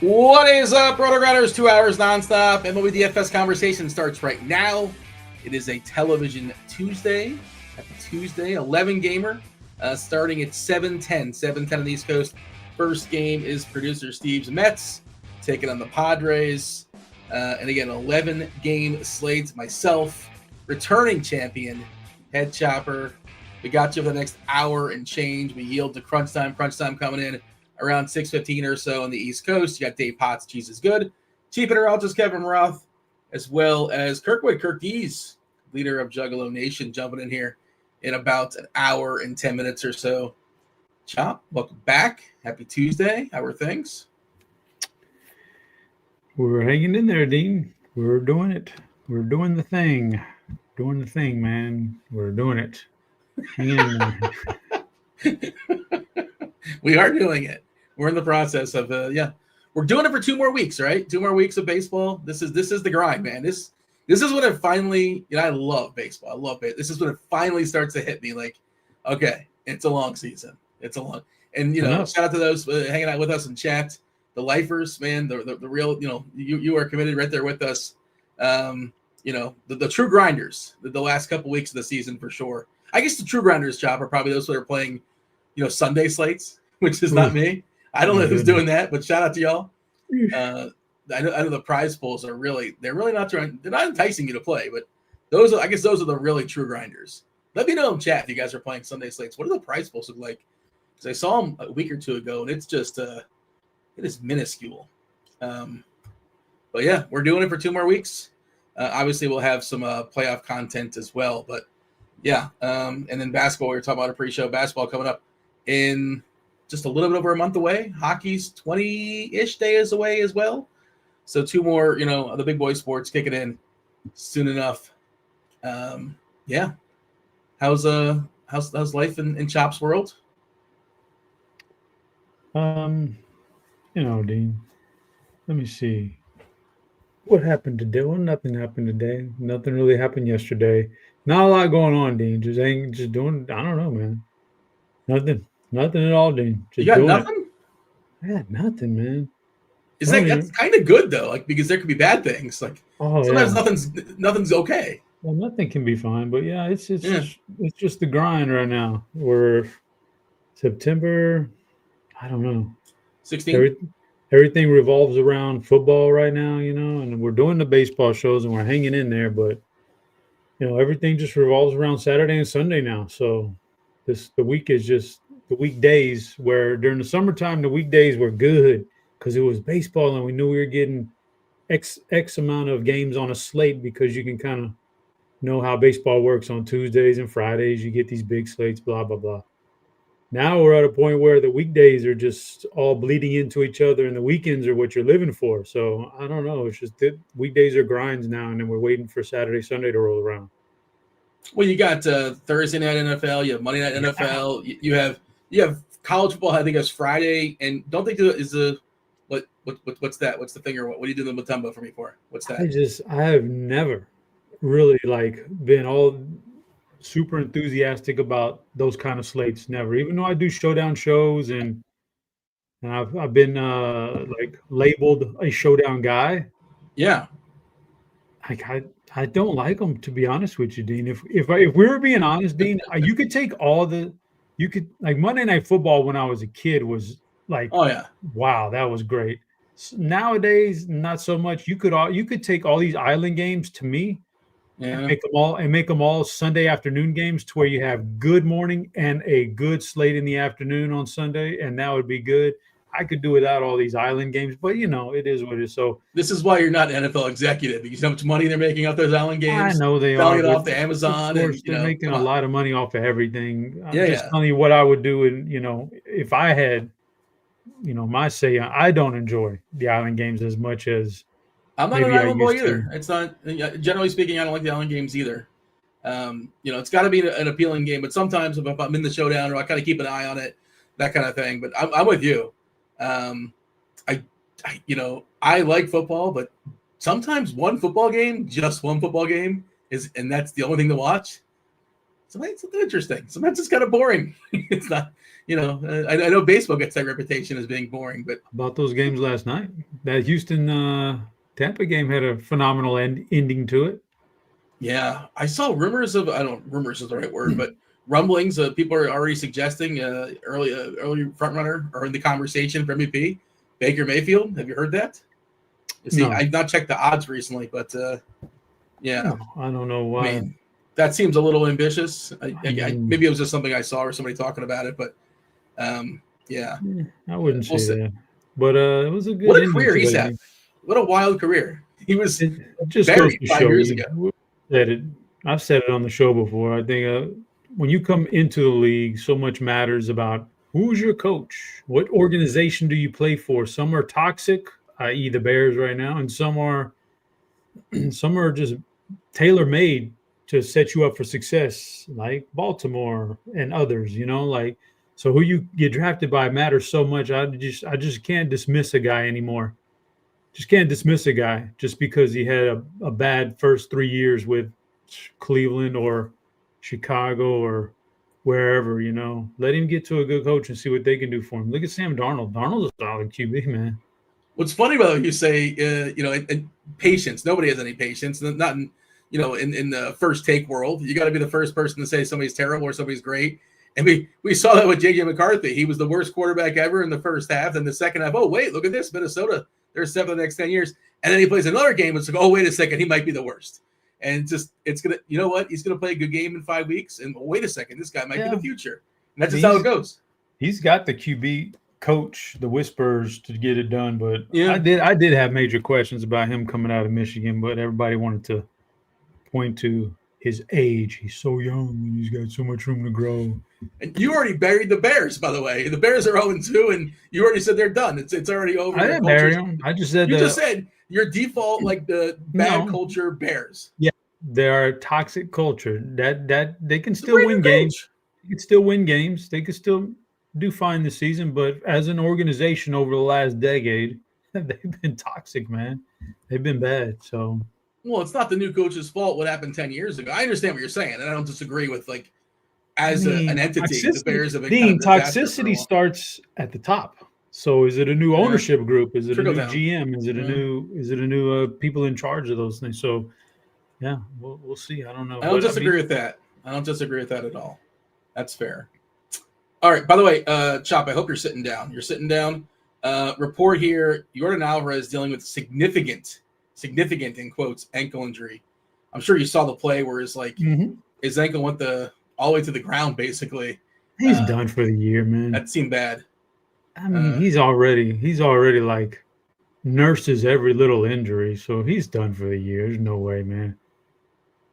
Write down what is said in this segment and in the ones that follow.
What is up, RotoGrinders? 2 hours nonstop. MLB DFS conversation starts right now. It is a television Tuesday. Happy Tuesday, 11 gamer, starting at 7:10. 7:10 on the East Coast. First game is producer Steve's Mets taking on the Padres. And again, 11 game slate. Myself, returning champion, Head Chopper. We got you for the next hour and change. We yield to crunch time. Crunch time coming in around 6:15 or so on the East Coast. You got Dave Potts, Cheeseisgood, Chief Interologist Kevin Roth, as well as Kirkwood, Kirkdiese, leader of Juggalo Nation, jumping in here in about an hour and 10 minutes or so. Chop, welcome back. Happy Tuesday. How are things? We're hanging in there, Dean. We're doing it. We're doing the thing. Doing the thing, man. We're doing it. Hanging in there. We are doing it. We're in the process of we're doing it for 2 more weeks, right? 2 more weeks of baseball. This is the grind, man. This is when it finally, I love baseball. I love it. This is when it finally starts to hit me like, okay, it's a long season. It's a long, and shout out to those hanging out with us in chat, the lifers, man, the real, you are committed right there with us. The true grinders, the last couple weeks of the season for sure. I guess the true grinders, Chop, are probably those that are playing, Sunday slates, which is not me. I don't know who's doing that, but shout out to y'all. I know the prize pools are they're not enticing you to play, but those are the really true grinders. Let me know in chat if you guys are playing Sunday slates. What do the prize pools look like? Because I saw them a week or two ago, and it's just it is minuscule. But yeah, we're doing it for 2 more weeks. Obviously, we'll have some playoff content as well, but yeah. And then basketball, we were talking about a pre-show. Basketball coming up in just a little bit over a month away. Hockey's 20-ish days away as well. So 2 more, the big boy sports kicking in soon enough. Yeah. How's life in Chop's world? Dean, let me see. What happened today? Well, nothing happened today. Nothing really happened yesterday. Not a lot going on, Dean. Just doing, I don't know, man. Nothing at all, Dean. You got nothing? I got nothing, man. That's kind of good though, like, because there could be bad things. Like sometimes nothing's okay. Well, nothing can be fine, but yeah, it's just the grind right now. We're September, I don't know. 16. Everything revolves around football right now, and we're doing the baseball shows and we're hanging in there, but everything just revolves around Saturday and Sunday now. So the week is just the weekdays, where during the summertime the weekdays were good because it was baseball and we knew we were getting X amount of games on a slate, because you can kind of know how baseball works on Tuesdays and Fridays. You get these big slates, blah, blah, blah. Now we're at a point where the weekdays are just all bleeding into each other and the weekends are what you're living for. So I don't know. It's just that weekdays are grinds now, and then we're waiting for Saturday, Sunday to roll around. Well, you got Thursday night NFL, you have Monday night NFL, you have college football. I think it's Friday, and don't think what's that? What's the thing, or what do you do the Mutombo for me for? What's that? I have never really been all super enthusiastic about those kind of slates. Never, even though I do showdown shows and I've been labeled a showdown guy. Yeah. I don't like them, to be honest with you, Dean. If we were being honest, Dean, you could take Monday Night Football when I was a kid was like, oh yeah, wow, that was great. Nowadays, not so much. You could take all these island games, to me, and make them all Sunday afternoon games, to where you have good morning and a good slate in the afternoon on Sunday, and that would be good. I could do without all these island games, but it is what it is. So this is why you're not an NFL executive, because how much money they're making off those island games. I know they selling are it off to Amazon, and they're making a lot of money off of everything. I'm just telling you what I would do, and if I had, my say, I don't enjoy the island games as much as I'm not an island boy either. It's not, generally speaking, I don't like the island games either. It's got to be an appealing game, but sometimes if I'm in the showdown, or I kind of keep an eye on it, that kind of thing. But I'm with you. I like football, but sometimes one football game, just one football game and that's the only thing to watch. Sometimes it's interesting. Sometimes it's kind of boring. It's not, I know baseball gets that reputation as being boring, but About those games last night, that Houston Tampa game had a phenomenal ending to it. yeah, I saw rumors of, I don't know, rumors is the right word, but rumblings of people are already suggesting early front runner or in the conversation for MVP, Baker Mayfield. Have you heard that? See, No. I've not checked the odds recently, but yeah. No, I don't know why. I mean, that seems a little ambitious. Maybe it was just something I saw or somebody talking about it, but yeah. I wouldn't We'll say see. that. But it was a good What a ending career to he's that had. game. What a wild career. He was It just goes buried to 5 show years you. ago. I've said it on the show before. I think when you come into the league, so much matters about who's your coach, what organization do you play for. Some are toxic, i.e., the Bears right now, and some are just tailor-made to set you up for success, like Baltimore and others. So who you get drafted by matters so much. I just can't dismiss a guy anymore. Just can't dismiss a guy just because he had a bad first 3 years with Cleveland or Chicago or wherever. Let him get to a good coach and see what they can do for him. Look at Sam Darnold. Darnold's a solid QB, man. What's funny about it, you say, and patience. Nobody has any patience. Not in, in the first take world. You got to be the first person to say somebody's terrible or somebody's great. And we saw that with J.J. McCarthy. He was the worst quarterback ever in the first half. Then the second half, oh, wait, look at this. Minnesota, they're 7 the next 10 years. And then he plays another game. It's like, oh, wait a second. He might be the worst. And it's going to, you know what? He's going to play a good game in 5 weeks. And wait a second. This guy might be the future. And that's just how it goes. He's got the QB coach, the whispers to get it done. But yeah, I did have major questions about him coming out of Michigan, but everybody wanted to point to his age. He's so young and he's got so much room to grow. And you already buried the Bears, by the way. The Bears are 0-2, and you already said they're done. It's already over. I didn't bury them. I just said just said your default, like the bad culture Bears. Yeah, they are a toxic culture. That they can still win games. They can still win games. They can still do fine this season, but as an organization over the last decade, they've been toxic, man. They've been bad. So, well, it's not the new coach's fault what happened 10 years ago. I understand what you're saying, and I don't disagree with an entity. The Bears have been toxicity starts at the top. So, is it a new ownership group? Is it a new GM? Is it a new people in charge of those things? So, yeah, we'll see. I don't know. I don't disagree with that. I don't disagree with that at all. That's fair. All right. By the way, Chop, I hope you're sitting down. You're sitting down. Report here. Jordan Alvarez dealing with significant in quotes ankle injury. I'm sure you saw the play where his ankle went all the way to the ground. Basically, he's done for the year, man. That seemed bad. I mean, he's already like nurses every little injury, so he's done for the year. There's no way, man.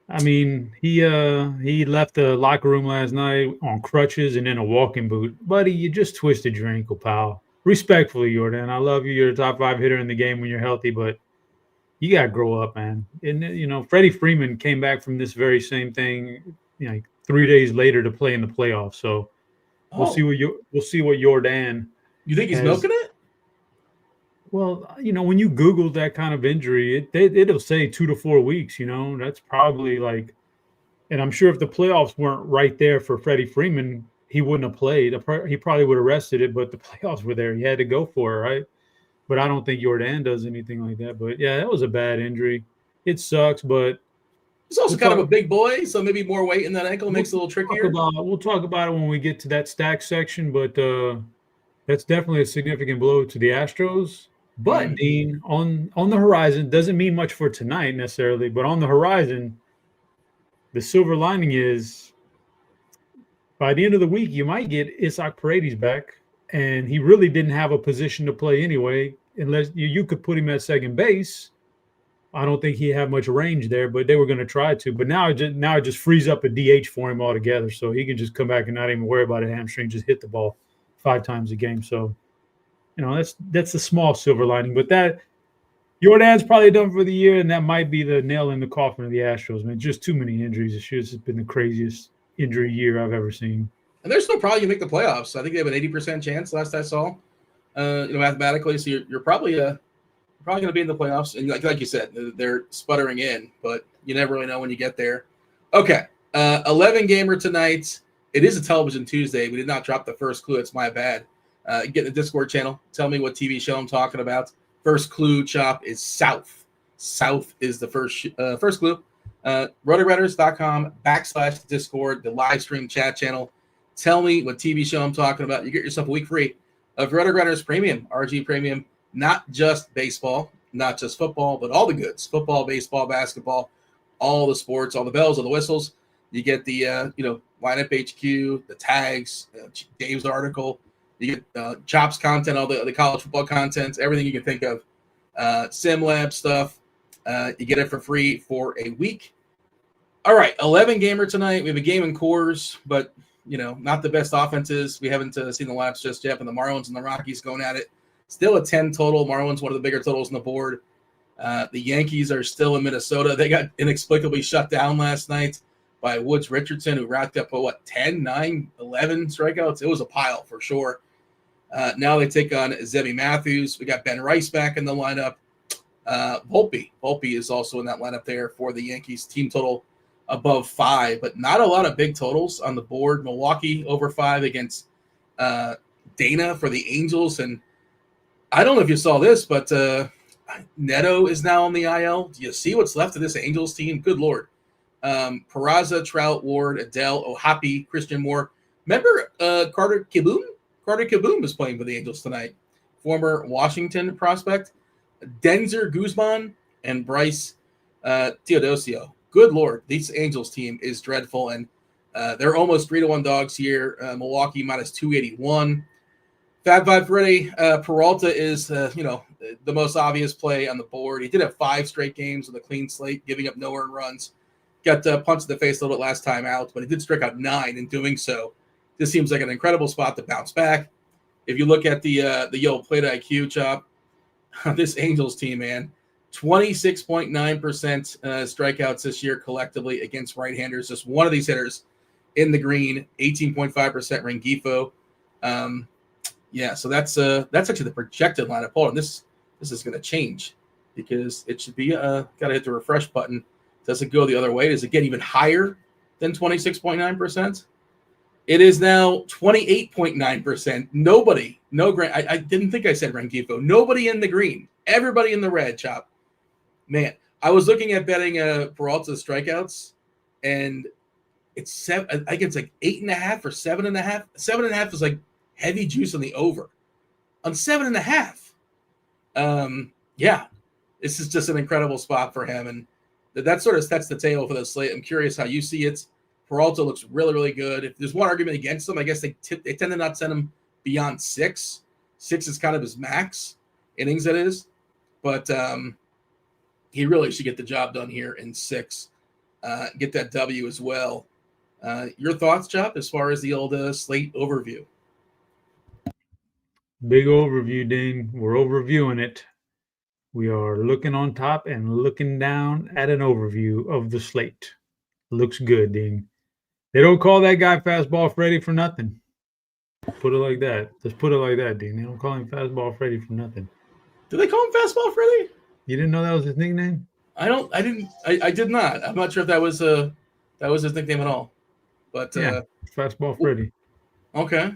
I mean, he left the locker room last night on crutches and in a walking boot. Buddy, you just twisted your ankle, pal. Respectfully, Jordan, I love you. You're a top 5 hitter in the game when you're healthy, but you got to grow up, man. And, Freddie Freeman came back from this very same thing, 3 days later to play in the playoffs. So we'll see what Jordan. You think he's milking it? Well, when you Google that kind of injury, it'll say 2 to 4 weeks. That's probably and I'm sure if the playoffs weren't right there for Freddie Freeman, he wouldn't have played. He probably would have rested it, but the playoffs were there. He had to go for it, right? But I don't think Jordan does anything like that. But yeah, that was a bad injury. It sucks, but he's also kind of a big boy, so maybe more weight in that ankle makes it a little trickier. We'll talk about it when we get to that stack section, but that's definitely a significant blow to the Astros. But Dean, on the horizon, doesn't mean much for tonight necessarily, but on the horizon, the silver lining is by the end of the week, you might get Isaac Paredes back, and he really didn't have a position to play anyway, unless you could put him at second base. I don't think he had much range there, but they were going to try to. But now it just frees up a DH for him altogether, so he can just come back and not even worry about a hamstring, just hit the ball 5 times a game. So, that's a small silver lining, but that Jordan's probably done for the year, and that might be the nail in the coffin of the Astros, man. Just too many injuries. This year's been the craziest injury year I've ever seen. And there's no problem you make the playoffs. I think they have an 80% chance last I saw, mathematically. So you're probably going to be in the playoffs. And like you said, they're sputtering in, but you never really know when you get there. Okay. 11 gamer tonight. It is a television Tuesday. We did not drop the first clue. It's my bad. Get in the Discord channel. Tell me what TV show I'm talking about. First clue, Chop, is South. South is the first clue. RotoGrinders.com/Discord, the live stream chat channel. Tell me what TV show I'm talking about. You get yourself a week free of RotoGrinders Premium, RG Premium. Not just baseball, not just football, but all the goods. Football, baseball, basketball, all the sports, all the bells, all the whistles. You get the lineup HQ, the tags, Dave's article. You get Chops content, all the college football content, everything you can think of. SimLabs stuff. You get it for free for a week. All right, 11 gamer tonight. We have a game in Coors, but not the best offenses. We haven't seen the laps just yet, but the Marlins and the Rockies going at it. Still a 10 total. Marlins one of the bigger totals on the board. The Yankees are still in Minnesota. They got inexplicably shut down last night by Woods Richardson, who racked up 10, 9, 11 strikeouts. It was a pile for sure. Now they take on Zebby Matthews. We got Ben Rice back in the lineup. Volpe is also in that lineup there for the Yankees. Team total above 5, but not a lot of big totals on the board. Milwaukee over 5 against Dana for the Angels. And I don't know if you saw this, but Neto is now on the IL. Do you see what's left of this Angels team? Good Lord. Peraza, Trout, Ward, Adele, Ohapi, Christian Moore. Remember Carter Kieboom? Carter Kieboom is playing for the Angels tonight. Former Washington prospect. Denzer Guzman and Bryce Teodosio. Good Lord, this Angels team is dreadful, and they're almost 3-1 dogs here. Milwaukee minus 281. Fab Five Freddy Peralta is the most obvious play on the board. He did have 5 straight games with a clean slate, giving up no earned runs. Got punched in the face a little bit last time out, but he did strike out 9 in doing so. This seems like an incredible spot to bounce back. If you look at the Yellow Plate IQ, Chop, this Angels team, man, 26.9% strikeouts this year collectively against right-handers. Just one of these hitters in the green, 18.5% Rengifo. So that's actually the projected lineup. Hold on, this is going to change because it should be got to hit the refresh button. Does it go the other way? Does it get even higher than 26.9%? It is now 28.9%. Nobody, I didn't think I said Rengifo. Nobody in the green. Everybody in the red, Chop. Man, I was looking at betting Peralta's strikeouts, and it's I think it's like 8.5 or 7.5. 7.5 is like heavy juice on the over. On 7.5. This is just an incredible spot for him, and that sort of sets the table for the slate. I'm curious how you see it. Peralta looks really, really good. If there's one argument against him, I guess they tend to not send him beyond 6. 6 is kind of his max innings, that is. But he really should get the job done here in 6. Get that W as well. Your thoughts, Chop, as far as the old slate overview? Big overview, Dean. We're overviewing it. We are looking on top and looking down at an overview of the slate. Looks good, Dean. They don't call that guy Fastball Freddy for nothing. Put it like that. Just put it like that, Dean. They don't call him Fastball Freddy for nothing. Do they call him Fastball Freddy? You didn't know that was his nickname? I did not. I'm not sure if that was his nickname at all. But yeah, Fastball Freddy. Okay.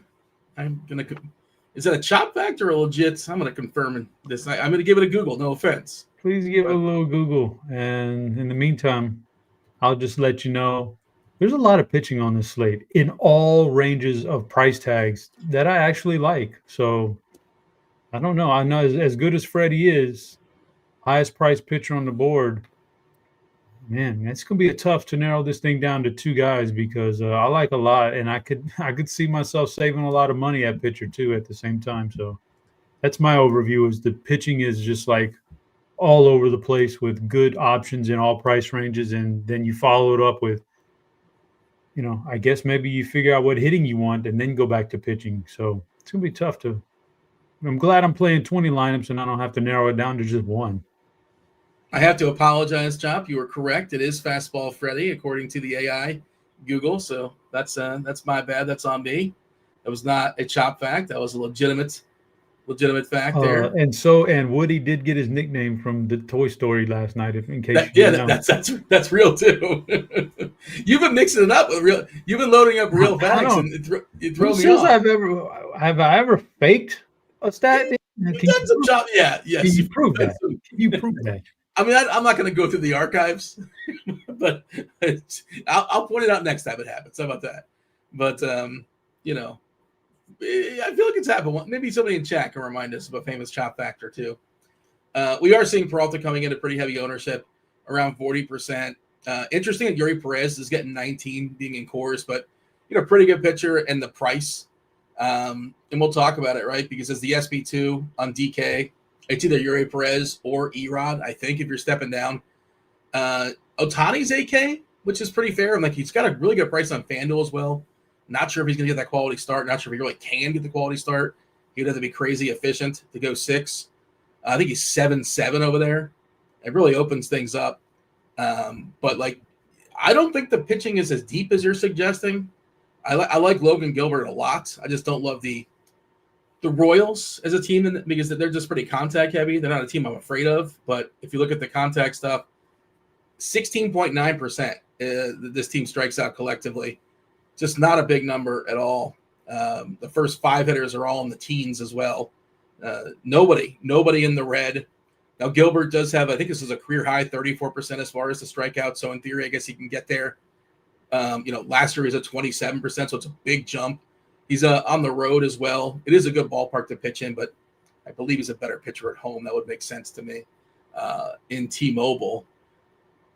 Is that a Chop fact or a legit? I'm gonna confirm this. I'm gonna give it a Google. No offense. Please give it a little Google. And in the meantime, I'll just let you know there's a lot of pitching on this slate in all ranges of price tags that I actually like. So I don't know. I know as good as Freddie is, highest price pitcher on the board, man, it's going to be tough to narrow this thing down to 2 guys because I like a lot, and I could see myself saving a lot of money at pitcher too at the same time. So that's my overview. Is the pitching is just like all over the place with good options in all price ranges, and then you follow it up with, I guess maybe you figure out what hitting you want and then go back to pitching. So it's going to be tough to – I'm glad I'm playing 20 lineups and I don't have to narrow it down to just 1. I have to apologize, Chop. You were correct. It is Fastball Freddy, according to the AI Google. So that's my bad. That's on me. That was not a Chop fact. That was a legitimate legitimate fact there. And Woody did get his nickname from the Toy Story last night. In case you didn't know. That's real too. You've been mixing it up with real. You've been loading up real facts, and it throws me off. Have I ever faked a stat? You've done some job. Yeah, yes. Can you prove that? Can you prove that? I mean, I'm not going to go through the archives, but I'll point it out next time it happens. How about that? But you know, I feel like it's happened. Maybe somebody in chat can remind us of a famous chop factor too. We are seeing Peralta coming in at pretty heavy ownership, around 40%. Interesting that Yuri Perez is getting 19, being in course, but pretty good pitcher and the price. And we'll talk about it, right? Because as the SP2 on DK, it's either Yuri Perez or Erod, I think, if you're stepping down. Ohtani's AK, which is pretty fair. I'm like, he's got a really good price on FanDuel as well. Not sure if he's going to get that quality start. Not sure if he really can get the quality start. He would have to be crazy efficient to go 6. I think he's 7-7 over there. It really opens things up. But, like, I don't think the pitching is as deep as you're suggesting. I like Logan Gilbert a lot. I just don't love the Royals as a team because they're just pretty contact heavy. They're not a team I'm afraid of. But if you look at the contact stuff, 16.9% this team strikes out collectively. Just not a big number at all. The first 5 hitters are all in the teens as well. Nobody in the red. Now, Gilbert does have, I think this is a career high, 34% as far as the strikeout. So in theory, I guess he can get there. Last year he was at 27%, so it's a big jump. He's on the road as well. It is a good ballpark to pitch in, but I believe he's a better pitcher at home. That would make sense to me in T-Mobile.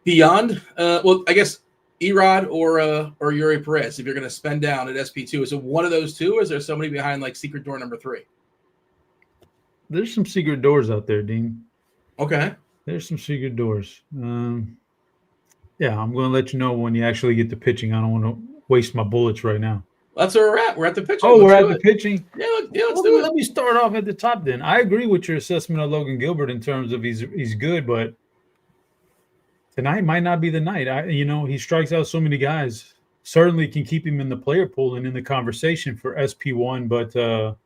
Beyond, I guess Erod or Yuri Perez, if you're going to spend down at SP2. Is it one of those two, or is there somebody behind like secret door number 3? There's some secret doors out there, Dean. Okay. There's some secret doors. Yeah, I'm going to let you know when you actually get the pitching. I don't want to waste my bullets right now. That's where we're at. We're at the pitching. Oh, we're at the pitching? Yeah, let's do it. Let me start off at the top then. I agree with your assessment of Logan Gilbert in terms of he's good, but tonight might not be the night. He strikes out so many guys. Certainly can keep him in the player pool and in the conversation for SP1, but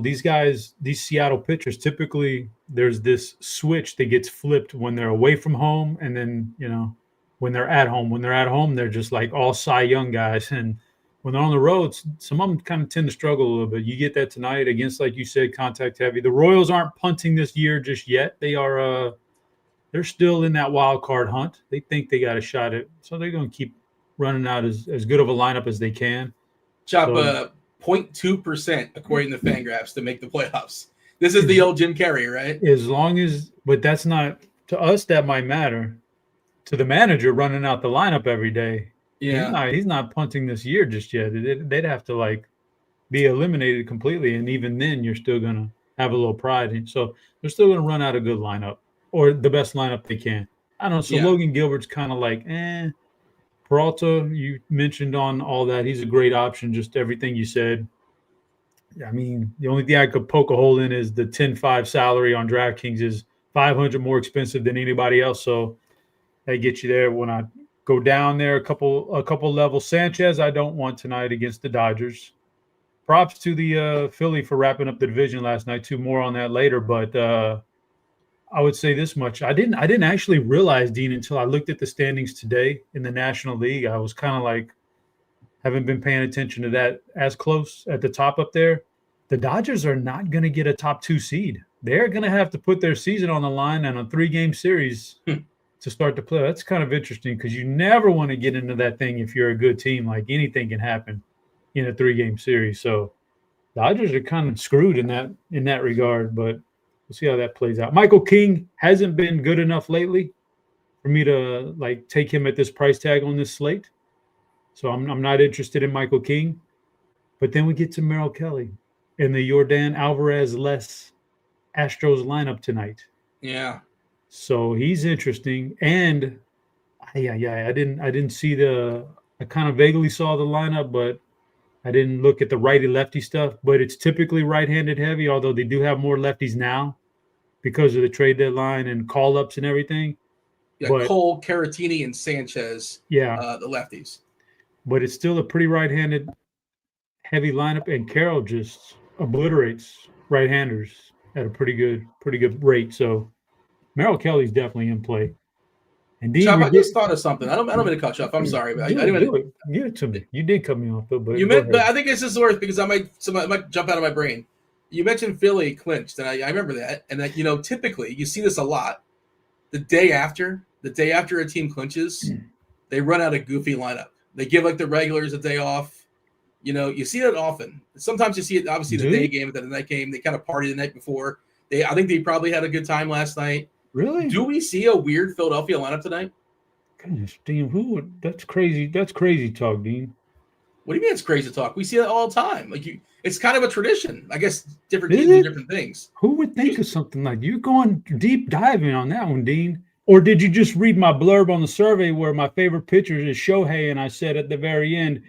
these guys, these Seattle pitchers, typically there's this switch that gets flipped when they're away from home, and then when they're at home. When they're at home, they're just like all Cy Young guys, and when they're on the road, some of them kind of tend to struggle a little bit. You get that tonight against, like you said, contact heavy. The Royals aren't punting this year just yet. They are. They're still in that wild card hunt. They think they got a shot at, so they're going to keep running out as good of a lineup as they can. Chop 0.2% according to Fangraphs to make the playoffs. This is the old Jim Carrey, right? But that's not to us. That might matter to the manager running out the lineup every day. Yeah, he's not punting this year just yet. They'd have to be eliminated completely, and even then, you're still gonna have a little pride. So they're still gonna run out a good lineup or the best lineup they can. I don't know. So Logan Gilbert's kind of like, Peralta, you mentioned on all that. He's a great option, just everything you said. I mean, the only thing I could poke a hole in is the 10-5 salary on DraftKings is $500 more expensive than anybody else. So that gets you there. When I go down there a couple levels, Sanchez, I don't want tonight against the Dodgers. Props to the Philly for wrapping up the division last night. 2 more on that later, but I would say this much. I didn't actually realize, Dean, until I looked at the standings today in the National League. I was kind of like, haven't been paying attention to that as close at the top up there. The Dodgers are not going to get a top 2 seed. They're going to have to put their season on the line and a 3-game series to start to play. That's kind of interesting because you never want to get into that thing if you're a good team. Like, anything can happen in a 3-game series. So Dodgers are kind of screwed in that regard, but we'll see how that plays out. Michael King hasn't been good enough lately for me to take him at this price tag on this slate. So I'm not interested in Michael King. But then we get to Merrill Kelly in the Yordan Alvarez-less Astros lineup tonight. Yeah. So he's interesting. And I didn't see I kind of vaguely saw the lineup, but I didn't look at the righty-lefty stuff. But it's typically right-handed heavy, although they do have more lefties now because of the trade deadline and call-ups and everything. Yeah, but Cole, Caratini, and Sanchez, the lefties. But it's still a pretty right-handed heavy lineup, and Carroll just obliterates right-handers at a pretty good rate. So Merrill Kelly's definitely in play. And Dean, Chop, I just thought of something. I don't mean to cut you off. I'm sorry, but do it. Give it to me. You did cut me off, though, but you meant, but I think this is worth because I might jump out of my brain. You mentioned Philly clinched, and I remember that. And that typically you see this a lot. The day after a team clinches, they run out a goofy lineup. They give like the regulars a day off. You see that often. Sometimes you see it obviously the day game, but the night game they kind of party the night before. I think they probably had a good time last night. Really? Do we see a weird Philadelphia lineup tonight? Goodness, Dean, that's crazy. That's crazy talk, Dean. What do you mean it's crazy talk? We see it all the time. It's kind of a tradition. I guess different teams do different things. Who would think of something like you're going deep diving on that one, Dean? Or did you just read my blurb on the survey where my favorite pitcher is Shohei, and I said at the very end,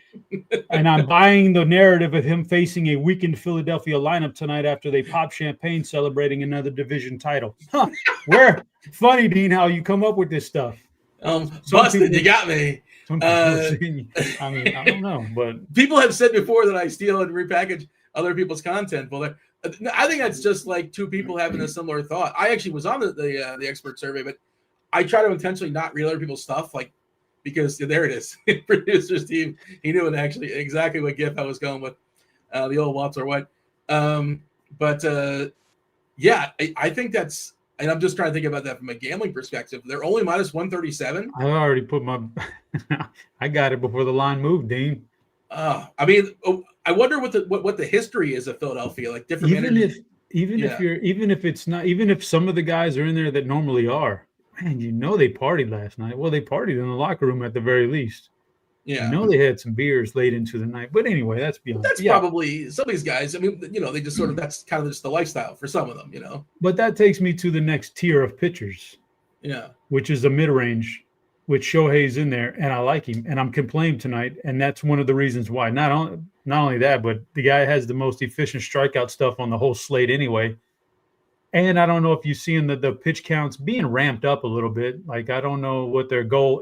and I'm buying the narrative of him facing a weakened Philadelphia lineup tonight after they pop champagne celebrating another division title. Huh. Funny, Dean, how you come up with this stuff. Busted, you got me. I don't know, but people have said before that I steal and repackage other people's content. Well, I think that's just like two people having a similar thought. I actually was on the expert survey, but I try to intentionally not read other people's stuff, because there it is. Producer's team, he knew exactly what GIF I was going with, the old Watts or what. I think that's. And I'm just trying to think about that from a gambling perspective. They're only minus 137. I already put I got it before the line moved, Dean. I wonder what the history is of Philadelphia, like different managers. Even if some of the guys are in there that normally are, man, they partied last night. Well, they partied in the locker room at the very least. Yeah, they had some beers late into the night. But anyway, that's beyond. That's probably some of these guys. I mean, they just sort of that's kind of just the lifestyle for some of them, But that takes me to the next tier of pitchers. Yeah, which is the mid-range, which Shohei's in there, and I like him, and I'm complaining tonight, and that's one of the reasons why. Not only that, but the guy has the most efficient strikeout stuff on the whole slate anyway. And I don't know if you've seen the pitch counts being ramped up a little bit. Like, I don't know what their goal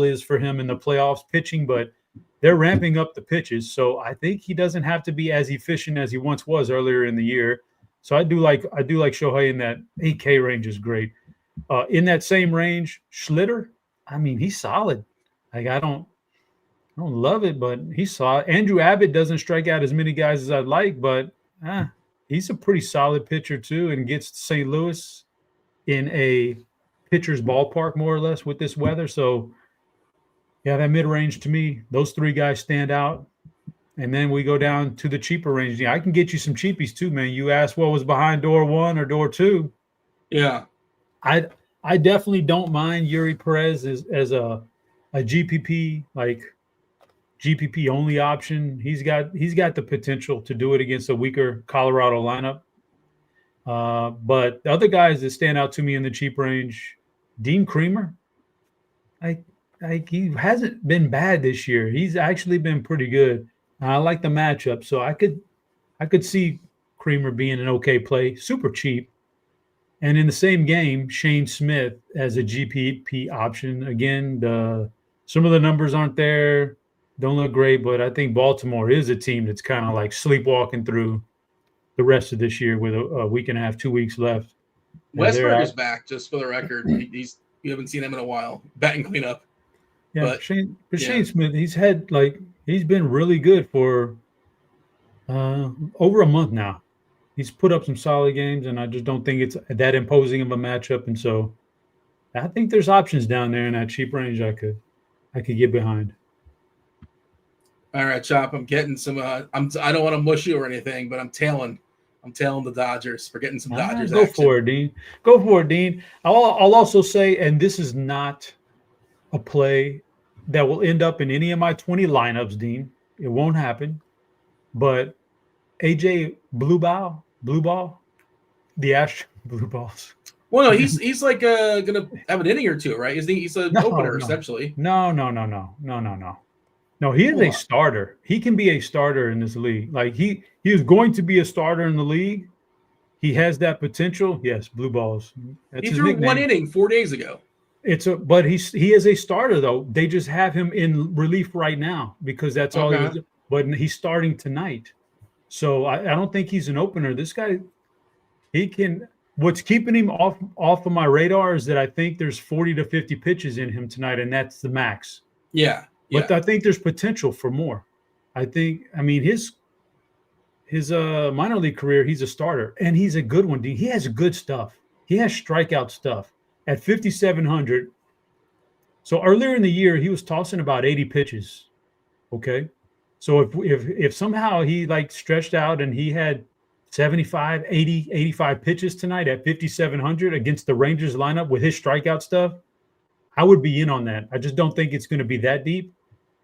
is for him in the playoffs pitching, but they're ramping up the pitches. So I think he doesn't have to be as efficient as he once was earlier in the year. So I do like Shohei in that 8K range is great. In that same range, Schlitter, I mean, he's solid. Like, I don't love it, but he's solid. Andrew Abbott doesn't strike out as many guys as I'd like, but he's a pretty solid pitcher too, and gets to St. Louis in a pitcher's ballpark more or less with this weather. So, yeah, that mid-range to me, those three guys stand out. And then we go down to the cheaper range. Yeah, I can get you some cheapies too, man. You asked what was behind door 1 or door 2. Yeah. I definitely don't mind Yuri Perez as a GPP, like GPP only option. He's got the potential to do it against a weaker Colorado lineup. But the other guys that stand out to me in the cheap range, Dean Kremer, he hasn't been bad this year. He's actually been pretty good. I like the matchup, so I could see Kremer being an okay play, super cheap. And in the same game, Shane Smith as a GPP option. Again, some of the numbers aren't there, don't look great, but I think Baltimore is a team that's kind of like sleepwalking through the rest of this year with a week and a half, 2 weeks left. Westberg is back, just for the record. You haven't seen him in a while. Batting cleanup. Yeah, Shane Smith, he's been really good for over a month now. He's put up some solid games, and I just don't think it's that imposing of a matchup. And so I think there's options down there in that cheap range I could get behind. All right, Chop, I'm getting some I don't want to mush you or anything, but I'm tailing the Dodgers for getting some Dodgers Go action. for it, Dean. I'll also say, and this is not a play that will end up in any of my 20 lineups, Dean. It won't happen. But AJ Blue Ball, the Astros Blue Balls. Well, no, he's like gonna have an inning or two, right? He's an opener essentially. No. No, he is a starter. He can be a starter in this league. Like he is going to be a starter in the league. He has that potential. Yes, Blue Balls. He threw one inning 4 days ago. But he is a starter though. They just have him in relief right now because that's all he was. But he's starting tonight. So I don't think he's an opener. This guy, He can. What's keeping him off of my radar is that I think there's 40 to 50 pitches in him tonight, and that's the max. Yeah. But I think there's potential for more. I mean, his minor league career, he's a starter, and he's a good one. He has good stuff. He has strikeout stuff at 5,700. So earlier in the year, he was tossing about 80 pitches. Okay. So if somehow he like stretched out and he had 75, 80, 85 pitches tonight at 5,700 against the Rangers lineup with his strikeout stuff, I would be in on that. I just don't think it's going to be that deep.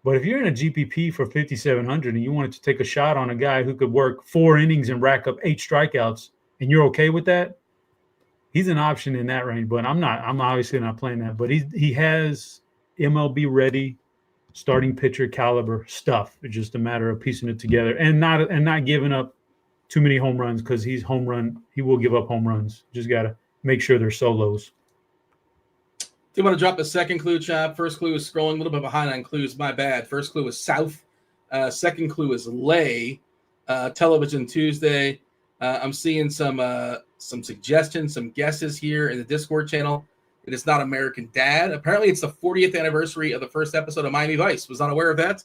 But if you're in a GPP for 5,700 and you wanted to take a shot on a guy who could work 4 innings and rack up 8 strikeouts, and you're okay with that, he's an option in that range. But I'm obviously not playing that. But he has MLB ready starting pitcher caliber stuff. It's just a matter of piecing it together and not giving up too many home runs, because he will give up home runs. Just got to make sure they're solos. Do you want to drop the second clue, Chop? First clue is scrolling a little bit behind on clues. My bad. First clue is south. Second clue is lay. Television Tuesday. I'm seeing some suggestions, some guesses here in the Discord channel. It is not American Dad. Apparently, it's the 40th anniversary of the first episode of Miami Vice. Was unaware of that,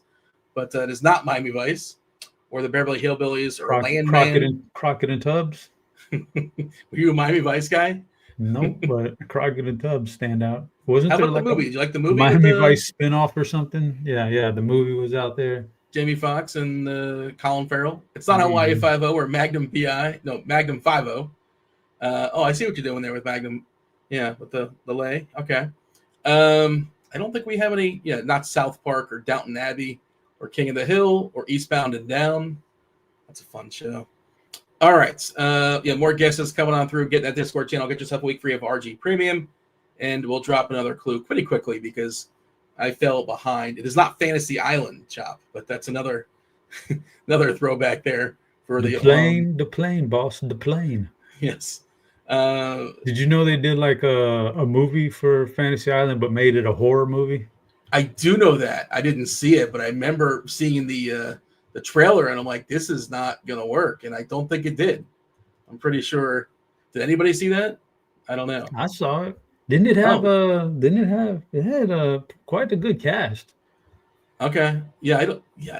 but it is not Miami Vice or the Beverly Hillbillies or Landman. Crockett and Tubbs. Were you a Miami Vice guy? Nope, but Crockett and Tubbs stand out. Wasn't How there about like the movie? Did you like the movie? Miami Vice spinoff or something? Yeah, the movie was out there. Jamie Foxx and Colin Farrell. It's not Hawaii 5-0 or Magnum PI. No, Magnum 5-0. I see what you're doing there with Magnum. Yeah, with the lay. Okay. I don't think we have any. Yeah, not South Park or Downton Abbey or King of the Hill or Eastbound and Down. That's a fun show. All right. More guesses coming on through. Get that Discord channel. Get yourself a week free of RG Premium, and we'll drop another clue pretty quickly because I fell behind. It is not Fantasy Island, Chop, but that's another throwback there for the plane. The plane, boss. The plane. Yes. Did you know they did like a movie for Fantasy Island, but made it a horror movie? I do know that. I didn't see it, but I remember seeing the trailer, and I'm like, this is not gonna work, and I don't think it did. I'm pretty sure. Did anybody see that? I don't know. I saw it. Didn't it have it had quite a good cast? Okay. Yeah,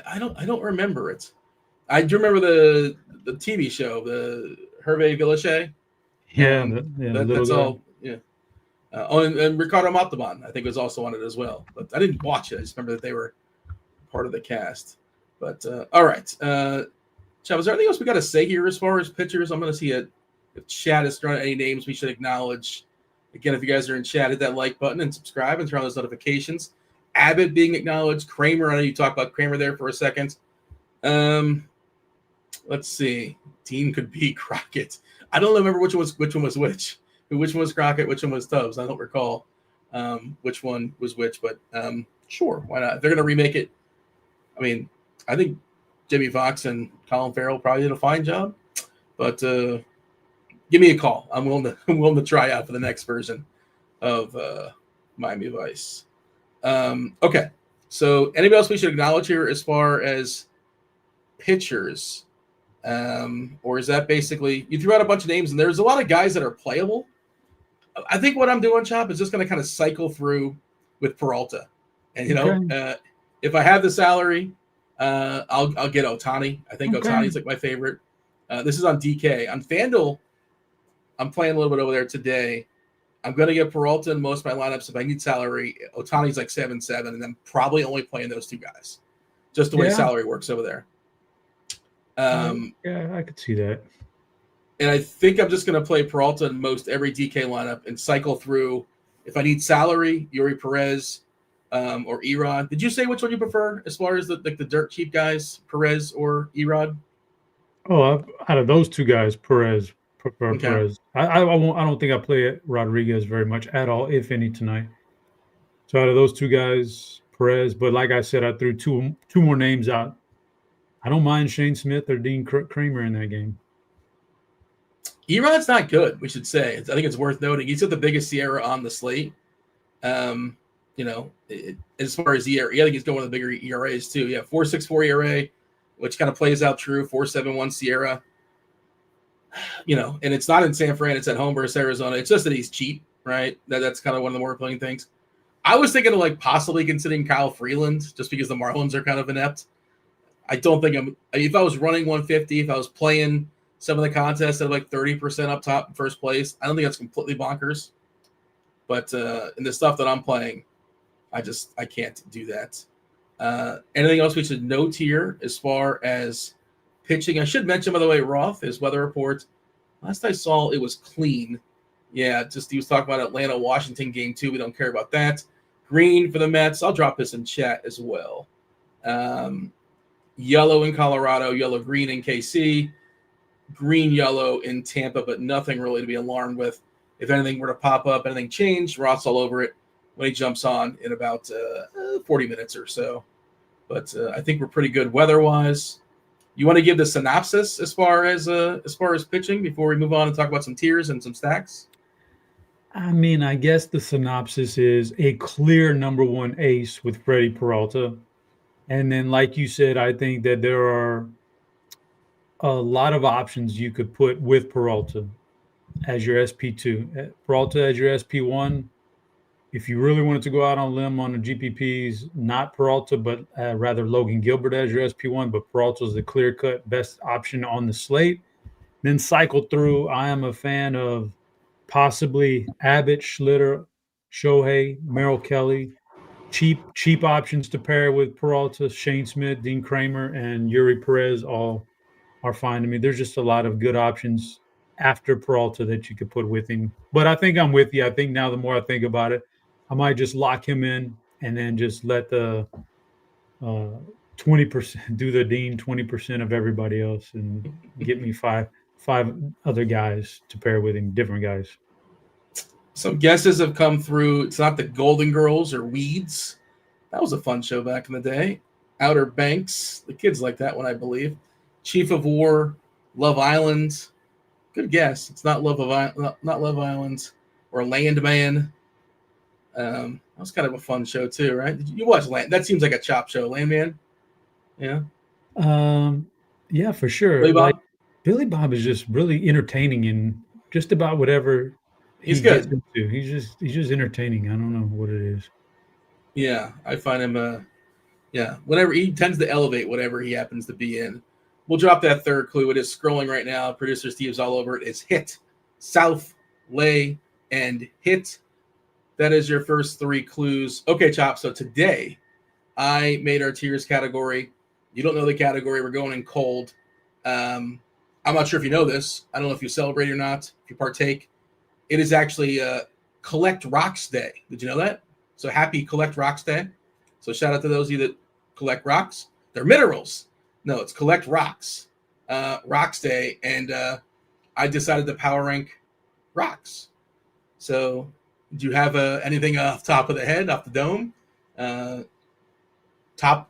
I don't remember it. I do remember the TV show, the Hervé Villachet. That's all. Yeah. And Ricardo Montalban, I think, was also on it as well. But I didn't watch it. I just remember that they were part of the cast. But all right. Chad, is there anything else we got to say here as far as pitchers? I'm going to see if chat is throwing any names we should acknowledge. Again, if you guys are in chat, hit that like button and subscribe and turn on those notifications. Abbott being acknowledged. Kramer, I know you talked about Kramer there for a second. Let's see. Dean could be Crockett. I don't remember which one was which. Which one was Crockett? Which one was Tubbs? I don't recall which one was which, but sure, why not? If they're going to remake it, I mean, I think Jamie Foxx and Colin Farrell probably did a fine job, but give me a call. I'm willing to try out for the next version of Miami Vice. Okay, so anybody else we should acknowledge here as far as pitchers? Or is that basically you threw out a bunch of names and there's a lot of guys that are playable? I think what I'm doing, Chop, is just going to kind of cycle through with Peralta, and if I have the salary, I'll get Ohtani. I think Ohtani's like my favorite. This is on DK. On FanDuel, I'm playing a little bit over there today. I'm going to get Peralta in most of my lineups if I need salary. Ohtani's like 7-7, and I'm probably only playing those two guys, just the way salary works over there. I could see that. And I think I'm just going to play Peralta in most every DK lineup and cycle through. If I need salary, Yuri Perez or Erod. Did you say which one you prefer as far as the dirt cheap guys, Perez or Erod? Oh, out of those two guys, Perez. Perez. I don't think I play Rodriguez very much at all, if any, tonight. So out of those two guys, Perez. But like I said, I threw two more names out. I don't mind Shane Smith or Dean Kramer in that game. Erod's not good, we should say. I think it's worth noting. He's got the biggest Sierra on the slate. As far as ERA, I think he's going with the bigger ERAs too. Yeah, 4.64 ERA, which kind of plays out true. 4.71 Sierra. and it's not in San Fran, it's at home versus Arizona. It's just that he's cheap, right? That's kind of one of the more appealing things. I was thinking of like possibly considering Kyle Freeland just because the Marlins are kind of inept. I don't think if I was running 150, if I was playing some of the contests at like 30% up top in first place, I don't think that's completely bonkers. But in the stuff that I'm playing, I can't do that. Anything else we should note here as far as pitching? I should mention, by the way, Roth, his weather report. Last I saw, it was clean. Yeah, just he was talking about Atlanta-Washington game 2. We don't care about that. Green for the Mets. I'll drop this in chat as well. Yellow in Colorado, yellow-green in KC, green-yellow in Tampa, but nothing really to be alarmed with. If anything were to pop up, anything changed, Roth's all over it when he jumps on in about 40 minutes or so. But I think we're pretty good weather-wise. You want to give the synopsis as far as pitching before we move on and talk about some tiers and some stacks? I mean, I guess the synopsis is a clear number one ace with Freddie Peralta. And then, like you said, I think that there are a lot of options you could put with Peralta as your SP2. Peralta as your SP1. If you really wanted to go out on a limb on the GPPs, not Peralta, but rather Logan Gilbert as your SP1, but Peralta is the clear-cut best option on the slate. Then cycle through. I am a fan of possibly Abbott, Schlitter, Shohei, Merrill Kelly. Cheap options to pair with Peralta, Shane Smith, Dean Kramer, and Yuri Perez all are fine to me. There's just a lot of good options after Peralta that you could put with him. But I think I'm with you. I think now the more I think about it, I might just lock him in and then just let the 20% do the Dean 20% of everybody else and get me five other guys to pair with him, different guys. Some guesses have come through. It's not the Golden Girls or Weeds. That was a fun show back in the day. Outer Banks. The kids like that one, I believe. Chief of War. Love Island. Good guess. It's not Love Island or Landman. That was kind of a fun show too, right? Did you watch Land? That seems like a chop show. Landman. Yeah. Yeah, for sure. Billy Bob? Like Billy Bob is just really entertaining in just about whatever he's good. Into. He's just entertaining. I don't know what it is. Yeah, I find him. Whatever he tends to elevate whatever he happens to be in. We'll drop that third clue. It is scrolling right now. Producer Steve's all over it. It's hit, south, lay, and hit. That is your first three clues. Okay, Chop. So today, I made our tiers category. You don't know the category. We're going in cold. I'm not sure if you know this. I don't know if you celebrate or not, if you partake. It is actually Collect Rocks Day. Did you know that? So happy Collect Rocks Day. So shout out to those of you that collect rocks. They're minerals. No, it's Collect Rocks. Rocks Day. And I decided to power rank rocks. So do you have anything off the top of the head, off the dome? Top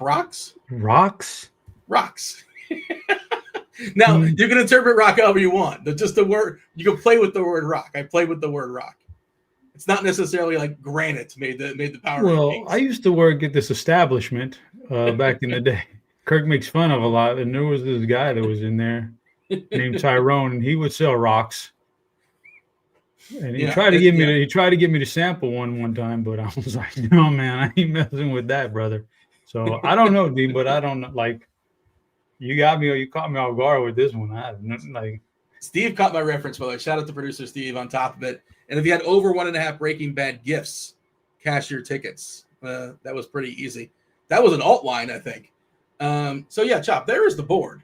rocks? Rocks? Rocks. Now, you can interpret rock however you want. Just the word, you can play with the word rock. I play with the word rock. It's not necessarily like granite made the power. Well, I used to work at this establishment back in the day. Kirk makes fun of a lot, and there was this guy that was in there named Tyrone, and he would sell rocks. And he tried to get me to sample one time, but I was like, no, man, I ain't messing with that, brother. So I don't know, Dean, but I don't know, like. You got me, or you caught me off guard with this one. I have nothing like. Steve caught my reference, by the way. Shout out to producer Steve on top of it. And if you had over 1.5 Breaking Bad gifts, cash your tickets. That was pretty easy. That was an alt line, I think. So yeah, Chop. There is the board.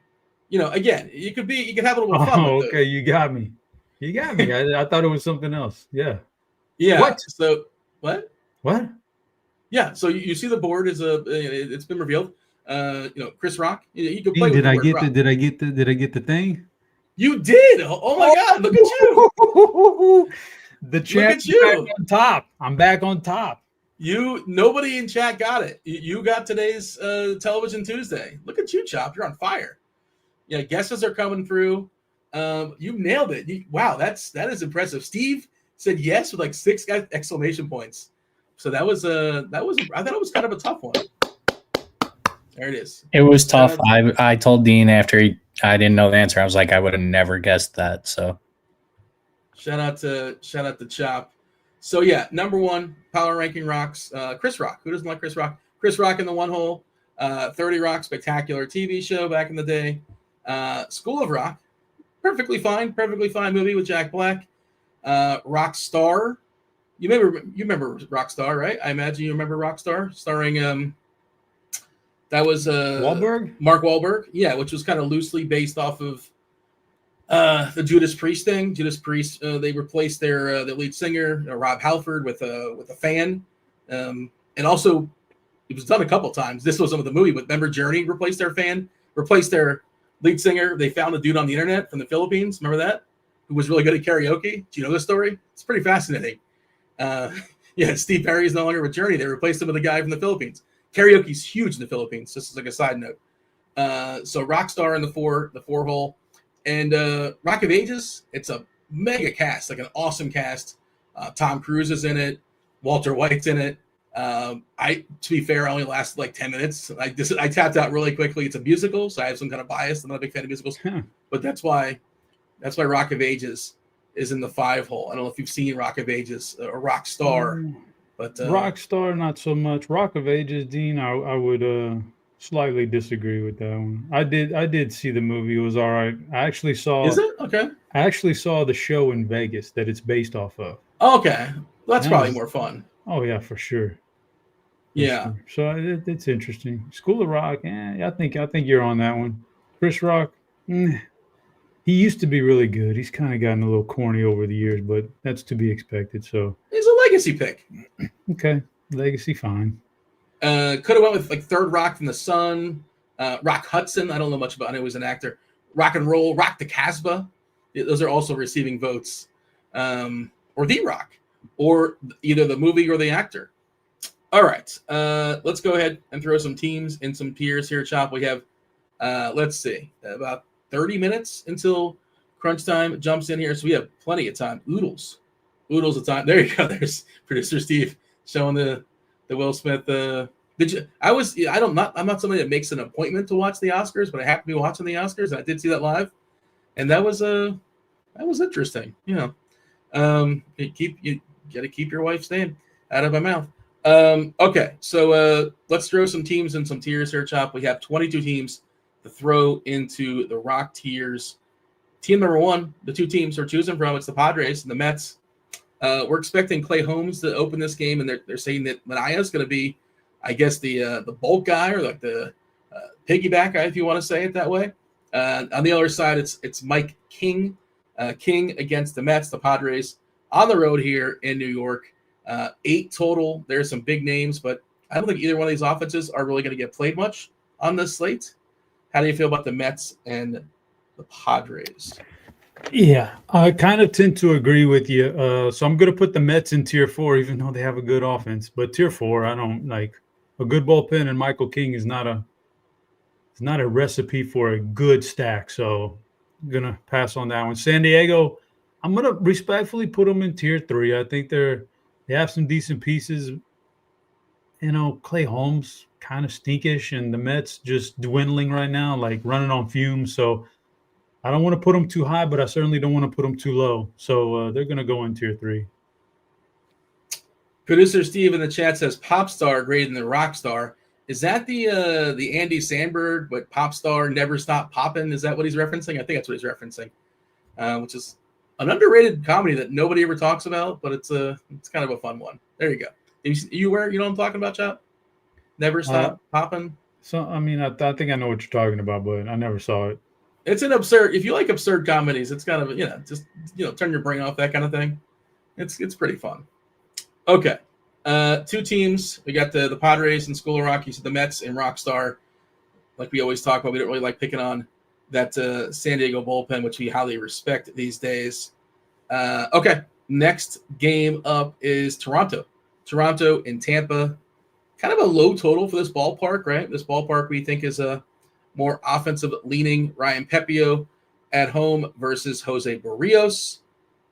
Again, you could have a little fun. Oh, okay, you got me. I thought it was something else. Yeah. Yeah. What? So what? What? Yeah. So you see the board it's been revealed. Chris Rock. You can play. Did I get the thing? You did. Oh my God! Look at you. The chat back on top. I'm back on top. Nobody in chat got it. You got today's Television Tuesday. Look at you, Chop. You're on fire. Yeah, guesses are coming through. You nailed it. Wow, that is impressive. Steve said yes with like 6 exclamation points. So that was I thought it was kind of a tough one. There it is. It was tough. I told Dean after I didn't know the answer. I was like, I would have never guessed that. So Shout out to Chop. So yeah, number one power ranking rocks. Chris Rock. Who doesn't like Chris Rock? Chris Rock in the one hole. 30 Rock, spectacular TV show back in the day. School of Rock, perfectly fine movie with Jack Black. Rockstar. You remember Rockstar, right? I imagine you remember Rockstar, starring that was Wahlberg? Mark Wahlberg, yeah, which was kind of loosely based off of the Judas Priest thing. Judas Priest, they replaced their lead singer Rob Halford with a fan, and also it was done a couple times. This wasn't with the movie, but remember Journey replaced their lead singer. They found a dude on the internet from the Philippines. Remember that? Who was really good at karaoke. Do you know this story? It's pretty fascinating. Yeah, Steve Perry is no longer with Journey. They replaced him with a guy from the Philippines. Karaoke's huge in the Philippines. This is like a side note. So Rockstar in the four hole, and Rock of Ages. It's a mega cast, like an awesome cast. Tom Cruise is in it. Walter White's in it. To be fair, I only lasted like 10 minutes. I tapped out really quickly. It's a musical, so I have some kind of bias. I'm not a big fan of musicals, but that's why Rock of Ages is in the 5 hole. I don't know if you've seen Rock of Ages or Rockstar, but Rockstar, not so much. Rock of Ages, Dean, I would slightly disagree with that one. I did see the movie. It was all right. I actually saw. Is it okay? I actually saw the show in Vegas that it's based off of. Okay, well, that's probably more fun. Oh yeah, for sure. Yeah. So it's interesting. School of Rock. I think you're on that one. Chris Rock. He used to be really good. He's kind of gotten a little corny over the years, but that's to be expected. So he's a legacy pick. Okay, legacy, fine. Could have went with like Third Rock from the Sun, Rock Hudson. I don't know much about. I know he was an actor. Rock and Roll, Rock the Casbah. Those are also receiving votes. Or The Rock, or either the movie or the actor. All right, let's go ahead and throw some teams and some tiers here, Chop. We have, let's see, about 30 minutes until crunch time jumps in here, so we have plenty of time. Oodles of time. There you go. There's producer Steve showing the Will Smith. I'm not somebody that makes an appointment to watch the Oscars, but I happen to be watching the Oscars, and I did see that live, and that was interesting. You got to keep your wife's name out of my mouth. Okay, so let's throw some teams and some tiers here, Chop. We have 22 teams to throw into the Rock tiers. Team number one, the two teams we're choosing from, it's the Padres and the Mets. We're expecting Clay Holmes to open this game, and they're saying that Manaea is going to be, I guess, the bulk guy, or like the piggyback guy, if you want to say it that way. On the other side, it's Mike King. King against the Mets, the Padres, on the road here in New York. 8 total. There's some big names, but I don't think either one of these offenses are really going to get played much on this slate. How do you feel about the Mets and the Padres? Yeah, I kind of tend to agree with you. So I'm going to put the Mets in tier 4, even though they have a good offense. But tier 4, I don't like. A good bullpen and Michael King is not a recipe for a good stack. So I'm going to pass on that one. San Diego, I'm going to respectfully put them in tier 3. I think they have some decent pieces. Clay Holmes kind of stinkish, and the Mets just dwindling right now, like running on fumes. So I don't want to put them too high, but I certainly don't want to put them too low. So they're going to go in tier 3. Producer Steve in the chat says pop star greater than the rock star. Is that the Andy Samberg, but pop star never stop popping? Is that what he's referencing? I think that's what he's referencing, which is an underrated comedy that nobody ever talks about, but it's kind of a fun one. There you go. You know what I'm talking about, Chop? Never stop popping. So I mean, I think I know what you're talking about, but I never saw it. It's an absurd. If you like absurd comedies, it's kind of just turn your brain off, that kind of thing. It's pretty fun. Okay, 2 teams. We got the Padres and School of Rock. You said the Mets and Rockstar. Like we always talk about, we don't really like picking on that San Diego bullpen, which we highly respect these days. Okay, next game up is Toronto. Toronto and Tampa. Kind of a low total for this ballpark, right? This ballpark we think is a more offensive-leaning Ryan Pepio at home versus Jose Barrios.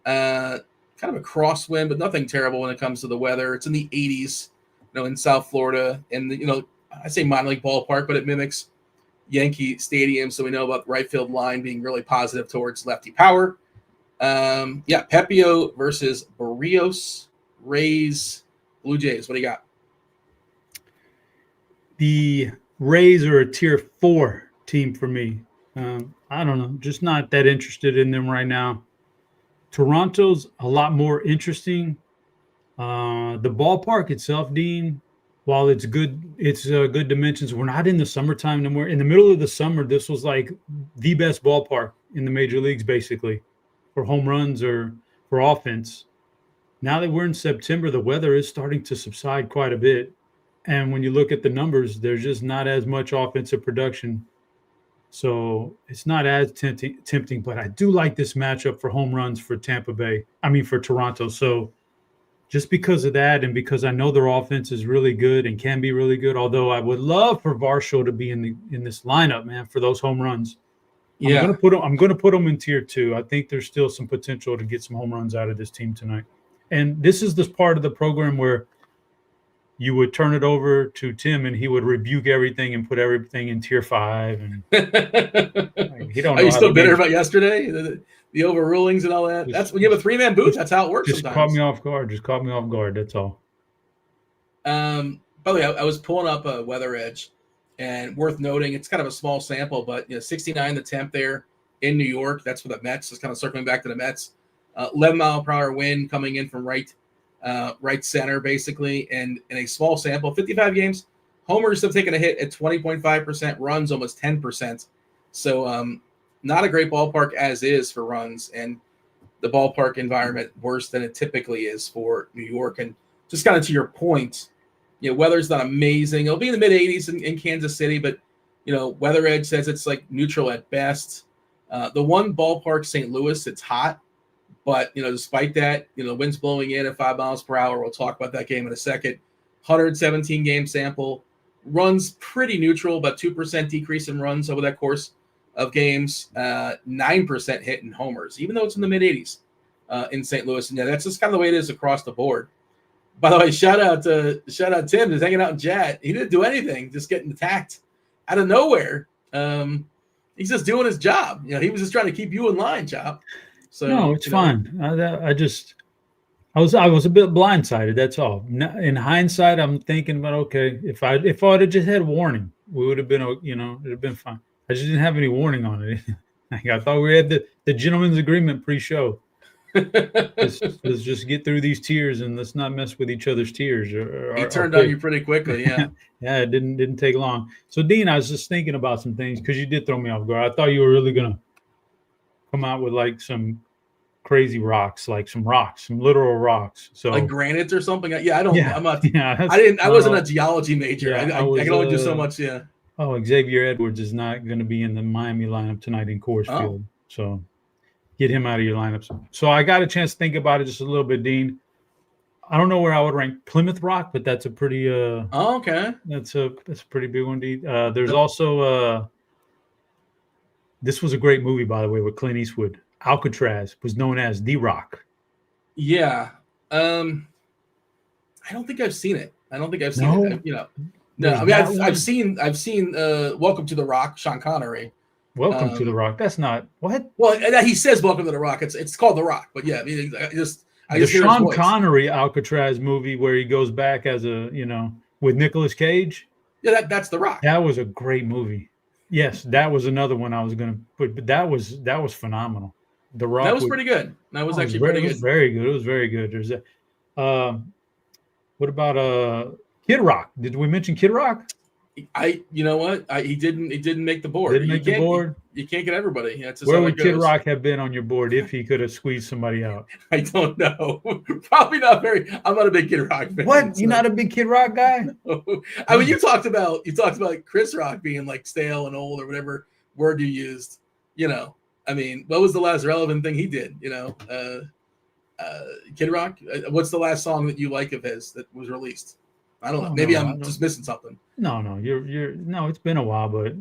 Kind of a crosswind, but nothing terrible when it comes to the weather. It's in the 80s, in South Florida, and I say minor league ballpark, but it mimics Yankee Stadium, so we know about the right field line being really positive towards lefty power. Pepio versus Barrios, Rays, Blue Jays. What do you got? The Rays are a tier 4 team for me. I don't know, just not that interested in them right now. Toronto's a lot more interesting. The ballpark itself, Dean, while it's good, it's good dimensions. We're not in the summertime anymore. In the middle of the summer, this was like the best ballpark in the major leagues, basically, for home runs or for offense. Now that we're in September, the weather is starting to subside quite a bit. And when you look at the numbers, there's just not as much offensive production. So it's not as tempting, but I do like this matchup for home runs for for Toronto. So just because of that, and because I know their offense is really good and can be really good, although I would love for Varsho to be in this lineup, man, for those home runs. Yeah. I'm gonna put them in tier 2. I think there's still some potential to get some home runs out of this team tonight. And this is this part of the program where you would turn it over to Tim and he would rebuke everything and put everything in tier 5. And he don't know. Are you still bitter about yesterday? The overrulings and all that? That's when you have a 3-man booth. That's how it works. Just caught me off guard. That's all. By the way, I was pulling up a Weather Edge, and worth noting, it's kind of a small sample, but 69 the temp there in New York. That's for the Mets. Just kind of circling back to the Mets. 11 mile per hour wind coming in from right center, basically, and in a small sample, 55 games, homers have taken a hit at 20.5%, runs almost 10%. So not a great ballpark as is for runs, and the ballpark environment worse than it typically is for New York. And just kind of to your point, weather's not amazing. It'll be in the mid-80s in Kansas City, but Weather Edge says it's like neutral at best. The one ballpark, St. Louis, it's hot. But, despite that, the wind's blowing in at 5 miles per hour. We'll talk about that game in a second. 117-game sample. Runs pretty neutral, about 2% decrease in runs over that course of games. 9% hit in homers, even though it's in the mid-80s in St. Louis. And that's just kind of the way it is across the board. By the way, shout out Tim, who's hanging out in chat. He didn't do anything, just getting attacked out of nowhere. He's just doing his job. He was just trying to keep you in line, Chop. So, no, it's fine. I was a bit blindsided. That's all. In hindsight, I'm thinking about, okay, if I would have just had warning, we would have been, it'd have been fine. I just didn't have any warning on it. I thought we had the gentleman's agreement pre-show. let's just get through these tiers and let's not mess with each other's tiers. He turned on you pretty quickly, yeah. Yeah, it didn't take long. So, Dean, I was just thinking about some things because you did throw me off guard. I thought you were really gonna come out with like some crazy rocks, like some literal rocks. So like granite or something. Yeah, I don't. Yeah, I'm not. Yeah, I wasn't a geology major. Yeah, I can only do so much. Yeah. Oh, Xavier Edwards is not going to be in the Miami lineup tonight in Coors Field. So get him out of your lineups. So I got a chance to think about it just a little bit, Dean. I don't know where I would rank Plymouth Rock, but that's a pretty. Okay. That's a pretty big one, Dean. There's also. This was a great movie, by the way, with Clint Eastwood. Alcatraz was known as The Rock. Yeah. I don't think I've seen it. No. I mean, I've seen Welcome to the Rock, Sean Connery. Welcome to the Rock. That's not what? Well, he says Welcome to the Rock. It's called The Rock, but yeah, I mean, I just Sean Connery Alcatraz movie where he goes back as with Nicolas Cage. Yeah, that's The Rock. That was a great movie. Yes, that was another one I was going to put, but that was phenomenal. The Rock. That was pretty good. That was actually pretty good. It was very good. It was very good. There's a. What about Kid Rock? Did we mention Kid Rock? You know what? He didn't make the board. Didn't make the board. You can't get everybody. That's just where would Kid Rock have been on your board if he could have squeezed somebody out? I don't know. Probably not very. I'm not a big Kid Rock fan. What? So. You're not a big Kid Rock guy? No. I mean, you talked about Chris Rock being like stale and old or whatever word you used. I mean, what was the last relevant thing he did? Kid Rock. What's the last song that you like of his that was released? I don't know. Maybe I'm just missing something. No, you're no. It's been a while, but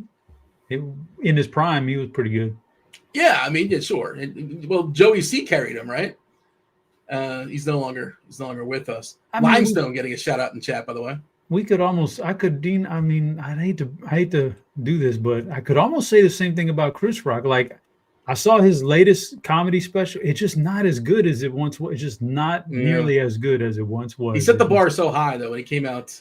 in his prime, he was pretty good. Yeah, I mean, yeah, sure. Well, Joey C carried him, right? He's no longer with us. Limestone getting a shout out in chat, by the way. We could almost. I could, Dean. I mean, I hate to do this, but I could almost say the same thing about Chris Rock. Like, I saw his latest comedy special. It's just not as good as it once was. It's just not nearly as good as it once was. He set the bar so high though when he came out.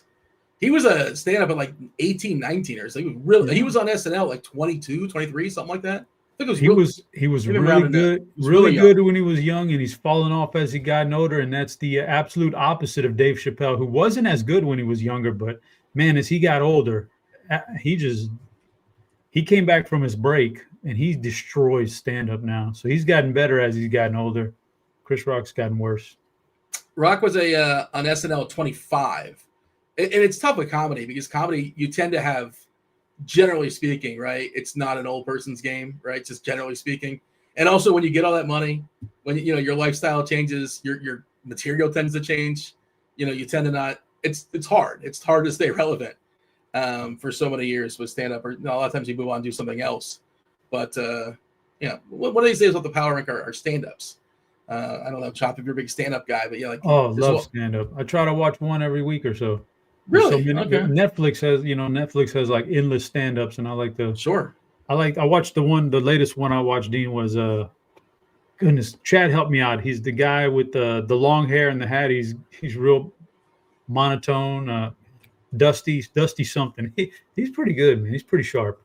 He was a stand-up at like 18, 19 or so. He was really. He was on SNL like 22, 23, something like that. I think he was really good, really good when he was young, and he's fallen off as he gotten older. And that's the absolute opposite of Dave Chappelle, who wasn't as good when he was younger. But man, as he got older, he came back from his break and he destroys stand-up now. So he's gotten better as he's gotten older. Chris Rock's gotten worse. Rock was on SNL at 25. And it's tough with comedy because comedy, you tend to have, generally speaking, right? It's not an old person's game, right? Just generally speaking. And also when you get all that money, when your lifestyle changes, your material tends to change. You tend to not. It's hard. It's hard to stay relevant for so many years with stand up. Or a lot of times you move on and do something else. But one of these days with the power rank are stand ups. I don't know, Chop, if you're a big stand up guy, but love stand up. I try to watch one every week or so. Really? So many, okay. Netflix has like endless stand ups, and I like the. Sure. I watched the latest one I watched, Dean, was goodness, Chad helped me out. He's the guy with the long hair and the hat. He's real monotone, dusty something. He's pretty good, man. He's pretty sharp.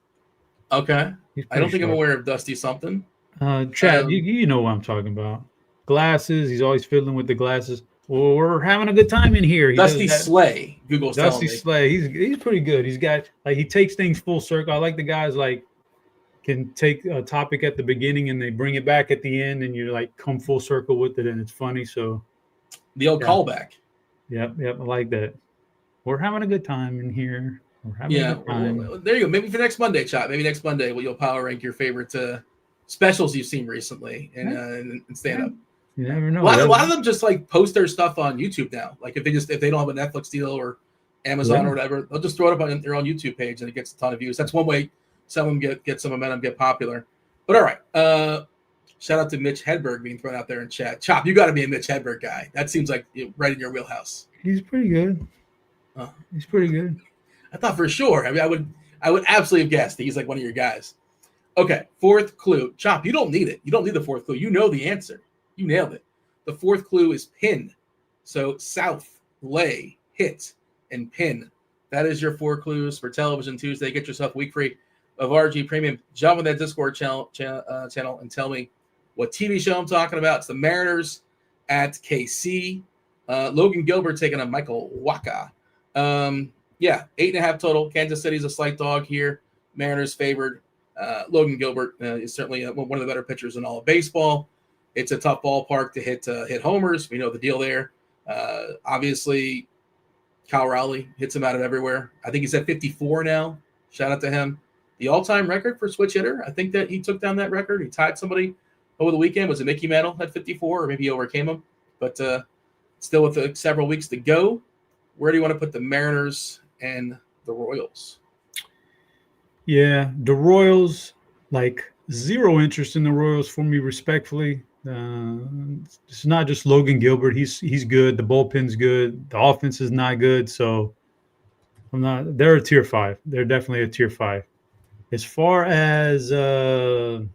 Okay. I don't think I'm aware of Dusty something. Chad, you know what I'm talking about. Glasses. He's always fiddling with the glasses. Well, we're having a good time in here. Dusty Slay. Google's Dusty telling me. Slay. He's pretty good. He's got he takes things full circle. I like the guys can take a topic at the beginning and they bring it back at the end, and you come full circle with it, and it's funny. So the old callback. Yep. I like that. We're having a good time in here. We're having a good time. Well, there you go. Maybe for next Monday, Chop. Maybe next Monday you'll power rank your favorite specials you've seen recently and stand up. You never know. A lot of them just post their stuff on YouTube now. Like if they don't have a Netflix deal or Amazon or whatever, they'll just throw it up on their own YouTube page and it gets a ton of views. That's one way some of them get some momentum, get popular. But all right, shout out to Mitch Hedberg being thrown out there in chat. Chop, you got to be a Mitch Hedberg guy. That seems like right in your wheelhouse. He's pretty good. He's pretty good. I thought for sure. I mean, I would absolutely have guessed that he's like one of your guys. Okay, fourth clue. Chop, you don't need it. You don't need the fourth clue. You know the answer. You nailed it. The fourth clue is pin. So south, lay, hit, and pin. That is your 4 clues for Television Tuesday. Get yourself a week free of RG Premium. Jump on that Discord channel and tell me what TV show I'm talking about. It's the Mariners at KC. Logan Gilbert taking on Michael Wacha. 8.5 total. Kansas City's a slight dog here. Mariners favored. Logan Gilbert is certainly one of the better pitchers in all of baseball. It's a tough ballpark to hit homers. We know the deal there. Obviously, Kyle Rowley hits him out of everywhere. I think he's at 54 now. Shout out to him. The all-time record for switch hitter, I think that he took down that record. He tied somebody over the weekend. Was it Mickey Mantle at 54, or maybe he overcame him? But still with several weeks to go, where do you want to put the Mariners and the Royals? Yeah, the Royals, zero interest in the Royals for me, respectfully. It's not just Logan Gilbert. He's good. The bullpen's good. The offense is not good. So they're a tier 5. They're definitely a tier 5. As far as the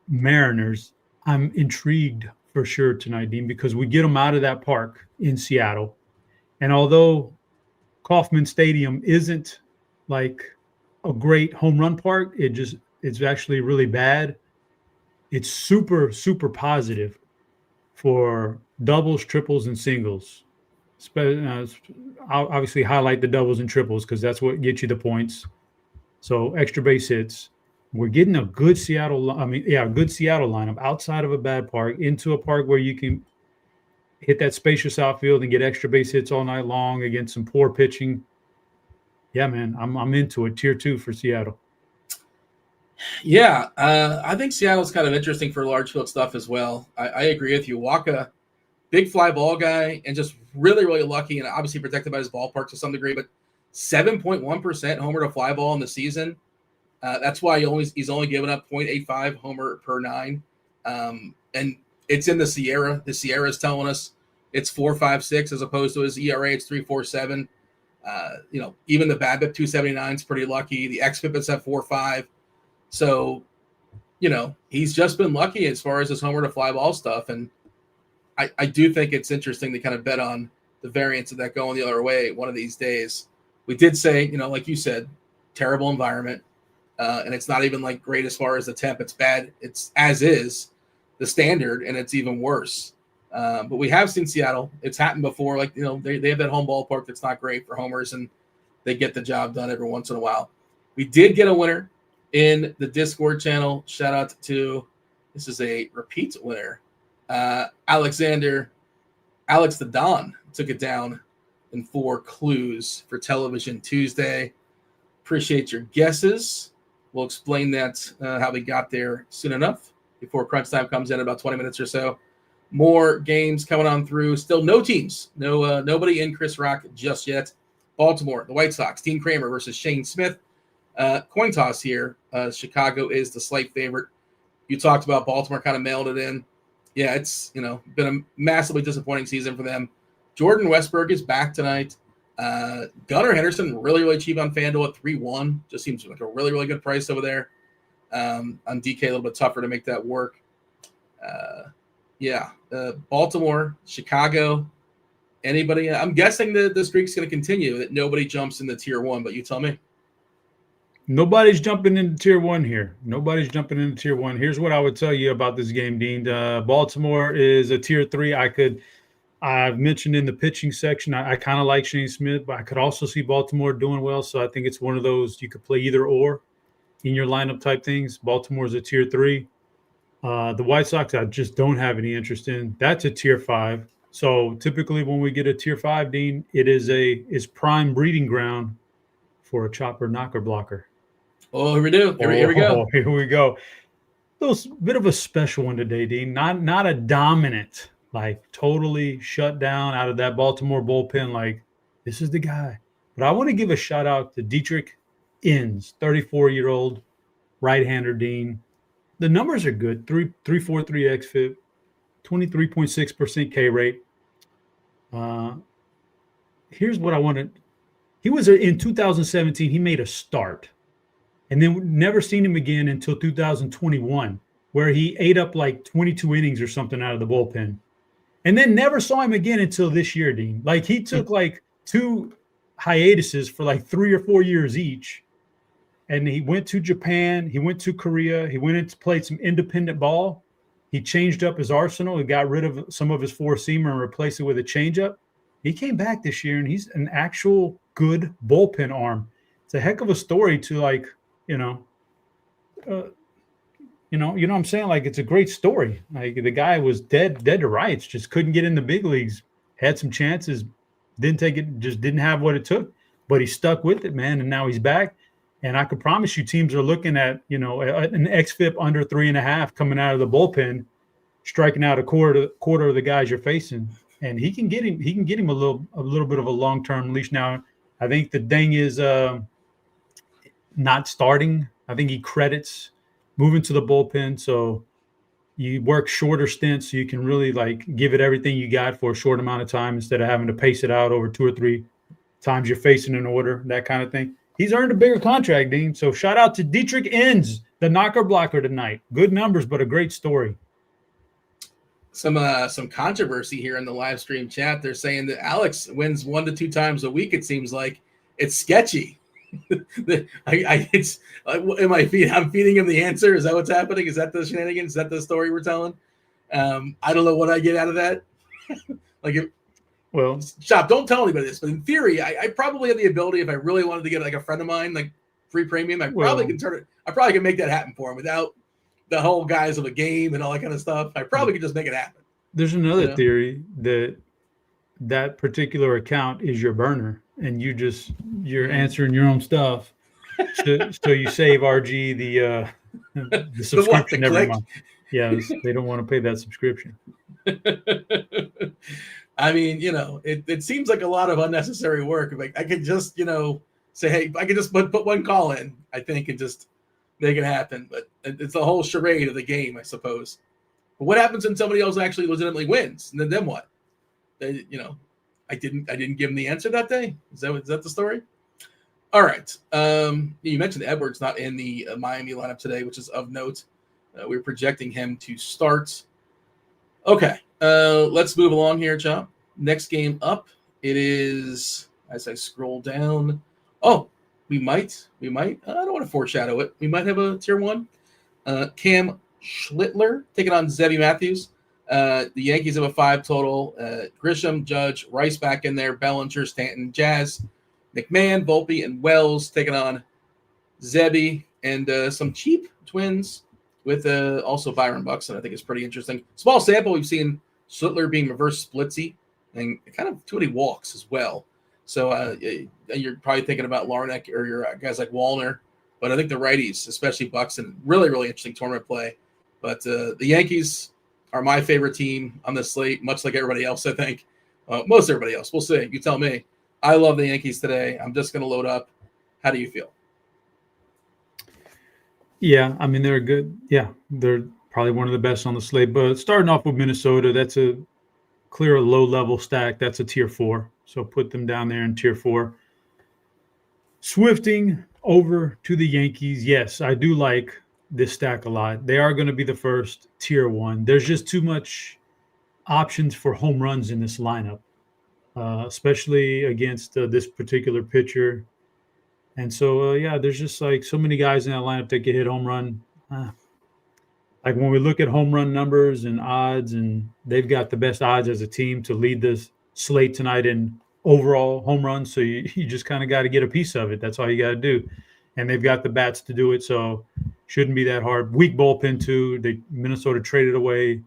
Mariners, I'm intrigued for sure tonight, Dean, because we get them out of that park in Seattle. And although Kauffman Stadium isn't like a great home run park, it's actually really bad. It's super, super positive for doubles, triples, and singles. I'll obviously highlight the doubles and triples because that's what gets you the points. So extra base hits. We're getting a good Seattle lineup outside of a bad park into a park where you can hit that spacious outfield and get extra base hits all night long against some poor pitching. Yeah, man, I'm into it. Tier 2 for Seattle. Yeah, I think Seattle's kind of interesting for large field stuff as well. I agree with you. Wacha, big fly ball guy, and just really, really lucky, and obviously protected by his ballpark to some degree, but 7.1% homer to fly ball in the season. That's why he's only given up 0.85 homer per 9. And it's in the Sierra. The Sierra is telling us it's 4.56 as opposed to his ERA. It's 3.47. Even the BABIP 279 is pretty lucky. The xFIP is at 4.5. So, he's just been lucky as far as his homer to fly ball stuff. And I do think it's interesting to kind of bet on the variance of that going the other way one of these days. We did say, like you said, terrible environment. And it's not even like great as far as the temp. It's bad. It's as is the standard, and it's even worse. But we have seen Seattle. It's happened before. Like, they have that home ballpark that's not great for homers, and they get the job done every once in a while. We did get a winner in the Discord channel. Shout out to, this is a repeat winner. Alex the Don took it down in 4 clues for Television Tuesday. Appreciate your guesses. We'll explain that, how we got there soon enough before crunch time comes in about 20 minutes or so. More games coming on through. Still no teams. Nobody in Chris Rock just yet. Baltimore, the White Sox, Dean Kramer versus Shane Smith. Coin toss here. Chicago is the slight favorite. You talked about Baltimore kind of mailed it in. Yeah, it's been a massively disappointing season for them. Jordan Westberg is back tonight. Gunnar Henderson, really, really cheap on FanDuel at 3-1. Just seems like a really, really good price over there. On DK, a little bit tougher to make that work. Baltimore, Chicago, anybody? I'm guessing the streak's going to continue, that nobody jumps into tier 1, but you tell me. Nobody's jumping into tier 1 here. Nobody's jumping into tier 1. Here's what I would tell you about this game, Dean. Baltimore is a tier 3. I've mentioned in the pitching section, I kind of like Shane Smith, but I could also see Baltimore doing well. So I think it's one of those you could play either or in your lineup type things. Baltimore's a tier 3. The White Sox, I just don't have any interest in. That's a tier 5. So typically when we get a tier 5, Dean, it is prime breeding ground for a chopper knocker blocker. Oh, here we do. Here we go. Here we go. Bit of a special one today, Dean. Not a dominant, like totally shut down out of that Baltimore bullpen. Like, this is the guy. But I want to give a shout out to Dietrich Inns, 34-year-old right-hander, Dean. The numbers are good. 3.43 xFIP, 23.6% K rate. Here's what I wanted. He was in 2017. He made a start, and then never seen him again until 2021, where he ate up like 22 innings or something out of the bullpen, and then never saw him again until this year, Dean. Like, he took like 2 hiatuses for like 3 or 4 years each, and he went to Japan. He went to Korea. He went and played some independent ball. He changed up his arsenal. He got rid of some of his 4-seamer and replaced it with a changeup. He came back this year, and he's an actual good bullpen arm. It's a heck of a story to, like, you know what I'm saying? Like, it's a great story. Like, the guy was dead to rights, just couldn't get in the big leagues, had some chances, didn't take it, just didn't have what it took, but he stuck with it, man. And now he's back. And I can promise you teams are looking at, an xFIP under 3.5 coming out of the bullpen, striking out a quarter of the guys you're facing. And he can get him a little bit of a long-term leash. Now, I think the thing is not starting. I think he credits moving to the bullpen. So you work shorter stints so you can really, like, give it everything you got for a short amount of time instead of having to pace it out over 2 or 3 times you're facing an order, that kind of thing. He's earned a bigger contract, Dean. So shout out to Dietrich Inns, the knocker blocker tonight. Good numbers, but a great story. Some controversy here in the live stream chat. They're saying that Alex wins 1 to 2 times a week. It seems like it's sketchy. I'm feeding him the answer. Is that what's happening? Is that the shenanigans? Is that the story we're telling? I don't know what I get out of that. Shop, don't tell anybody this, but in theory, I probably have the ability, if I really wanted to get like a friend of mine, like free premium, I probably can make that happen for him without the whole guise of a game and all that kind of stuff. I probably could just make it happen. There's another theory that particular account is your burner, and you're answering your own stuff. So you save RG the subscription every month. Yeah, they don't want to pay that subscription. I mean, it seems like a lot of unnecessary work. Like, I could just, say, hey, I could just put one call in, I think, and just make it happen. But it's the whole charade of the game, I suppose. But what happens when somebody else actually legitimately wins? And then what? I didn't give him the answer that day. Is that the story? All right. You mentioned Edwards not in the Miami lineup today, which is of note. We're projecting him to start. Okay. Let's move along here, Chop. Next game up. It is, as I scroll down. Oh, we might. I don't want to foreshadow it. We might have a tier 1. Cam Schlittler taking on Zebby Matthews. The Yankees have a 5 total. Grisham, Judge, Rice back in there. Bellinger, Stanton, Jazz, McMahon, Volpe, and Wells taking on Zebby. And some cheap Twins with also Byron Buxton. I think is pretty interesting. Small sample. We've seen Schlittler being reverse splitsy and kind of too many walks as well. So you're probably thinking about Larnach or your guys like Wallner. But I think the righties, especially Buxton, really, really interesting tournament play. But the Yankees are my favorite team on the slate, much like everybody else, I think. Most everybody else. We'll see. You tell me. I love the Yankees today. I'm just going to load up. How do you feel? Yeah, I mean, they're good. Yeah, they're probably one of the best on the slate. But starting off with Minnesota, that's a clear low-level stack. That's a tier 4. So put them down there in tier 4. Swifting over to the Yankees. Yes, I do like this stack a lot. They are going to be the first tier 1. There's just too much options for home runs in this lineup, especially against this particular pitcher. And so, there's just like so many guys in that lineup that can hit home run. Like when we look at home run numbers and odds, and they've got the best odds as a team to lead this slate tonight in overall home runs. So you just kind of got to get a piece of it. That's all you got to do. And they've got the bats to do it. So shouldn't be that hard. Weak bullpen too. Minnesota traded away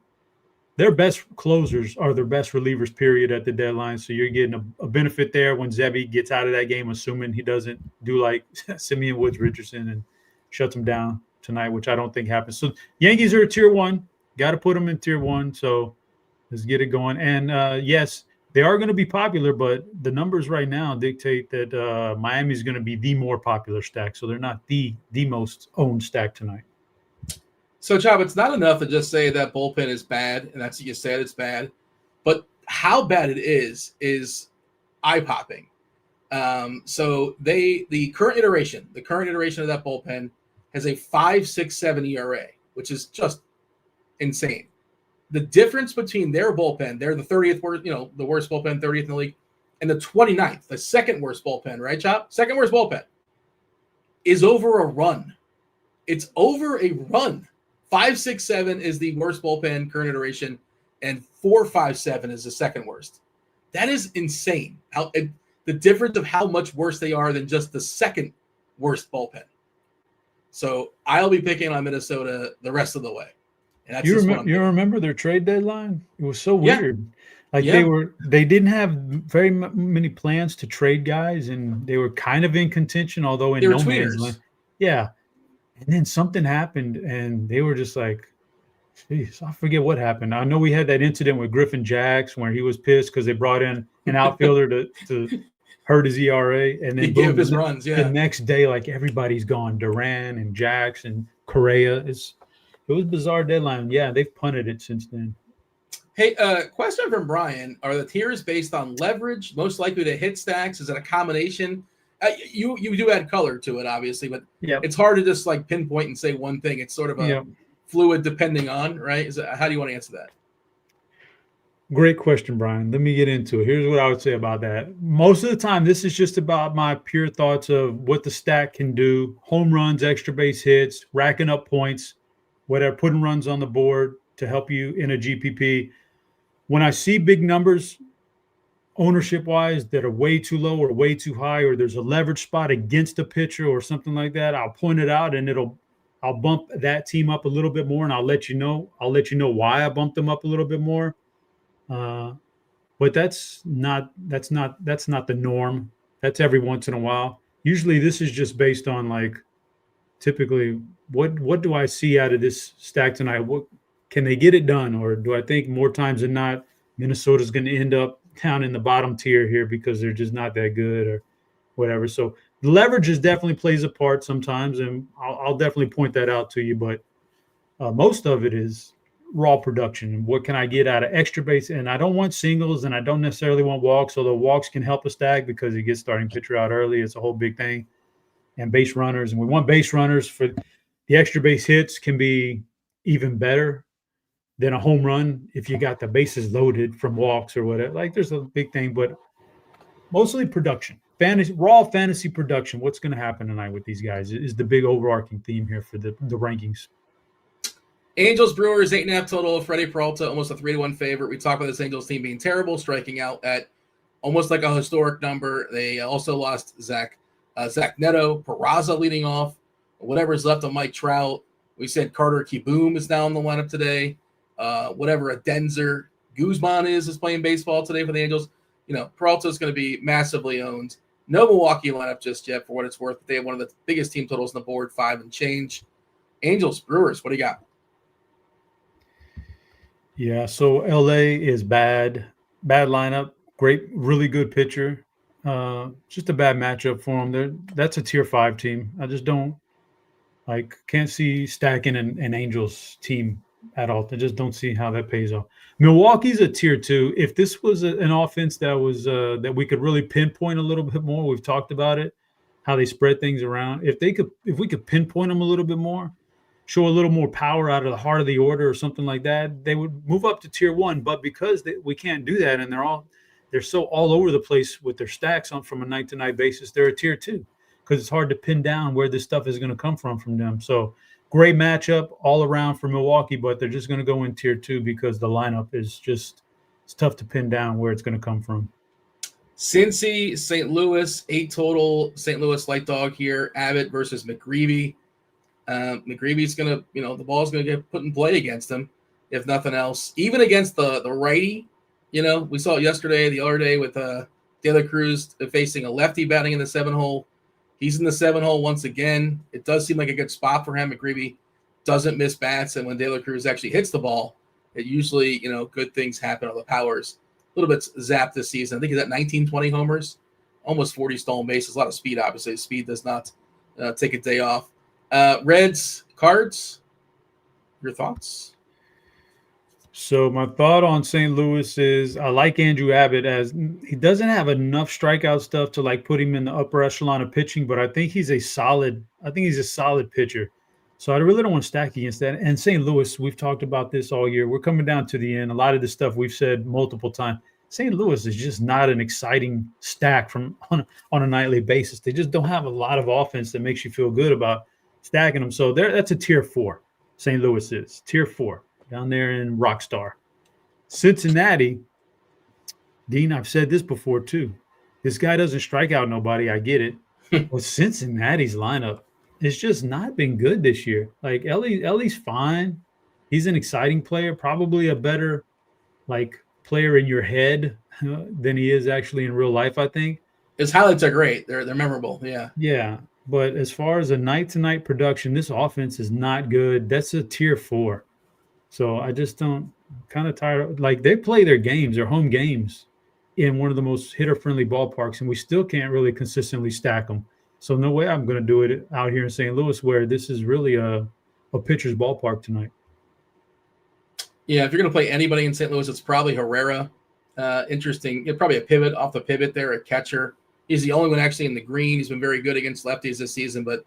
their best closers are their best relievers, period, at the deadline. So you're getting a benefit there when Zebby gets out of that game, assuming he doesn't do like Simeon Woods Richardson and shuts him down tonight, which I don't think happens. So Yankees are a tier 1. Got to put them in tier 1. So let's get it going. And yes, they are going to be popular, but the numbers right now dictate that Miami is going to be the more popular stack. So they're not the most owned stack tonight. So, Chop, it's not enough to just say that bullpen is bad, and that's what you said, it's bad. But how bad it is eye-popping. So the current iteration of that bullpen has a 5.67 ERA, which is just insane. The difference between their bullpen, they're the 30th worst, the worst bullpen, 30th in the league, and the 29th, the second worst bullpen, right, Chop? Second worst bullpen is over a run. It's over a run. 5.67 is the worst bullpen current iteration, and 4.57 is the second worst. That is insane. The difference of how much worse they are than just the second worst bullpen. So I'll be picking on Minnesota the rest of the way. And that's you remember their trade deadline? It was so weird. They didn't have very many plans to trade guys, and they were kind of in contention, although in no man's land. Yeah. And then something happened, and they were just like, geez, I forget what happened. I know we had that incident with Griffin Jax where he was pissed because they brought in an outfielder to hurt his ERA. And then give his runs, the next day, like everybody's gone. Duran and Jax and Correa. It was a bizarre deadline. Yeah, they've punted it since then. Hey, question from Brian. Are the tiers based on leverage, most likely to hit stacks? Is it a combination? You do add color to it, obviously, but it's hard to just like pinpoint and say one thing. It's sort of a fluid depending on, right? How do you want to answer that? Great question, Brian. Let me get into it. Here's what I would say about that. Most of the time, this is just about my pure thoughts of what the stack can do. Home runs, extra base hits, racking up points, whatever, putting runs on the board to help you in a GPP. When I see big numbers, ownership-wise, that are way too low or way too high, or there's a leverage spot against a pitcher or something like that, I'll point it out and I'll bump that team up a little bit more, and I'll let you know why I bumped them up a little bit more. But that's not the norm. That's every once in a while. Usually this is just based on like typically what do I see out of this stack tonight? What can they get it done, or do I think more times than not Minnesota's going to end up down in the bottom tier here because they're just not that good or whatever. So the leverage definitely plays a part sometimes, and I'll definitely point that out to you. But most of it is raw production. What can I get out of extra base? And I don't want singles, and I don't necessarily want walks, although walks can help a stack because it gets starting pitcher out early. It's a whole big thing. And base runners, and we want base runners for the extra base hits can be even better than a home run if you got the bases loaded from walks or whatever. Like there's a big thing, but mostly production. Raw fantasy production. What's going to happen tonight with these guys is the big overarching theme here for the rankings. Angels Brewers 8.5 total. Freddie Peralta almost a 3-1 favorite. We talked about this Angels team being terrible, striking out at almost like a historic number. They also lost Zach Neto, Peraza leading off. Whatever's left of Mike Trout. We said Carter Kieboom is now in the lineup today. Whatever a Denzer Guzman is playing baseball today for the Angels. Peralta is going to be massively owned. No Milwaukee lineup just yet for what it's worth, but they have one of the biggest team totals on the board, 5 and change. Angels, Brewers, what do you got? Yeah, so LA is bad lineup. Great, really good pitcher. Just a bad matchup for them. That's a tier 5 team. I just can't see stacking an Angels team at all. I just don't see how that pays off. Milwaukee's a tier 2. If this was an offense that was that we could really pinpoint a little bit more, we've talked about it, how they spread things around. If we could pinpoint them a little bit more, show a little more power out of the heart of the order or something like that, they would move up to tier 1. But because we can't do that, and they're so all over the place with their stacks from a night-to-night basis, they're a tier 2 because it's hard to pin down where this stuff is going to come from them. So great matchup all around for Milwaukee, but they're just going to go in tier 2 because the lineup is just it's tough to pin down where it's going to come from. Cincy, St. Louis, 8 total. St. Louis light dog here. Abbott versus McGreevy. McGreevy's going to, the ball's going to get put in play against him, if nothing else. Even against the righty, we saw it yesterday, the other day with De La Cruz facing a lefty batting in the 7-hole. He's in the 7-hole once again. It does seem like a good spot for him. McGreevy doesn't miss bats, and when De La Cruz actually hits the ball, it usually, good things happen on the powers. A little bit zapped this season. I think he's at 19, 20 homers, almost 40 stolen bases. A lot of speed, obviously. Speed does not take a day off. Reds, Cards, your thoughts? So my thought on St. Louis is I like Andrew Abbott as he doesn't have enough strikeout stuff to put him in the upper echelon of pitching, but I think he's a solid pitcher. So I really don't want to stack against that. And St. Louis, we've talked about this all year. We're coming down to the end. A lot of this stuff we've said multiple times. St. Louis is just not an exciting stack on a nightly basis. They just don't have a lot of offense that makes you feel good about stacking them. So that's a tier 4. St. Louis is tier 4. Down there in Rockstar. Cincinnati, Dean, I've said this before too. This guy doesn't strike out nobody. I get it. But Cincinnati's lineup has just not been good this year. Ellie's fine. He's an exciting player, probably a better player in your head than he is actually in real life, I think. His highlights are great. They're memorable. Yeah. Yeah. But as far as a night-to-night production, this offense is not good. That's a tier 4. So I just kind of tired. They play their games, their home games, in one of the most hitter-friendly ballparks, and we still can't really consistently stack them. So no way I'm going to do it out here in St. Louis, where this is really a pitcher's ballpark tonight. Yeah, if you're going to play anybody in St. Louis, it's probably Herrera. Interesting. Probably a pivot off the pivot there, a catcher. He's the only one actually in the green. He's been very good against lefties this season, but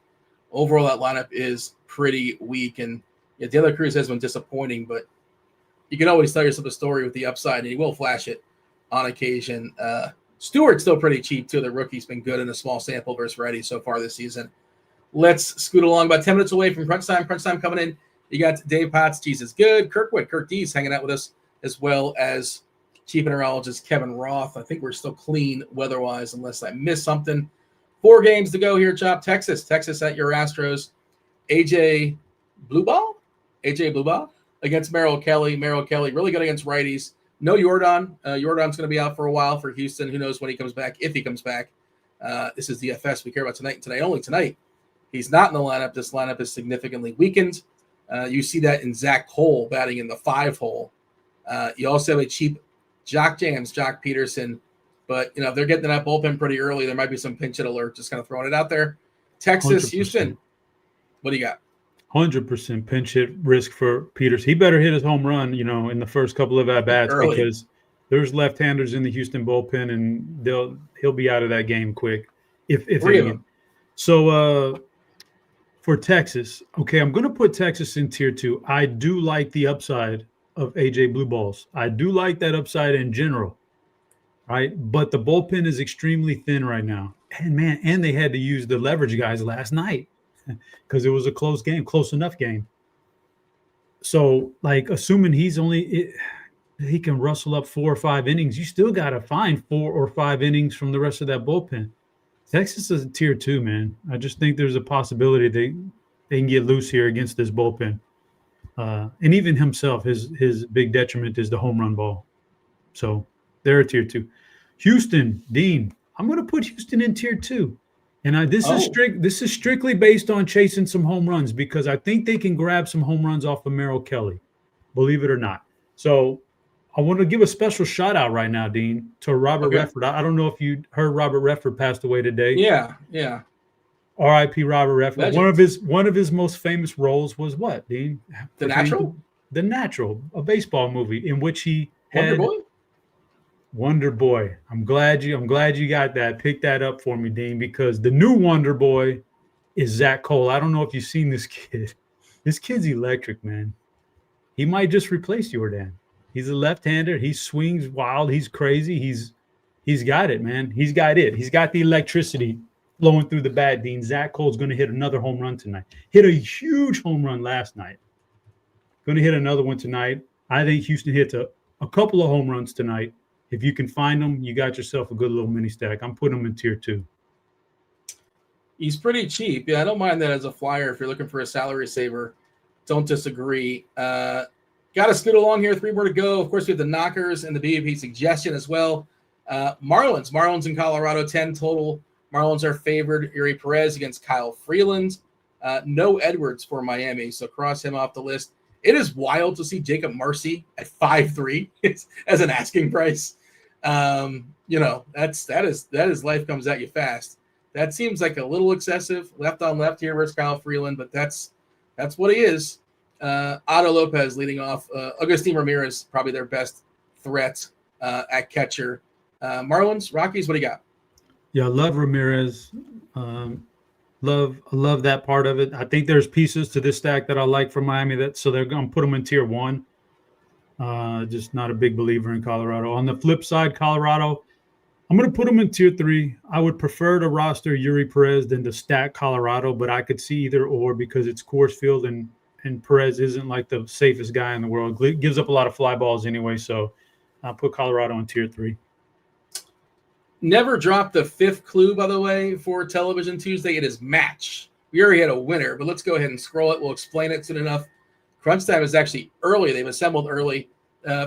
overall that lineup is pretty weak. And De La Cruz has been disappointing, but you can always tell yourself a story with the upside, and he will flash it on occasion. Stewart's still pretty cheap, too. The rookie's been good in a small sample versus righty so far this season. Let's scoot along about 10 minutes away from crunch time. Crunch time coming in. You got Dave Potts, Cheeseisgood, Kirkwood, Kirkdiese hanging out with us, as well as chief mineralogist Kevin Roth. I think we're still clean weather-wise unless I miss something. 4 games to go here, Chop. Texas at your Astros. AJ Blueball against Merrill Kelly. Merrill Kelly really good against righties. No Jordan. Jordan's going to be out for a while for Houston. Who knows when he comes back, if he comes back. This is DFS. We care about tonight and tonight only. Tonight, he's not in the lineup. This lineup is significantly weakened. You see that in Zach Cole batting in the 5-hole. You also have a cheap Jock Peterson. But, if they're getting that bullpen pretty early, there might be some pinch hit alert. Just kind of throwing it out there. Texas, 100%. Houston. What do you got? 100% pinch hit risk for Peters. He better hit his home run, in the first couple of at-bats because there's left-handers in the Houston bullpen, and he'll be out of that game quick, if any. So for Texas, okay, I'm going to put Texas in tier 2. I do like the upside of AJ Blue Balls. I do like that upside in general, right? But the bullpen is extremely thin right now. And they had to use the leverage guys last night because it was a close enough game. So, assuming he can rustle up 4 or 5 innings, you still got to find 4 or 5 innings from the rest of that bullpen. Texas is a tier 2, man. I just think there's a possibility they can get loose here against this bullpen. And even himself, his big detriment is the home run ball. So they're a tier 2. Houston, Dean, I'm going to put Houston in tier 2. And this is strictly based on chasing some home runs because I think they can grab some home runs off of Merrill Kelly, believe it or not. So I want to give a special shout out right now, Dean, to Robert Redford. I don't know if you heard Robert Redford passed away today. Yeah. R.I.P. Robert Redford. Legend. One of his most famous roles was what, Dean? The Natural? The Natural, a baseball movie in which he had Wonder Boy. I'm glad you got that. Pick that up for me, Dean, because the new Wonder Boy is Zach Cole. I don't know if you've seen this kid. This kid's electric, man. He might just replace Jordan. He's a left-hander. He swings wild. He's crazy. He's got it, man. He's got it. He's got the electricity flowing through the bat, Dean. Zach Cole's going to hit another home run tonight. Hit a huge home run last night. Going to hit another one tonight. I think Houston hits a couple of home runs tonight. If you can find them, you got yourself a good little mini stack. I'm putting him in tier 2. He's pretty cheap. Yeah, I don't mind that as a flyer if you're looking for a salary saver. Don't disagree. Got to scoot along here. 3 more to go. Of course, we have the knockers and the BVP suggestion as well. Marlins in Colorado, 10 total. Marlins are favored. Yuri Perez against Kyle Freeland. No Edwards for Miami, so cross him off the list. It is wild to see Jacob Marcy at 5.3 as an asking price. That is life comes at you fast. That seems like a little excessive. Left on left here versus Kyle Freeland, but that's what he is. Otto Lopez leading off. Agustin Ramirez, probably their best threat at catcher. Marlins, Rockies, what do you got? Yeah, I love Ramirez. Love that part of it. I think there's pieces to this stack that I like from Miami, so they're going to put them in tier 1. Just not a big believer in Colorado. On the flip side, Colorado, I'm going to put them in tier 3. I would prefer to roster Yuri Perez than to stack Colorado, but I could see either or because it's Coors Field and Perez isn't like the safest guy in the world. Gives up a lot of fly balls anyway, so I'll put Colorado in tier 3. Never dropped the 5th clue, by the way, for Television Tuesday. It is match. We already had a winner, but let's go ahead and scroll it. We'll explain it soon enough. Crunch time is actually early. They've assembled early.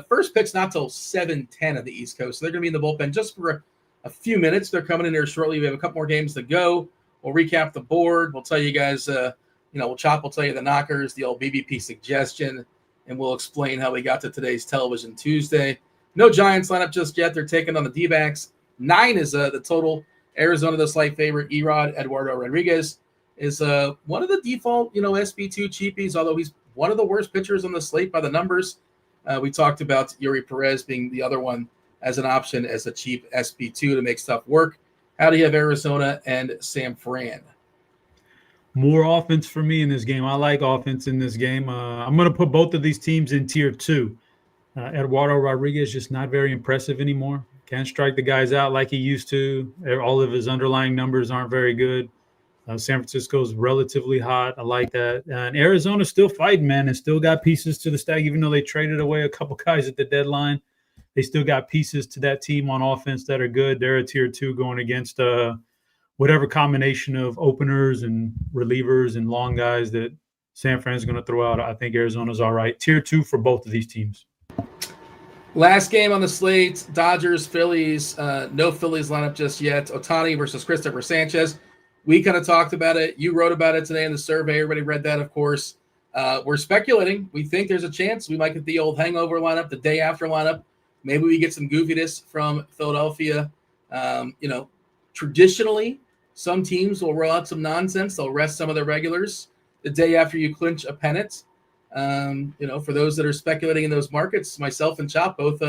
First pitch not till 7:10 of the East Coast. So they're going to be in the bullpen just for a few minutes. They're coming in here shortly. We have a couple more games to go. We'll recap the board. We'll tell you guys, we'll tell you the knockers, the old BBP suggestion, and we'll explain how we got to today's Television Tuesday. No Giants lineup just yet. They're taking on the D-backs. 9 is the total. Arizona, the slight favorite. Erod, Eduardo Rodriguez, is one of the default, SB2 cheapies, although he's one of the worst pitchers on the slate by the numbers. We talked about Yuri Perez being the other one as an option as a cheap SB2 to make stuff work. How do you have Arizona and San Fran? More offense for me in this game. I like offense in this game. I'm going to put both of these teams in tier 2. Eduardo Rodriguez just not very impressive anymore. Can't strike the guys out like he used to. All of his underlying numbers aren't very good. San Francisco's relatively hot. I like that. And Arizona's still fighting, man, and still got pieces to the stack. Even though they traded away a couple guys at the deadline, they still got pieces to that team on offense that are good. They're a tier 2 going against whatever combination of openers and relievers and long guys that San Fran's going to throw out. I think Arizona's all right. Tier 2 for both of these teams. Last game on the slate, Dodgers, Phillies. No Phillies lineup just yet. Ohtani versus Christopher Sanchez. We kind of talked about it. You wrote about it today in the survey. Everybody read that, of course. We're speculating. We think there's a chance we might get the old hangover lineup, the day after lineup. Maybe we get some goofiness from Philadelphia. Traditionally, some teams will roll out some nonsense. They'll rest some of their regulars. the day after you clinch a pennant. For those that are speculating in those markets, myself and Chop both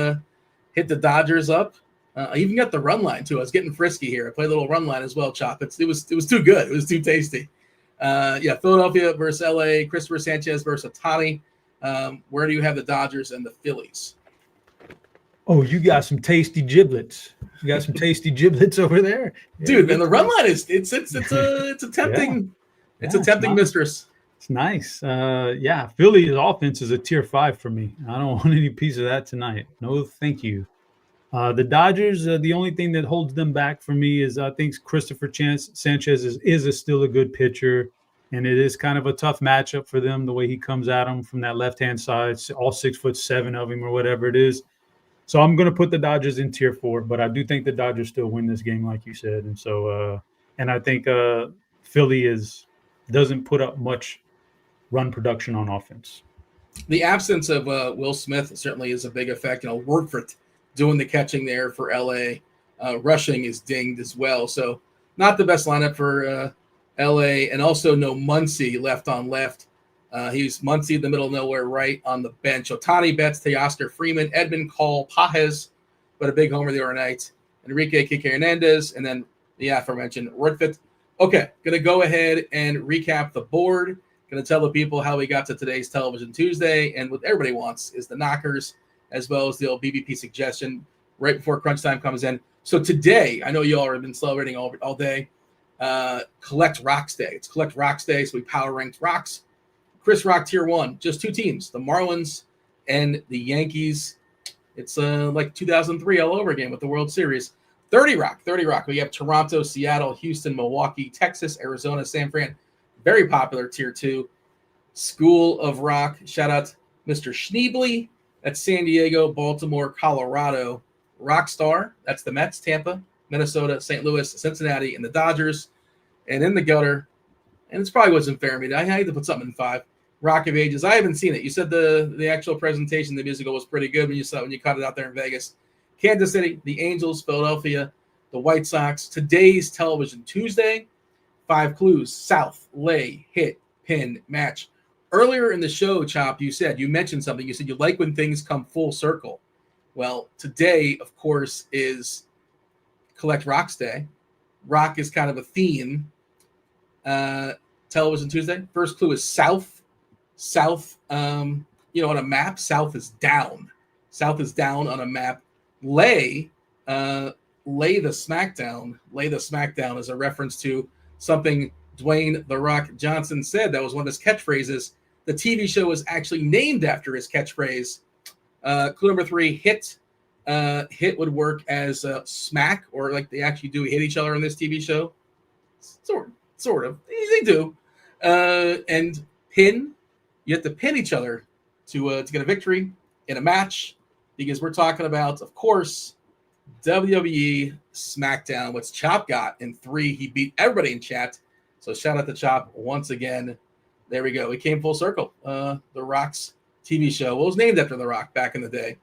hit the Dodgers up. I even got the run line too. I was getting frisky here. I played a little run line as well, Chop. It was too good. It was too tasty. Philadelphia versus LA, Christopher Sanchez versus Ohtani. Where do you have the Dodgers and the Phillies? Oh, you got some tasty giblets. You got some tasty giblets over there, dude. And the run line is it's a tempting it's a tempting mistress. It's nice. Philly's offense is a tier 5 for me. I don't want any piece of that tonight. No, thank you. The Dodgers, the only thing that holds them back for me is I think Christopher Sanchez is still a good pitcher, and it is kind of a tough matchup for them the way he comes at them from that left-hand side, all 6'7" of him or whatever it is. So I'm going to put the Dodgers in tier 4, but I do think the Dodgers still win this game, like you said. And so, and I think Philly doesn't put up much run production on offense. The absence of Will Smith certainly is a big effect. Warford doing the catching there for LA. Rushing is dinged as well. So not the best lineup for LA. And also no Muncy left on left. He's Muncy in the middle of nowhere, right on the bench. Ohtani, Betts, Teoscar, Freeman, Edmund, Call, Pajes, but a big homer the other night. Enrique Kike Hernandez, and then the aforementioned Rortvedt. Okay, going to go ahead and recap the board. Going to tell the people how we got to today's Television Tuesday. And what everybody wants is the knockers, as well as the old BBP suggestion right before crunch time comes in. So today, I know you all have been celebrating all day. Collect Rocks Day. It's Collect Rocks Day, so we power ranked rocks. Chris Rock tier 1, just 2 teams, the Marlins and the Yankees. It's like 2003 all over again with the World Series. 30 Rock. We have Toronto, Seattle, Houston, Milwaukee, Texas, Arizona, San Fran. Very popular tier 2. School of Rock. Shout out Mr. Schneebly. That's San Diego, Baltimore, Colorado. Rockstar. That's the Mets, Tampa, Minnesota, St. Louis, Cincinnati, and the Dodgers. And in the gutter, and it's probably wasn't fair to me. I had to put something in 5. Rock of Ages. I haven't seen it. You said the actual presentation, the musical was pretty good when you cut it out there in Vegas. Kansas City, the Angels, Philadelphia, the White Sox. Today's Television Tuesday. 5 clues: South, lay, hit, pin, match. Earlier in the show, Chop, you mentioned something. You said you like when things come full circle. Well, today, of course, is Collect Rocks Day. Rock is kind of a theme. Television Tuesday. First clue is South. South, on a map, South is down. South is down on a map. Lay the smackdown. Lay the smackdown is a reference to something Dwayne "The Rock" Johnson said. That was one of his catchphrases. The TV show was actually named after his catchphrase. Clue number 3, hit. Hit would work as smack, or like they actually do hit each other on this TV show. Sort of. They do. And pin. You have to pin each other to get a victory in a match, because we're talking about, of course, WWE SmackDown. What's Chop got in 3? He beat everybody in chat. So shout out to Chop once again. There we go. We came full circle. The Rock's TV show. Well, it was named after The Rock back in the day.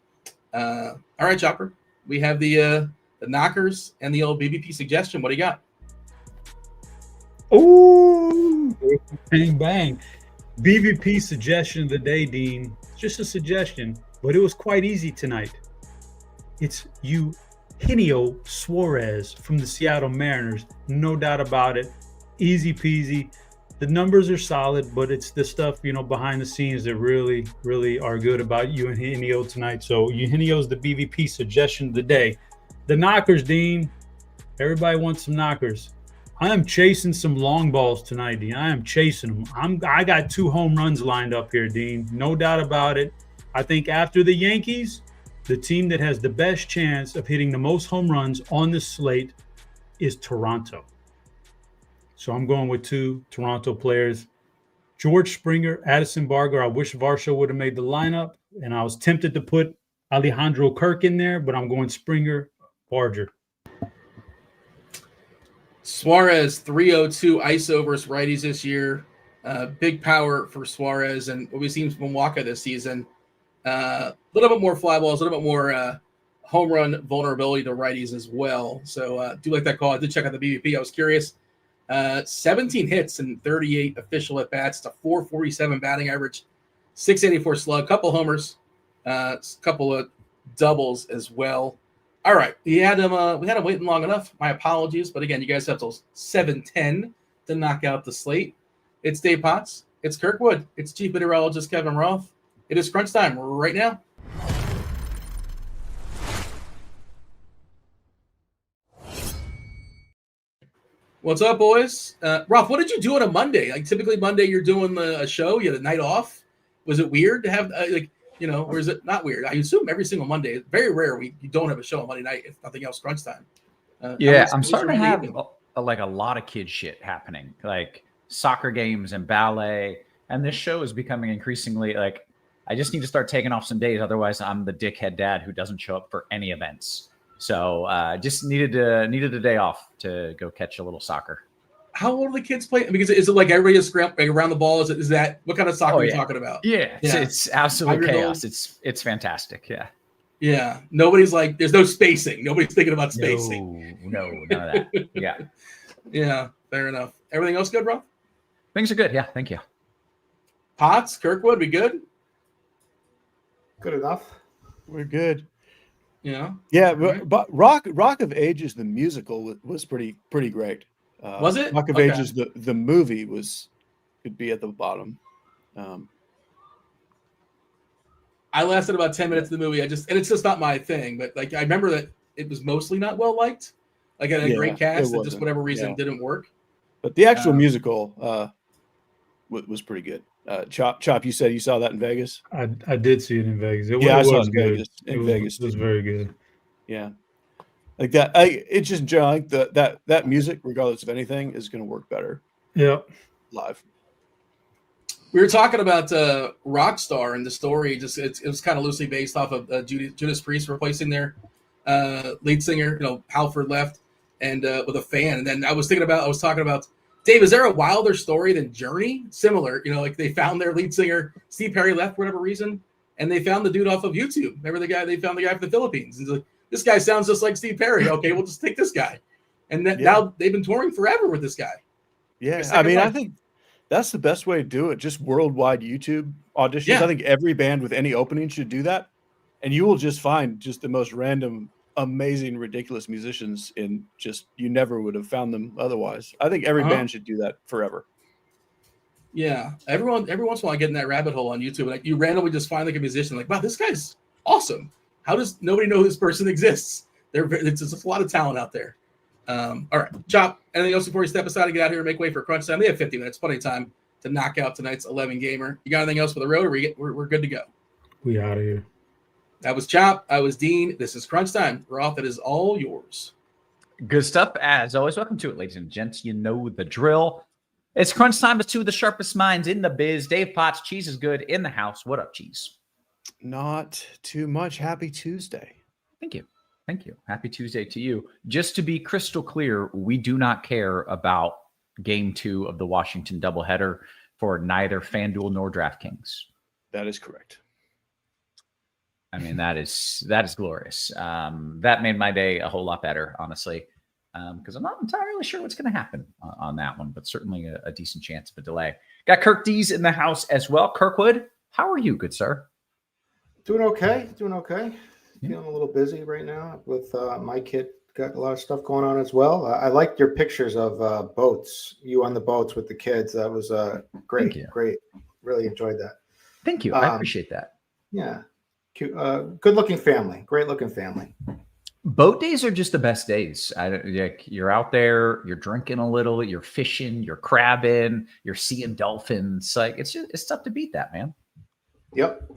All right, Chopper. We have the knockers and the old BBP suggestion. What do you got? Ooh, bang, bang. BVP suggestion of the day, Dean. Just a suggestion, but it was quite easy tonight. It's Eugenio Suarez from the Seattle Mariners. No doubt about it. Easy peasy. The numbers are solid, but it's the stuff, behind the scenes that really, really are good about Eugenio tonight. So Eugenio's the BVP suggestion of the day. The knockers, Dean. Everybody wants some knockers. I am chasing some long balls tonight, Dean. I am chasing them. I got 2 home runs lined up here, Dean. No doubt about it. I think after the Yankees, the team that has the best chance of hitting the most home runs on this slate is Toronto. So I'm going with 2 Toronto players. George Springer, Addison Barger. I wish Varsho would have made the lineup, and I was tempted to put Alejandro Kirk in there, but I'm going Springer, Barger. Suarez, 302 ISO versus righties this year. Big power for Suarez, and what we've seen from Waka this season. A little bit more fly balls, a little bit more home run vulnerability to righties as well. So do like that call. I did check out the BVP. I was curious. 17 hits and 38 official at bats. It's a 447 batting average, 684 slug, couple homers, couple of doubles as well. All right, we had him waiting long enough. My apologies, but again, you guys have till 7:10 to knock out the slate. It's Dave Potts, it's Kirkwood, it's Chief Meteorologist Kevin Roth. It is crunch time right now. What's up, boys? Roth, what did you do on a Monday? Like typically Monday, you're doing a show. You had a night off. Was it weird to have or is it not weird? I assume every single Monday. It's very rare you don't have a show on Monday night. If nothing else, crunch time. I'm starting to have a lot of kid shit happening, like soccer games and ballet. And this show is becoming increasingly like I just need to start taking off some days. Otherwise, I'm the dickhead dad who doesn't show up for any events. So just needed a day off to go catch a little soccer. How old are the kids playing? Because is it like everybody is around the ball? Is that what kind of soccer are you talking about? Yeah, it's absolute chaos. It's fantastic. Yeah. Yeah. Nobody's like, there's no spacing. Nobody's thinking about spacing. No, none of that. Yeah. Yeah. Fair enough. Everything else good, Rob? Things are good. Yeah. Thank you. Potts, Kirkwood, we good? Good enough. We're good. Yeah. Yeah. Right. But Rock of Ages, the musical was pretty great. Was it? Rock of Ages, the movie could be at the bottom. I lasted about 10 minutes of the movie. And it's just not my thing, but like I remember that it was mostly not well liked. Like it had a great cast and just whatever reason didn't work. But the actual musical was pretty good. Chop, you said you saw that in Vegas? I did see it in Vegas. I saw it in Vegas. Vegas, it was very good. Yeah. Like that, it's just like that music, regardless of anything, is going to work better. Yeah, live. We were talking about Rockstar and the story. It was kind of loosely based off of Judas Priest replacing their lead singer. Halford left, and with a fan. And then I was talking about Dave. Is there a wilder story than Journey? Similar, like they found their lead singer Steve Perry left for whatever reason, and they found the dude off of YouTube. Remember the guy? They found the guy from the Philippines. And like, this guy sounds just like Steve Perry. Okay, we'll just take this guy. And now they've been touring forever with this guy. Yeah, I think that's the best way to do it. Just worldwide YouTube auditions. Yeah. I think every band with any opening should do that. And you will just find just the most random, amazing, ridiculous musicians in just you never would have found them otherwise. I think every band should do that forever. Yeah. Every once in a while I get in that rabbit hole on YouTube. Like you randomly just find like a musician, like, wow, this guy's awesome. How does nobody know this person exists? It's just a lot of talent out there. All right, Chop. Anything else before you step aside and get out here and make way for crunch time? They have 50 minutes, plenty of time to knock out tonight's 11 gamer. You got anything else for the road, or we're good to go? We out of here. That was Chop. I was Dean. This is crunch time. Roth, it is all yours. Good stuff as always. Welcome to it, ladies and gents. You know the drill. It's crunch time. It's two of the sharpest minds in the biz. Dave Potts, Cheeseisgood in the house. What up, Cheese? Not too much. Happy Tuesday. Thank you. Happy Tuesday to you. Just to be crystal clear, we do not care about game 2 of the Washington doubleheader for neither FanDuel nor DraftKings. That is correct. I mean, that is glorious. That made my day a whole lot better, honestly, because I'm not entirely sure what's going to happen on that one, but certainly a decent chance of a delay. Got Kirkdiese in the house as well. Kirkwood, how are you, good sir? Doing okay. Feeling a little busy right now with my kid. Got a lot of stuff going on as well. I liked your pictures of boats. You on the boats with the kids. That was great. Great. Really enjoyed that. Thank you. I appreciate that. Yeah. Cute, good looking family. Great looking family. Boat days are just the best days. You're out there, you're drinking a little, you're fishing, you're crabbing, you're seeing dolphins. Like it's tough to beat that, man. Yep.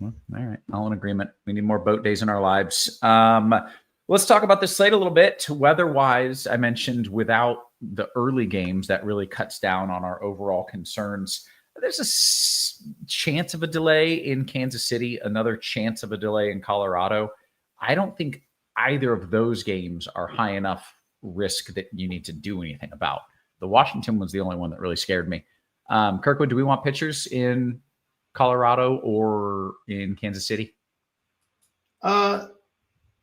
Well, all right. All in agreement. We need more boat days in our lives. Let's talk about this slate a little bit. Weather-wise, I mentioned without the early games, that really cuts down on our overall concerns. There's a chance of a delay in Kansas City, another chance of a delay in Colorado. I don't think either of those games are high enough risk that you need to do anything about. The Washington was the only one that really scared me. Kirkwood, do we want pitchers in Colorado or in Kansas City?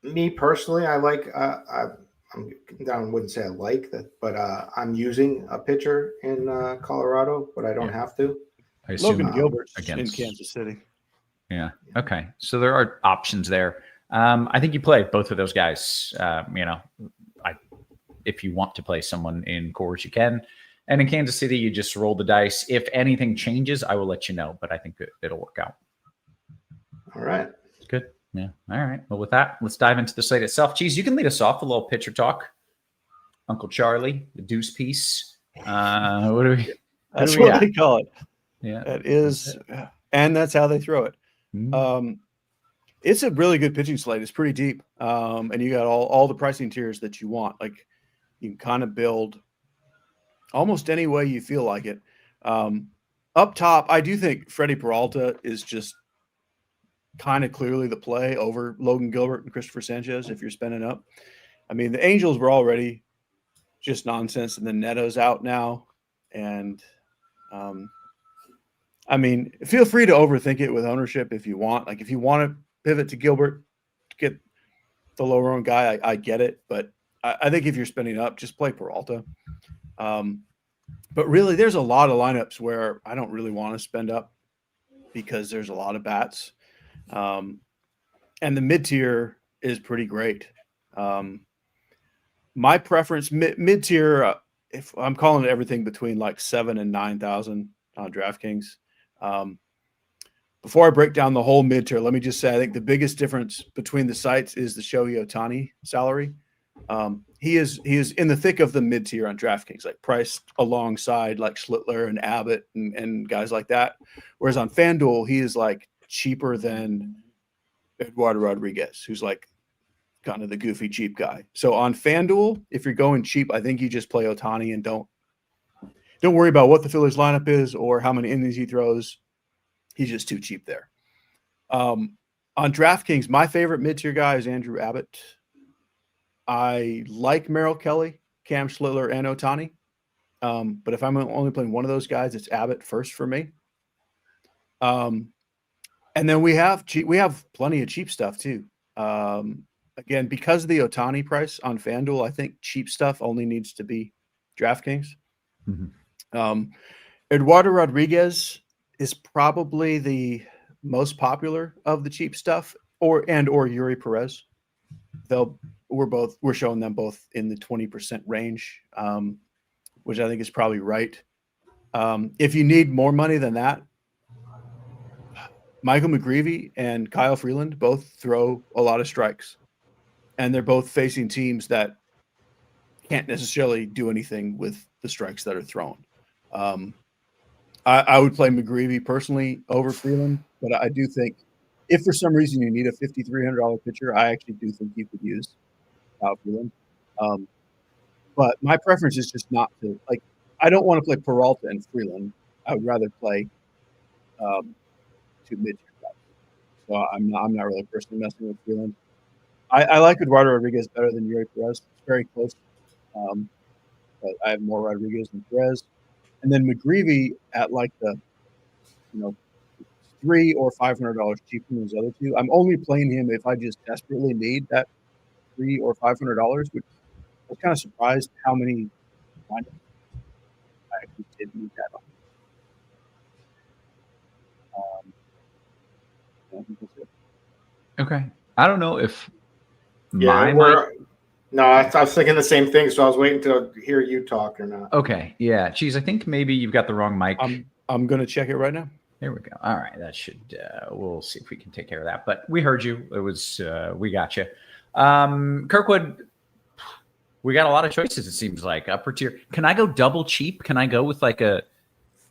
Me personally, I like wouldn't say I like that, but I'm using a pitcher in Colorado, but I don't have to. I assume Logan Gilbert's against in Kansas City. Yeah. Okay. So there are options there. I think you play both of those guys. If you want to play someone in Coors, you can. And in Kansas City, you just roll the dice. If anything changes, I will let you know, but I think it'll work out. All right. Good. Yeah. All right. Well, with that, let's dive into the slate itself. Cheese, you can lead us off a little pitcher talk. Uncle Charlie, the deuce piece. What do we? That's what they call it. Yeah. That is, and that's how they throw it. Mm-hmm. It's a really good pitching slate. It's pretty deep. And you got all the pricing tiers that you want. Like you can kind of build almost any way you feel like it. Up top, I do think Freddie Peralta is just kind of clearly the play over Logan Gilbert and Christopher Sanchez if you're spending up. I mean, the Angels were already just nonsense, and then Neto's out now. And I mean, feel free to overthink it with ownership if you want. Like if you want to pivot to Gilbert to get the lower owned guy, I get it. But I think if you're spending up, just play Peralta. But really, there's a lot of lineups where I don't really want to spend up because there's a lot of bats. And the mid-tier is pretty great. My preference, mid-tier, if I'm calling it everything between like 7,000 and 9,000 on DraftKings. Before I break down the whole mid-tier, let me just say I think the biggest difference between the sites is the Shohei Ohtani salary. He is in the thick of the mid-tier on DraftKings, like priced alongside like Schlittler and Abbott and guys like that. Whereas on FanDuel, he is like cheaper than Eduardo Rodriguez, who's like kind of the goofy cheap guy. So on FanDuel, if you're going cheap, I think you just play Ohtani and don't worry about what the Phillies lineup is or how many innings he throws. He's just too cheap there. On DraftKings, my favorite mid-tier guy is Andrew Abbott. I like Merrill Kelly, Cam Schlittler, and Ohtani. But if I'm only playing one of those guys, it's Abbott first for me. And then we have plenty of cheap stuff too. Again, because of the Ohtani price on FanDuel, I think cheap stuff only needs to be DraftKings. Mm-hmm. Eduardo Rodriguez is probably the most popular of the cheap stuff, or Yuri Perez. We're showing them both in the 20% range, which I think is probably right. If you need more money than that, Michael McGreevy and Kyle Freeland both throw a lot of strikes, and they're both facing teams that can't necessarily do anything with the strikes that are thrown. I would play McGreevy personally over Freeland, but I do think if for some reason you need a $5,300 pitcher, I actually do think you could use Kyle Freeland. But my preference is just not to like. I don't want to play Peralta and Freeland. I would rather play two mid-tier guys. So I'm not really personally messing with Freeland. I like Eduardo Rodriguez better than Yuri Perez. It's very close. But I have more Rodriguez than Perez. And then McGreevy at like the, $300 or $500 cheaper than those other two. I'm only playing him if I just desperately need that $300 or $500, which I was kind of surprised how many I actually did need that on. Okay. I don't know if No, I was thinking the same thing, so I was waiting to hear you talk or not. Okay. Yeah. Geez, I think maybe you've got the wrong mic. I'm going to check it right now. There we go. All right. That should, we'll see if we can take care of that. But we heard you. It was, we got you. Kirkwood, we got a lot of choices, it seems like. Upper tier. Can I go double cheap? Can I go with like a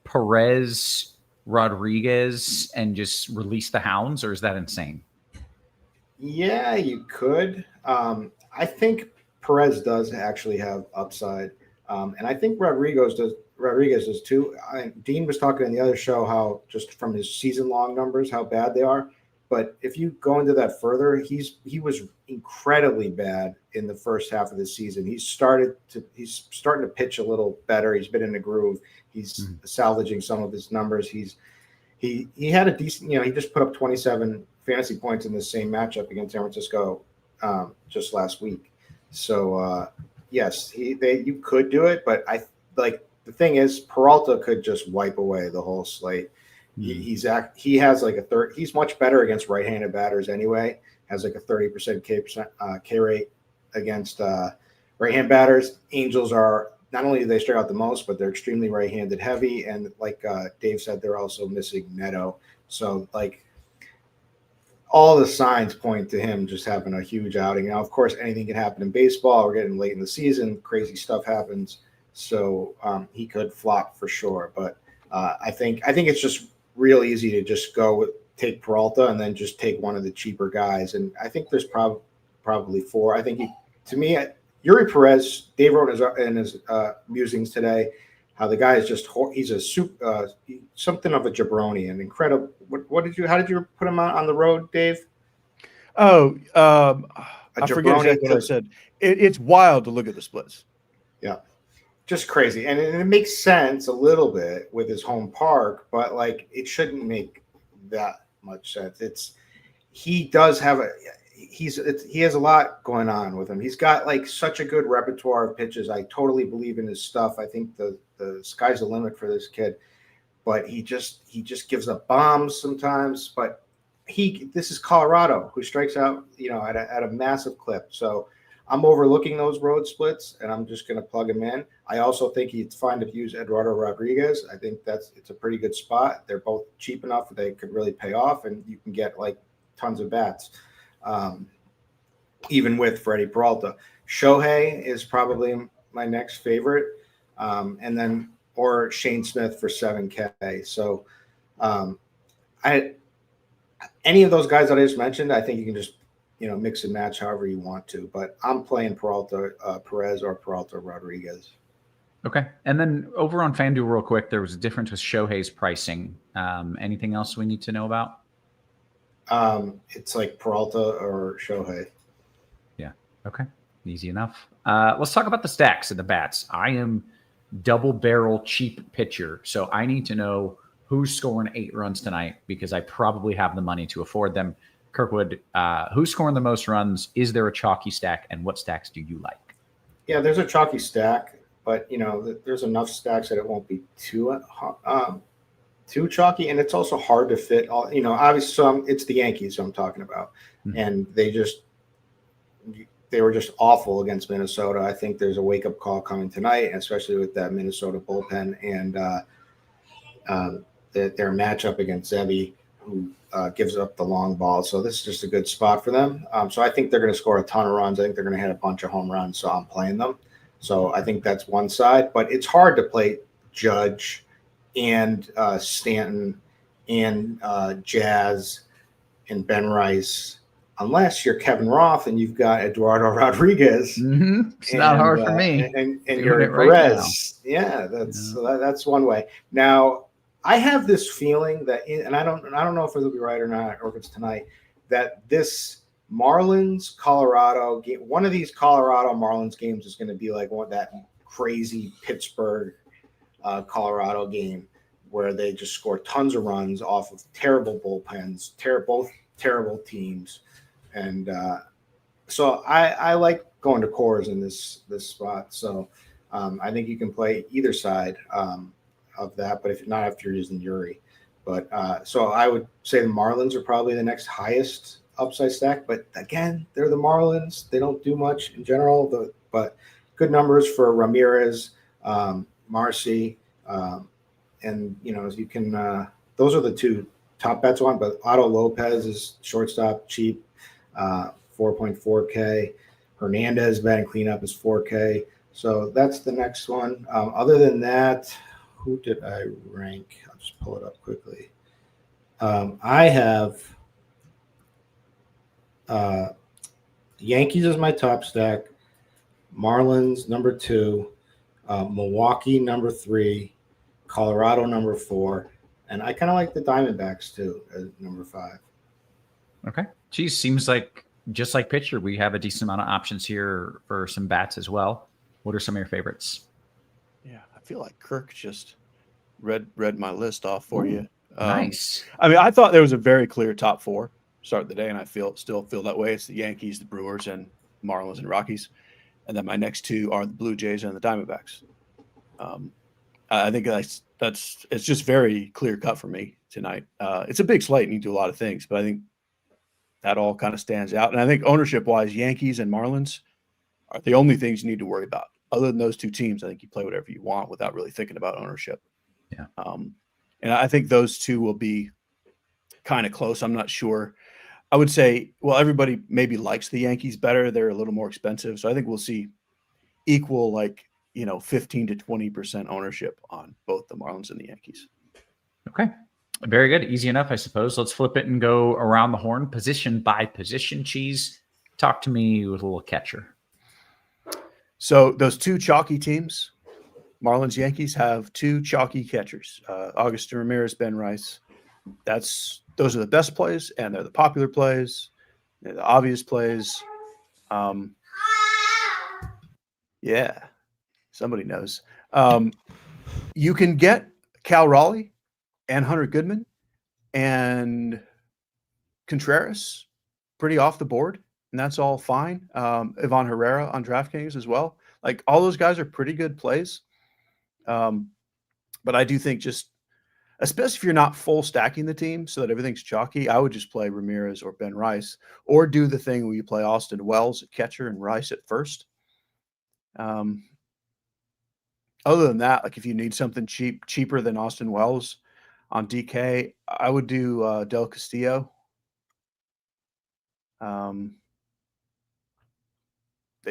Perez Rodriguez and just release the hounds, or is that insane? Yeah, you could. I think Perez does actually have upside. And I think Rodriguez does too. Dean was talking in the other show how just from his season-long numbers, how bad they are. But if you go into that further, he was incredibly bad in the first half of the season. He's starting to pitch a little better. He's been in the groove. He's salvaging some of his numbers. He had a decent, he just put up 27 fantasy points in the same matchup against San Francisco just last week. So yes, you could do it, but the thing is, Peralta could just wipe away the whole slate. He has like a third. He's much better against right-handed batters anyway. Has like a 30% K rate against right-hand batters. Angels are not only do they strike out the most, but they're extremely right-handed heavy, and like Dave said, they're also missing Neto. So like all the signs point to him just having a huge outing. Now, of course, anything can happen in baseball. We're getting late in the season. Crazy stuff happens. So he could flop for sure. But I think it's just real easy to just take Peralta and then just take one of the cheaper guys. And I think there's probably four. I think Yuri Perez, Dave wrote in his musings today, how the guy is just he's something of a jabroni, an incredible. How did you put him on the road, Dave? Oh, I forget exactly what I said. It's wild to look at the splits. Yeah, just crazy, and it makes sense a little bit with his home park, but like it shouldn't make that much sense. He has a lot going on with him. He's got like such a good repertoire of pitches. I totally believe in his stuff. I think the sky's the limit for this kid, but he just gives up bombs sometimes. But this is Colorado, who strikes out at a massive clip. So I'm overlooking those road splits, and I'm just going to plug him in. I also think it's fine to use Eduardo Rodriguez. I think it's a pretty good spot. They're both cheap enough that they could really pay off, and you can get like tons of bats, even with Freddie Peralta. Shohei is probably my next favorite, and then or Shane Smith for $7K. So any of those guys that I just mentioned, I think you can just mix and match however you want to. But I'm playing Peralta Perez or Peralta Rodriguez. Okay. And then over on FanDuel real quick, there was a difference with Shohei's pricing. Anything else we need to know about? It's like Peralta or Shohei. Yeah. Okay. Easy enough. Let's talk about the stacks and the bats. I am double barrel cheap pitcher. So I need to know who's scoring 8 runs tonight because I probably have the money to afford them. Kirkwood, who's scoring the most runs? Is there a chalky stack? And what stacks do you like? Yeah, there's a chalky stack, but there's enough stacks that it won't be too chalky, and it's also hard to fit all. Obviously, it's the Yankees I'm talking about, and they were just awful against Minnesota. I think there's a wake up call coming tonight, especially with that Minnesota bullpen and their matchup against Zebby, who gives up the long ball. So this is just a good spot for them. So I think they're going to score a ton of runs. I think they're going to hit a bunch of home runs. So I'm playing them. So I think that's one side. But it's hard to play Judge and Stanton and Jazz and Ben Rice unless you're Kevin Roth and you've got Eduardo Rodriguez. Mm-hmm. It's not hard for me. And you're Perez. Right, yeah, that's one way. Now, I have this feeling that, and I don't know if it'll be right or not, or if it's tonight, that this Marlins Colorado game, one of these Colorado Marlins games is going to be like that crazy Pittsburgh Colorado game where they just score tons of runs off of terrible bullpens, both terrible teams, and so I like going to cores in this spot. So I think you can play either side of that, but if not, if you're using Yuri. But so I would say the Marlins are probably the next highest upside stack. But again, they're the Marlins. They don't do much in general, but good numbers for Ramirez, Marcy, and you can. Those are the two top bets on. But Otto Lopez is shortstop, cheap, 4.4K. Hernandez batting cleanup is 4K. So that's the next one. Other than that, who did I rank? I'll just pull it up quickly. I have Yankees as my top stack, Marlins number 2, Milwaukee number 3, Colorado number 4, and I kind of like the Diamondbacks too as number 5. Okay. Geez, seems like just like pitcher, we have a decent amount of options here for some bats as well. What are some of your favorites? Yeah, I feel like Kirk just read my list off for you. Nice. I mean, I thought there was a very clear top 4 start of the day, and I still feel that way. It's the Yankees, the Brewers, and Marlins and Rockies. and then my next two are the Blue Jays and the Diamondbacks. I think it's just very clear cut for me tonight. It's a big slate and you do a lot of things, but I think that all kind of stands out. And I think ownership wise, Yankees and Marlins are the only things you need to worry about. Other than those two teams, I think you play whatever you want without really thinking about ownership. Yeah. And I think those two will be kind of close. I'm not sure. I would say, well, everybody maybe likes the Yankees better. They're a little more expensive. So I think we'll see equal, 15 to 20% ownership on both the Marlins and the Yankees. Okay. Very good. Easy enough, I suppose. Let's flip it and go around the horn, position by position. Cheese, talk to me with a little catcher. So those two chalky teams, Marlins, Yankees, have two chalky catchers, Augustin Ramirez, Ben Rice. Those are the best plays, and they're the popular plays. They're the obvious plays. Yeah, somebody knows. You can get Cal Raleigh and Hunter Goodman and Contreras pretty off the board, and that's all fine. Ivan Herrera on DraftKings as well. All those guys are pretty good plays. But I do think especially if you're not full stacking the team so that everything's chalky, I would just play Ramirez or Ben Rice, or do the thing where you play Austin Wells at catcher and Rice at first. Other than that, if you need something cheaper than Austin Wells on DK, I would do Del Castillo.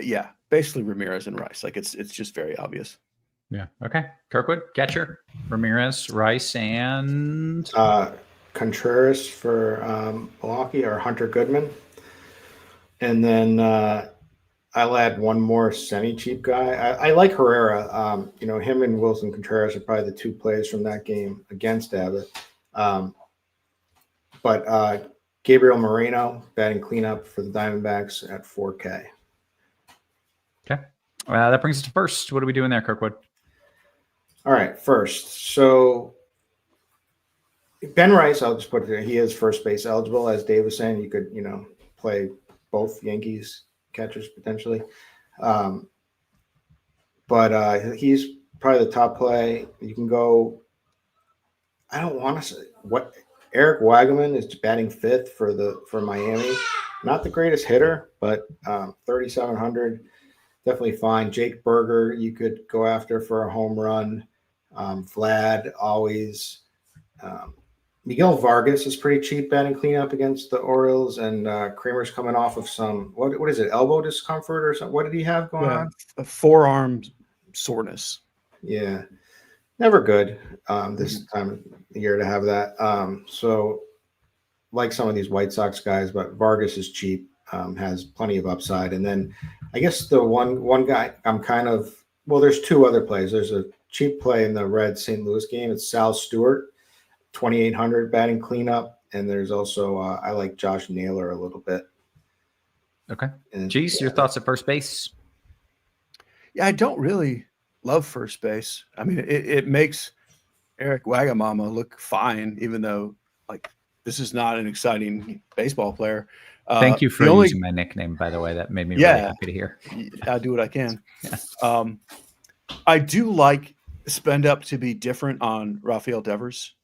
Yeah, basically Ramirez and Rice. It's just very obvious. Yeah. Okay. Kirkwood, catcher, Ramirez, Rice, and Contreras for Milwaukee, or Hunter Goodman. And then I'll add one more semi-cheap guy. I like Herrera. Him and Wilson Contreras are probably the two plays from that game against Abbott. But Gabriel Moreno, batting cleanup for the Diamondbacks at 4K. Okay. That brings us to first. What are we doing there, Kirkwood? All right, first. So Ben Rice, I'll just put it there. He is first base eligible. As Dave was saying, you could, play both Yankees catchers potentially. But he's probably the top play. You can go, I don't want to say what Eric Wagaman is batting fifth for Miami. Not the greatest hitter, but 3,700, definitely fine. Jake Berger, you could go after for a home run. Vlad always. Miguel Vargas is pretty cheap batting cleanup against the Orioles, and Kramer's coming off of some what is it, elbow discomfort or something? What did he have going on? A forearm soreness. Yeah, never good this time of the year to have that. So like some of these White Sox guys, but Vargas is cheap, has plenty of upside. And then I guess the one guy there's two other plays. There's a cheap play in the Red St. Louis game. It's Sal Stewart, 2,800 batting cleanup. And there's also, I like Josh Naylor a little bit. Okay. Cheese, your thoughts at first base? Yeah, I don't really love first base. I mean, it makes Eric Wagamama look fine, even though this is not an exciting baseball player. Thank you for using my nickname, by the way. That made me really happy to hear. I do what I can. Yeah. I do like spend up to be different on Rafael Devers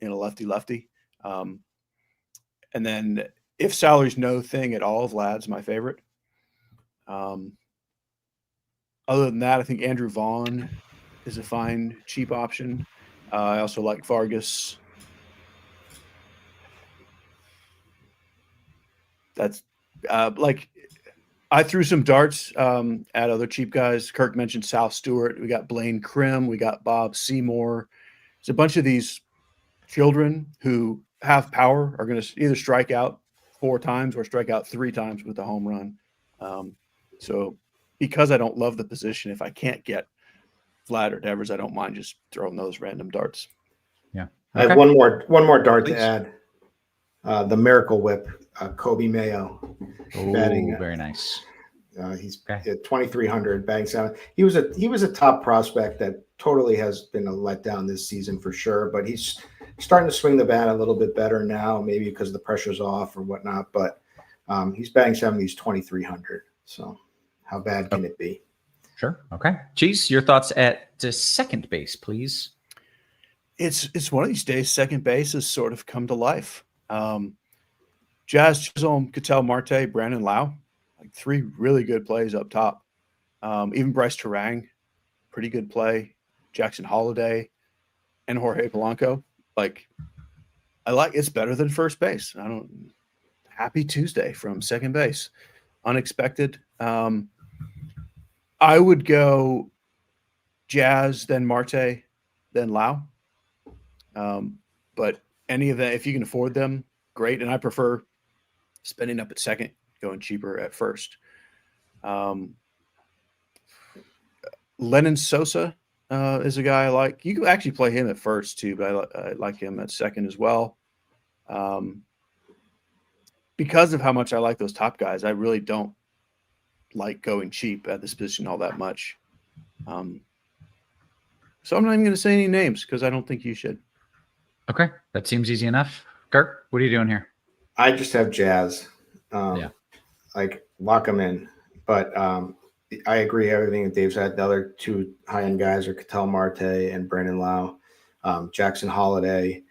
in a lefty-lefty. And then if salary's no thing at all, Vlad's my favorite. Other than that, I think Andrew Vaughn is a fine, cheap option. I also like Vargas. That's I threw some darts at other cheap guys. Kirk mentioned Sal Stewart. We got Blaine Krim. We got Bob Seymour. There's a bunch of these children who have power are going to either strike out 4 times or strike out 3 times with a home run. So because I don't love the position, if I can't get Vlad or Devers, I don't mind just throwing those random darts. Yeah. Okay. I have one more dart to add. The Miracle Whip, Kobe Mayo. Batting, very nice. He's at 2,300 batting 7. He was a top prospect that totally has been a letdown this season for sure, but he's starting to swing the bat a little bit better now, maybe because the pressure's off or whatnot. But he's batting 7. He's 2,300. So How bad can it be? Sure. Okay. Cheese, your thoughts at second base, please. It's one of these days. Second base has sort of come to life. Jazz Chisholm, Ketel Marte, Brandon Lau, like 3 really good plays up top. Even Bryce Terang, pretty good play. Jackson Holiday and Jorge Polanco. Like, it's better than first base. Happy Tuesday from second base. Unexpected. I would go Jazz, then Marte, then Lau. But any of that, if you can afford them, great. And I prefer spending up at second, going cheaper at first. Lennon Sosa is a guy I like. You can actually play him at first too, but I like him at second as well. Because of how much I like those top guys, I really don't like going cheap at this position all that much. So I'm not even going to say any names because I don't think you should. Okay. That seems easy enough. Kirk, what are you doing here? I just have Jazz. Yeah. Like, lock them in. But I agree everything that Dave said. The other 2 high-end guys are Ketel Marte and Brandon Lau. Jackson Holiday,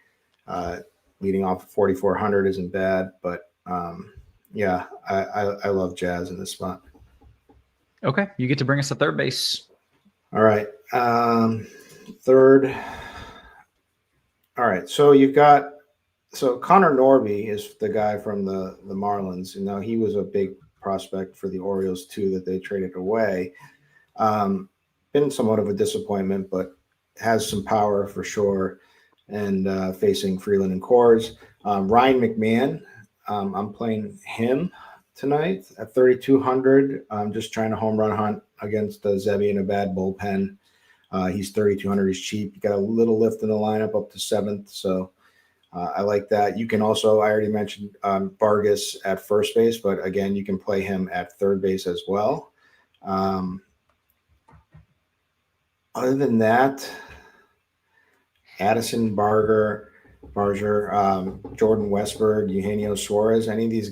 leading off at 4,400 isn't bad. But, yeah, I love Jazz in this spot. Okay. You get to bring us to third base. All right. Third. All right. So Connor Norby is the guy from the Marlins. And now he was a big prospect for the Orioles too that they traded away. Been somewhat of a disappointment, but has some power for sure. And facing Freeland and Coors. Ryan McMahon. I'm playing him tonight at 3,200. I'm just trying to home run hunt against Zebby in a bad bullpen. He's 3,200. He's cheap. You got a little lift in the lineup up to 7th. So I like that. You can also, I already mentioned Vargas at first base, but again, you can play him at third base as well. Other than that, Addison Barger, Jordan Westberg, Eugenio Suarez, any of those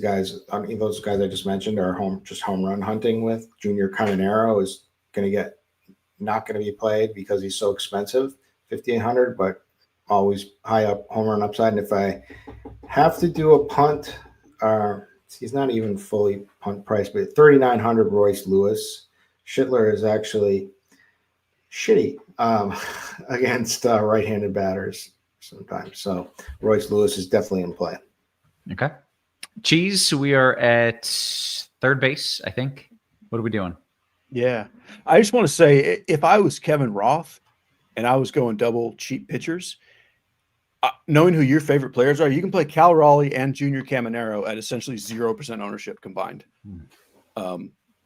guys I just mentioned are home run hunting with. Junior Caminero is not going to be played because he's so expensive, 5,800, but always high up home run upside. And if I have to do a punt, he's not even fully punt price, but 3,900 Royce Lewis. Schindler is actually shitty against right-handed batters sometimes. So Royce Lewis is definitely in play. Okay. Cheese, we are at third base, I think. What are we doing? Yeah. I just want to say, if I was Kevin Roth and I was going double cheap pitchers, knowing who your favorite players are, you can play Cal Raleigh and Junior Caminero at essentially 0% ownership combined.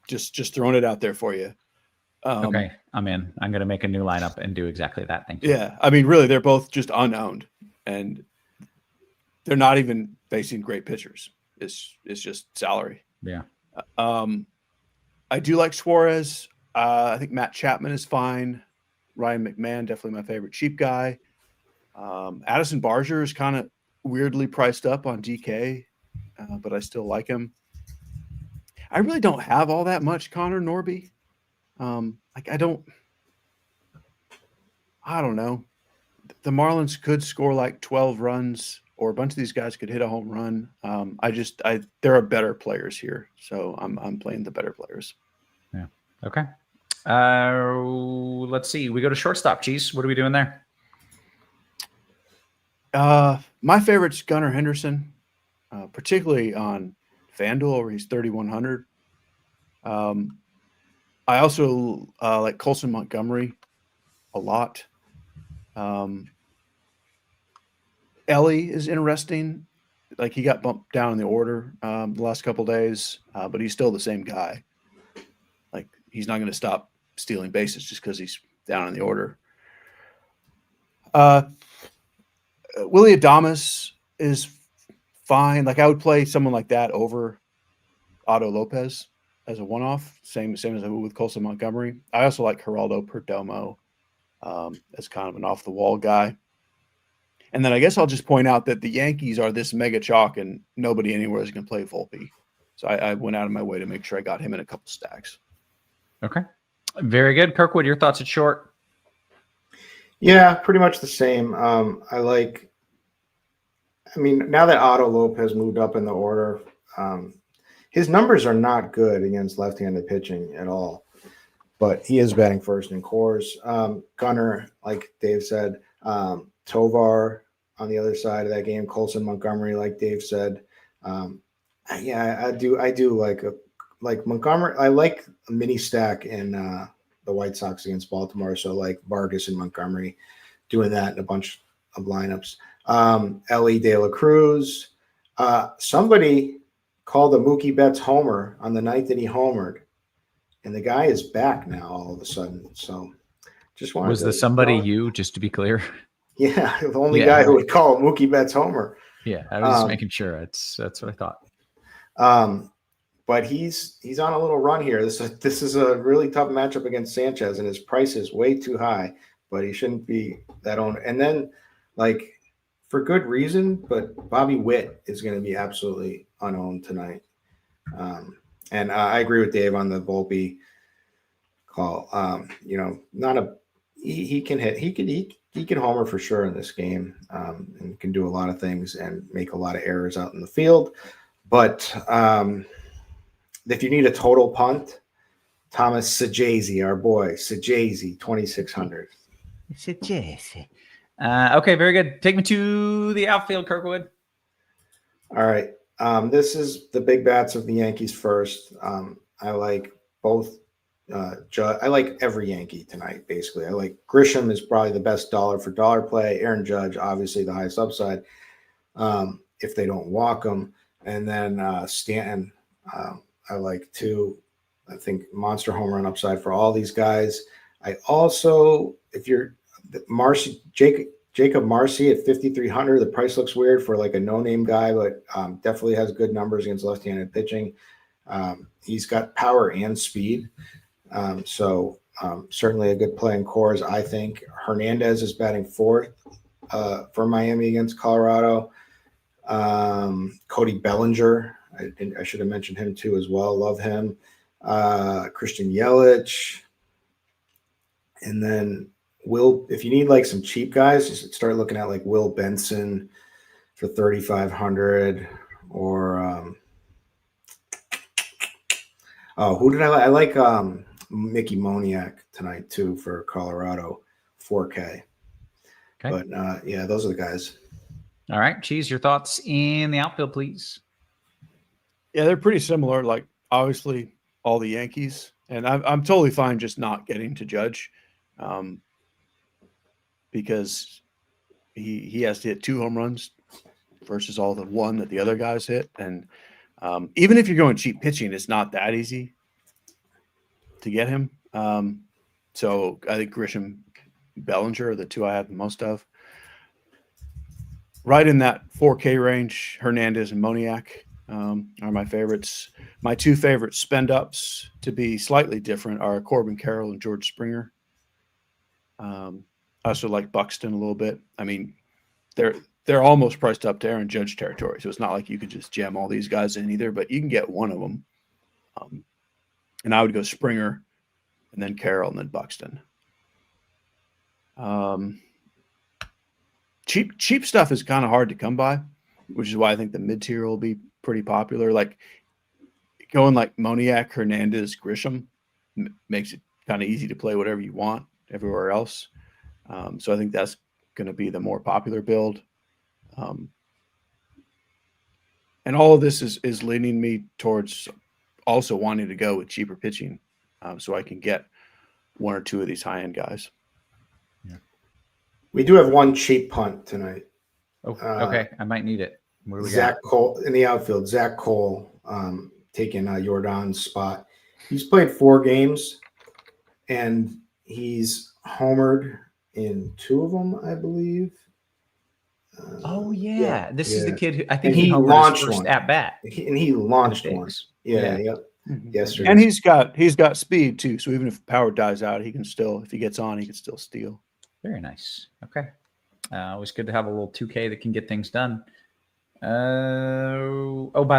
Just throwing it out there for you. Okay, I'm in. I'm going to make a new lineup and do exactly that. Thank you. Yeah, I mean, really, they're both just unowned, and they're not even facing great pitchers. It's just salary. Yeah. I do like Suarez. I think Matt Chapman is fine. Ryan McMahon, definitely my favorite cheap guy. Addison Barger is kind of weirdly priced up on DK, but I still like him. I really don't have all that much Connor Norby. I don't know. The Marlins could score like 12 runs, or a bunch of these guys could hit a home run. There are better players here, so I'm playing the better players. Yeah. Okay. Let's see. We go to shortstop. Cheese. What are we doing there? My favorite's Gunnar Henderson, particularly on FanDuel where he's 3,100. I also like Colson Montgomery a lot. Ellie is interesting. Like, he got bumped down in the order the last couple of days, but he's still the same guy. Like, he's not going to stop stealing bases just because he's down in the order. Willie Adames is fine. Like, I would play someone like that over Otto Lopez as a one-off, same as I would with Colson Montgomery. I also like Geraldo Perdomo as kind of an off-the-wall guy. And then I guess I'll just point out that the Yankees are this mega chalk and nobody anywhere is going to play Volpe. So I went out of my way to make sure I got him in a couple stacks. Okay. Very good. Kirkwood, your thoughts at short? Yeah, pretty much the same. I mean, now that Otto Lopez moved up in the order, his numbers are not good against left-handed pitching at all, but he is batting first in cores. Gunnar, like Dave said, Tovar on the other side of that game, Colson Montgomery, like Dave said. I do like Montgomery. I like a mini stack in the White Sox against Baltimore. So like Vargas and Montgomery doing that in a bunch of lineups. Ellie De La Cruz. Somebody called a Mookie Betts homer on the night that he homered, and the guy is back now all of a sudden. So just wanted Was to, the somebody you know, you, just to be clear? Yeah, the only guy who would call Mookie Betts homer. Yeah, I was just making sure. That's what I thought. But he's on a little run here. This is a really tough matchup against Sanchez, and his price is way too high. But he shouldn't be that owned. And then, like, for good reason, but Bobby Witt is going to be absolutely unowned tonight. And I agree with Dave on the Volpe call. He can hit. He can homer for sure in this game, and can do a lot of things and make a lot of errors out in the field. But if you need a total punt, Thomas Sajazi, our boy, Sajazi, 2,600. Sajazi. Okay, very good. Take me to the outfield, Kirkwood. All right. This is the big bats of the Yankees first. I like both. I like every Yankee tonight, basically. I like Grisham is probably the best dollar for dollar play. Aaron Judge, obviously the highest upside, if they don't walk him. And then Stanton, I like too. I think monster home run upside for all these guys. I also, if you're Jacob Marcy at 5,300, the price looks weird for like a no-name guy, but definitely has good numbers against left-handed pitching. He's got power and speed. So certainly a good play in cores, I think. Hernandez is batting fourth for Miami against Colorado. Cody Bellinger, I should have mentioned him too as well. Love him. Christian Yelich. And then if you need like some cheap guys, just start looking at like Will Benson for 3,500 or who did I like? I like Mickey Moniak tonight too for Colorado, 4K. Okay. But yeah, those are the guys. All right, Cheese, your thoughts in the outfield, please. Yeah, they're pretty similar. Like obviously all the Yankees, and I'm totally fine just not getting to Judge, because he has to hit 2 home runs versus all the one that the other guys hit, and even if you're going cheap pitching, it's not that easy to get him. So I think Grisham, Bellinger are the two I have the most of. Right in that 4K range, Hernandez and Moniak are my favorites. My 2 favorite spend ups to be slightly different are Corbin Carroll and George Springer. I also like Buxton a little bit. I mean, they're almost priced up to Aaron Judge territory, so it's not like you could just jam all these guys in either, but you can get one of them. And I would go Springer and then Carroll and then Buxton. Cheap stuff is kind of hard to come by, which is why I think the mid-tier will be pretty popular. Like going like Moniak, Hernandez, Grisham makes it kind of easy to play whatever you want everywhere else. So I think that's going to be the more popular build. And all of this is leaning me towards also wanting to go with cheaper pitching, so I can get 1 or 2 of these high-end guys. We do have one cheap punt tonight. Oh, okay. I might need it. What do we Zach got? Cole in the outfield. Zach Cole taking Jordan's spot. He's played 4 games, and he's homered in 2 of them, I believe. Oh yeah, this is the kid who I And think he homered launched his first one. at bat. He launched one. Yeah. Yesterday. And he's got speed too. So even if power dies out, he can still, if he gets on, he can still steal. Very nice. Okay. Always good to have a little 2K that can get things done. By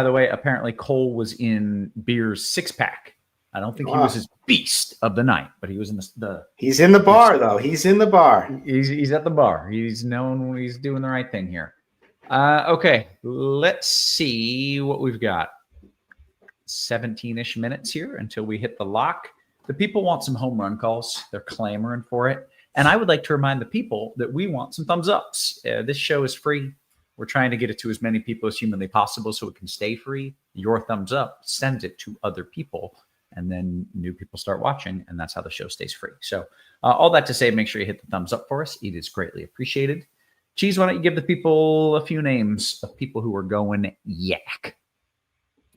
the way, apparently Cole was in Beer's 6-pack I don't think he was his beast of the night, but he was in the He's in the bar, though. He's in the bar. He's at the bar. He's known when he's doing the right thing here. Okay, let's see what we've got. 17-ish minutes here until we hit the lock. The people want some home run calls. They're clamoring for it. And I would like to remind the people that we want some thumbs ups. This show is free. We're trying to get it to as many people as humanly possible so it can stay free. Your thumbs up sends it to other people, and then new people start watching, and that's how the show stays free. So all that to say, make sure you hit the thumbs up for us. It is greatly appreciated. Cheese, why don't you give the people a few names of people who are going yak?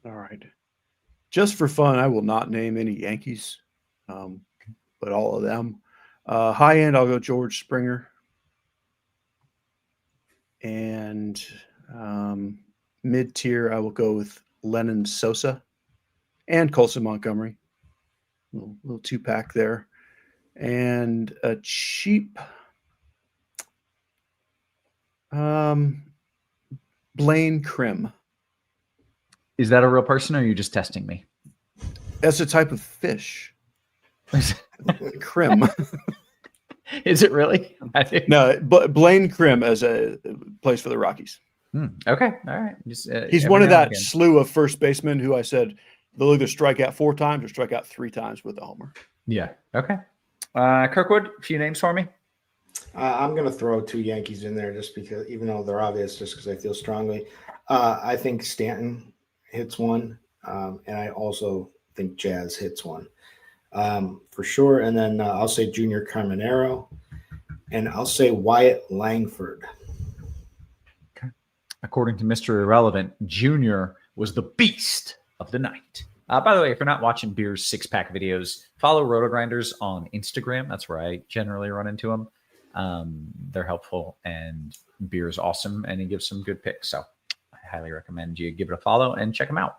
All right. Just for fun, I will not name any Yankees, but all of them. High end, I'll go George Springer. And mid tier, I will go with Lennon Sosa and Colson Montgomery. Little 2-pack there. And a cheap Blaine Krim. Is that a real person, or are you just testing me? That's a type of fish. Krim. Is it really? I think No, but Blaine Krim as a plays for the Rockies. Okay, all right. Just, he's one of that slew of first basemen who I said they'll either strike out 4 times or strike out 3 times with a homer. Yeah. Okay. Kirkwood, a few names for me. I'm going to throw 2 Yankees in there just because, even though they're obvious, just because I feel strongly. I think Stanton hits one, and I also think Jazz hits one for sure. And then I'll say Junior Carmenero, and I'll say Wyatt Langford. Okay. According to Mr. Irrelevant, Junior was the beast of the night. By the way, if you're not watching Beer's 6-pack videos, follow RotoGrinders on Instagram. That's where I generally run into them. They're helpful, and Beer is awesome, and he gives some good picks. So I highly recommend you give it a follow and check them out.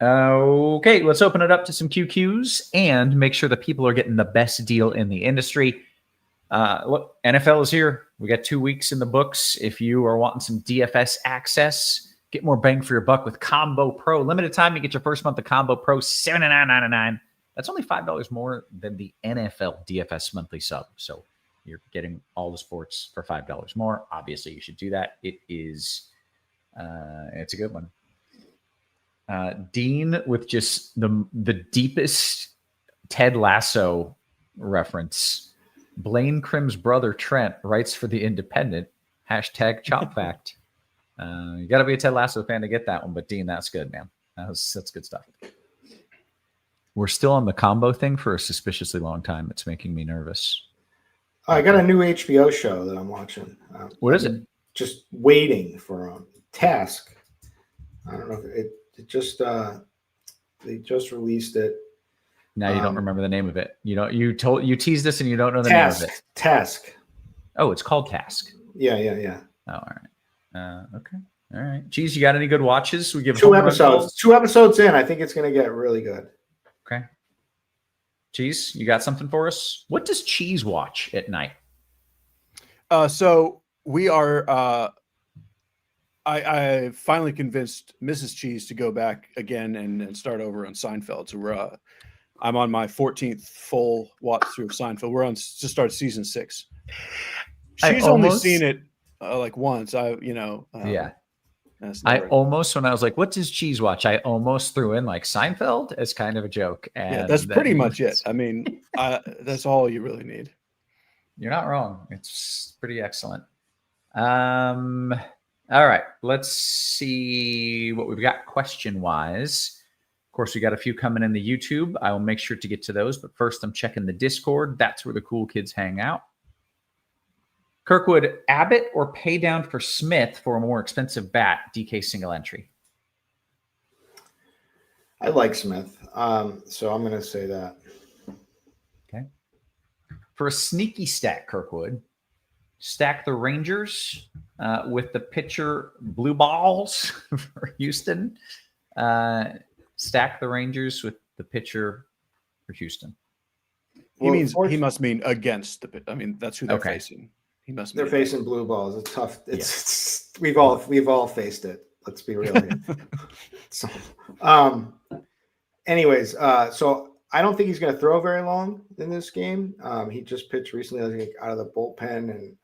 Okay, let's open it up to some QQs and make sure that people are getting the best deal in the industry. Look, NFL is here. We got 2 weeks in the books. If you are wanting some DFS access, get more bang for your buck with Combo Pro. Limited time, you get your first month of Combo Pro, $79.99. That's only $5 more than the NFL DFS monthly sub. So you're getting all the sports for $5 more. Obviously, you should do that. It is, it's a good one. Dean with just the deepest Ted Lasso reference. Blaine Krim's brother Trent writes for the Independent. # chop fact. You got to be a Ted Lasso fan to get that one, but Dean, that's good, man. That's good stuff. We're still on the combo thing for a suspiciously long time. It's making me nervous. I got a new HBO show that I'm watching. What is it? Just waiting for Task. I don't know. It just they just released it. Now you don't remember the name of it. You teased us and you don't know the name of it. Task. Oh, it's called Task. Yeah. Oh, all right. Okay. All right. Geez, you got any good watches? We give 2 episodes. 2 episodes in, I think it's going to get really good. Okay. Cheese, you got something for us? What does Cheese watch at night? So we are. I finally convinced Mrs. Cheese to go back again and start over on Seinfeld. So I'm on my 14th full watch through of Seinfeld. We're on to start season 6. She's only seen it like once. Yeah. Almost, when I was like, what does Cheese watch? I almost threw in like Seinfeld as kind of a joke. And yeah, that's pretty much it. I mean, that's all you really need. You're not wrong. It's pretty excellent. All right, let's see what we've got question-wise. Of course, we got a few coming in the YouTube. I will make sure to get to those, but first I'm checking the Discord. That's where the cool kids hang out. Kirkwood, Abbott or pay down for Smith for a more expensive bat, DK single entry? I like Smith, so I'm going to say that. Okay. For a sneaky stack, Kirkwood, stack the Rangers with the pitcher blue balls for Houston. Stack the Rangers with the pitcher for Houston. He must mean against the. I mean, that's who they're facing. He must. They're facing blue balls. It's tough. It's we've all faced it. Let's be real here. So, anyways, so I don't think he's going to throw very long in this game. He just pitched recently, I think, out of the bullpen, and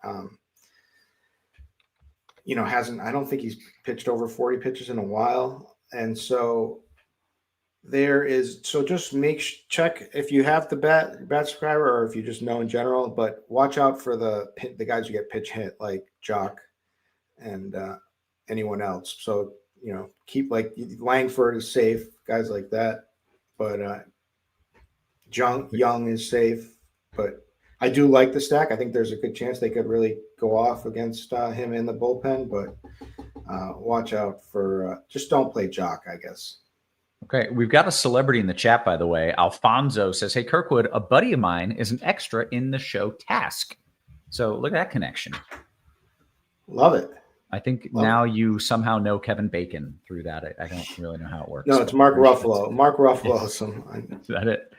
I don't think he's pitched over 40 pitches in a while, and so just check if you have the bat subscriber or if you just know in general, but watch out for the guys who get pitch hit like Jock and anyone else. So keep like Langford is safe, guys like that, but Young is safe. But I do like the stack. I think there's a good chance they could really go off against him in the bullpen, but watch out for just don't play Jock, I guess. Okay, we've got a celebrity in the chat, by the way. Alfonso says, "Hey, Kirkwood, a buddy of mine is an extra in the show Task." So look at that connection. Love it. I think now you somehow know Kevin Bacon through that. I don't really know how it works. No, it's Mark Ruffalo. Mark Ruffalo. Is that it?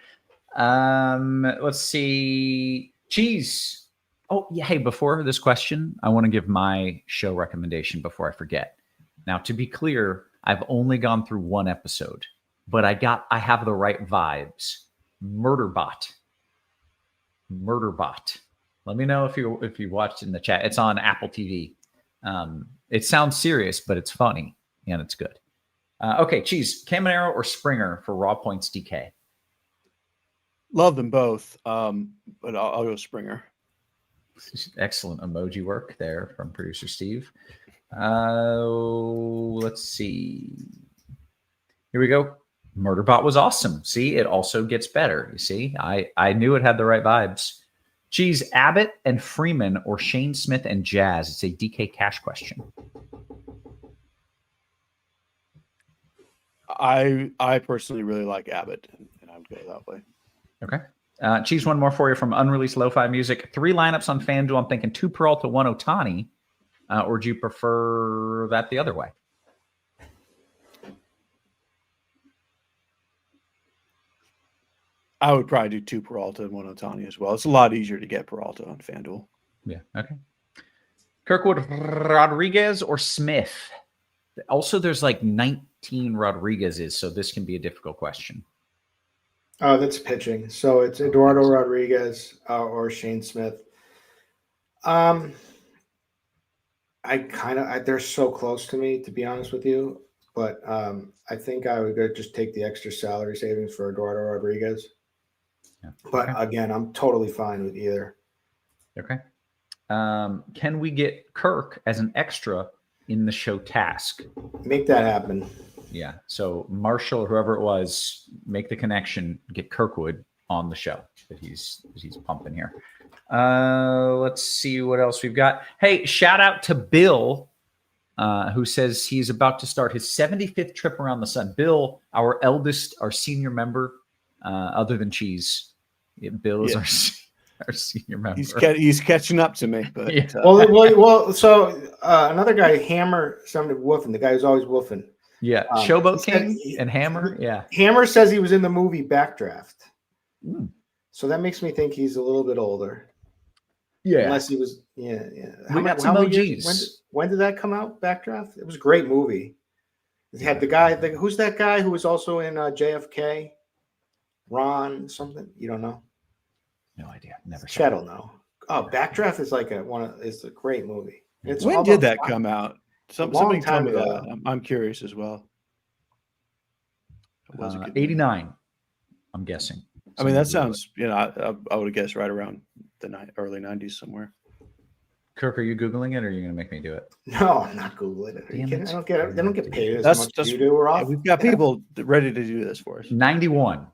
Let's see. Cheese. Oh, yeah. Hey, before this question, I want to give my show recommendation before I forget. Now, to be clear, I've only gone through one episode, but I have the right vibes. Murderbot. Let me know if you watched in the chat. It's on Apple TV. It sounds serious, but it's funny and it's good. Okay, Cheese, Caminero or Springer for raw points DK? Love them both, but I'll go Springer. Excellent emoji work there from producer Steve. Let's see. Here we go. Murderbot was awesome. See, it also gets better. You see, I knew it had the right vibes. Cheese, Abbott and Freeman or Shane Smith and Jazz? It's a DK cash question. I personally really like Abbott, and I would go that way. Okay. Cheese, one more for you from Unreleased Lo-Fi Music. 3 lineups on FanDuel. I'm thinking 2 Peralta, 1 Ohtani. Or do you prefer that the other way? I would probably do 2 Peralta and 1 Ohtani as well. It's a lot easier to get Peralta on FanDuel. Yeah. Okay. Kirkwood, Rodriguez, or Smith? Also, there's like 19 Rodriguez's, so this can be a difficult question. Oh, that's pitching. So it's Eduardo Rodriguez or Shane Smith. They're so close to me, to be honest with you. But I think I would just take the extra salary savings for Eduardo Rodriguez. Yeah. But again, I'm totally fine with either. Okay. Can we get Kirk as an extra in the show Task? Make that happen. Yeah. So Marshall, whoever it was, make the connection, get Kirkwood on the show that he's pumping here. Let's see what else we've got. Hey, shout out to Bill, who says he's about to start his 75th trip around the sun. Bill, our senior member, other than Cheese. Bill is our senior member. He's catching up to me. But Yeah. Well. So another guy, Hammer, somebody woofing. The guy who's always woofing. Yeah, Showboat King and Hammer. Yeah, Hammer says he was in the movie Backdraft. Mm. So that makes me think he's a little bit older. Yeah, unless he was. Yeah. We got some OGs. When did that come out? Backdraft. It was a great movie. It had the guy. Who's that guy who was also in JFK? Ron something. You don't know? No idea. Never. Chet will know. Oh, Backdraft is like it's a great movie. It's when did that come out? Somebody tell me that. I'm curious as well. 89. I'm guessing. I mean, that sounds. I would have guessed right around the early 90s somewhere. Kirk, are you Googling it or are you going to make me do it? No, I'm not Googling it. Are you kidding? They don't get paid as much as you do. We've got people ready to do this for us. 91.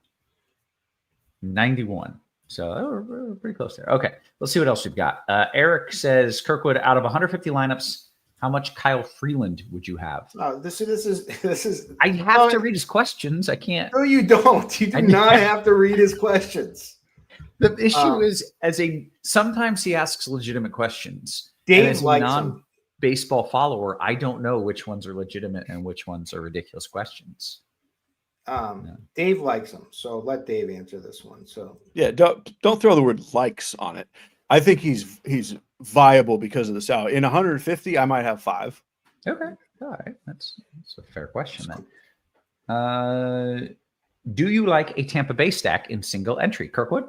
So we're pretty close there. Okay, let's see what else we've got. Eric says, Kirkwood, out of 150 lineups, how much Kyle Freeland would you have? This is. I have to read his questions. I can't. No, you don't. You do not have to read his questions. The issue is, sometimes he asks legitimate questions. Dave, as a likes non-baseball follower, I don't know which ones are legitimate and which ones are ridiculous questions. Dave likes him, so let Dave answer this one. So yeah, don't throw the word likes on it. I think he's viable because of the salary. In 150, I might have 5. Okay, all right, that's a fair question then. Do you like a Tampa Bay stack in single entry? Kirkwood?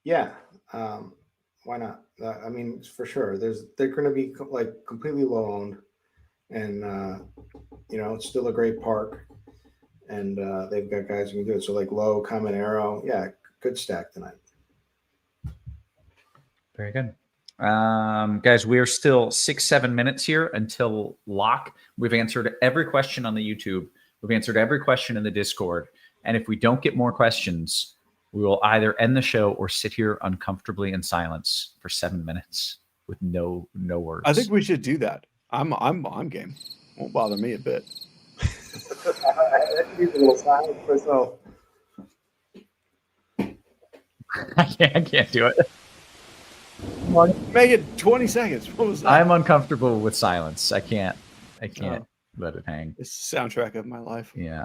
Yeah. Why not? I mean, for sure. They're going to be like completely low owned, and it's still a great park, and they've got guys who can do it. So like Low, Caminero, yeah, good stack tonight. Very good. Guys, we are still 6-7 minutes here until lock. We've answered every question on the YouTube. We've answered every question in the Discord. And if we don't get more questions, we will either end the show or sit here uncomfortably in silence for 7 minutes with no words. I think we should do that. I'm game. Won't bother me a bit. I need a little silence myself. I can't do it. Make it 20 seconds. What was that? I'm uncomfortable with silence. I can't let it hang. It's the soundtrack of my life. Yeah.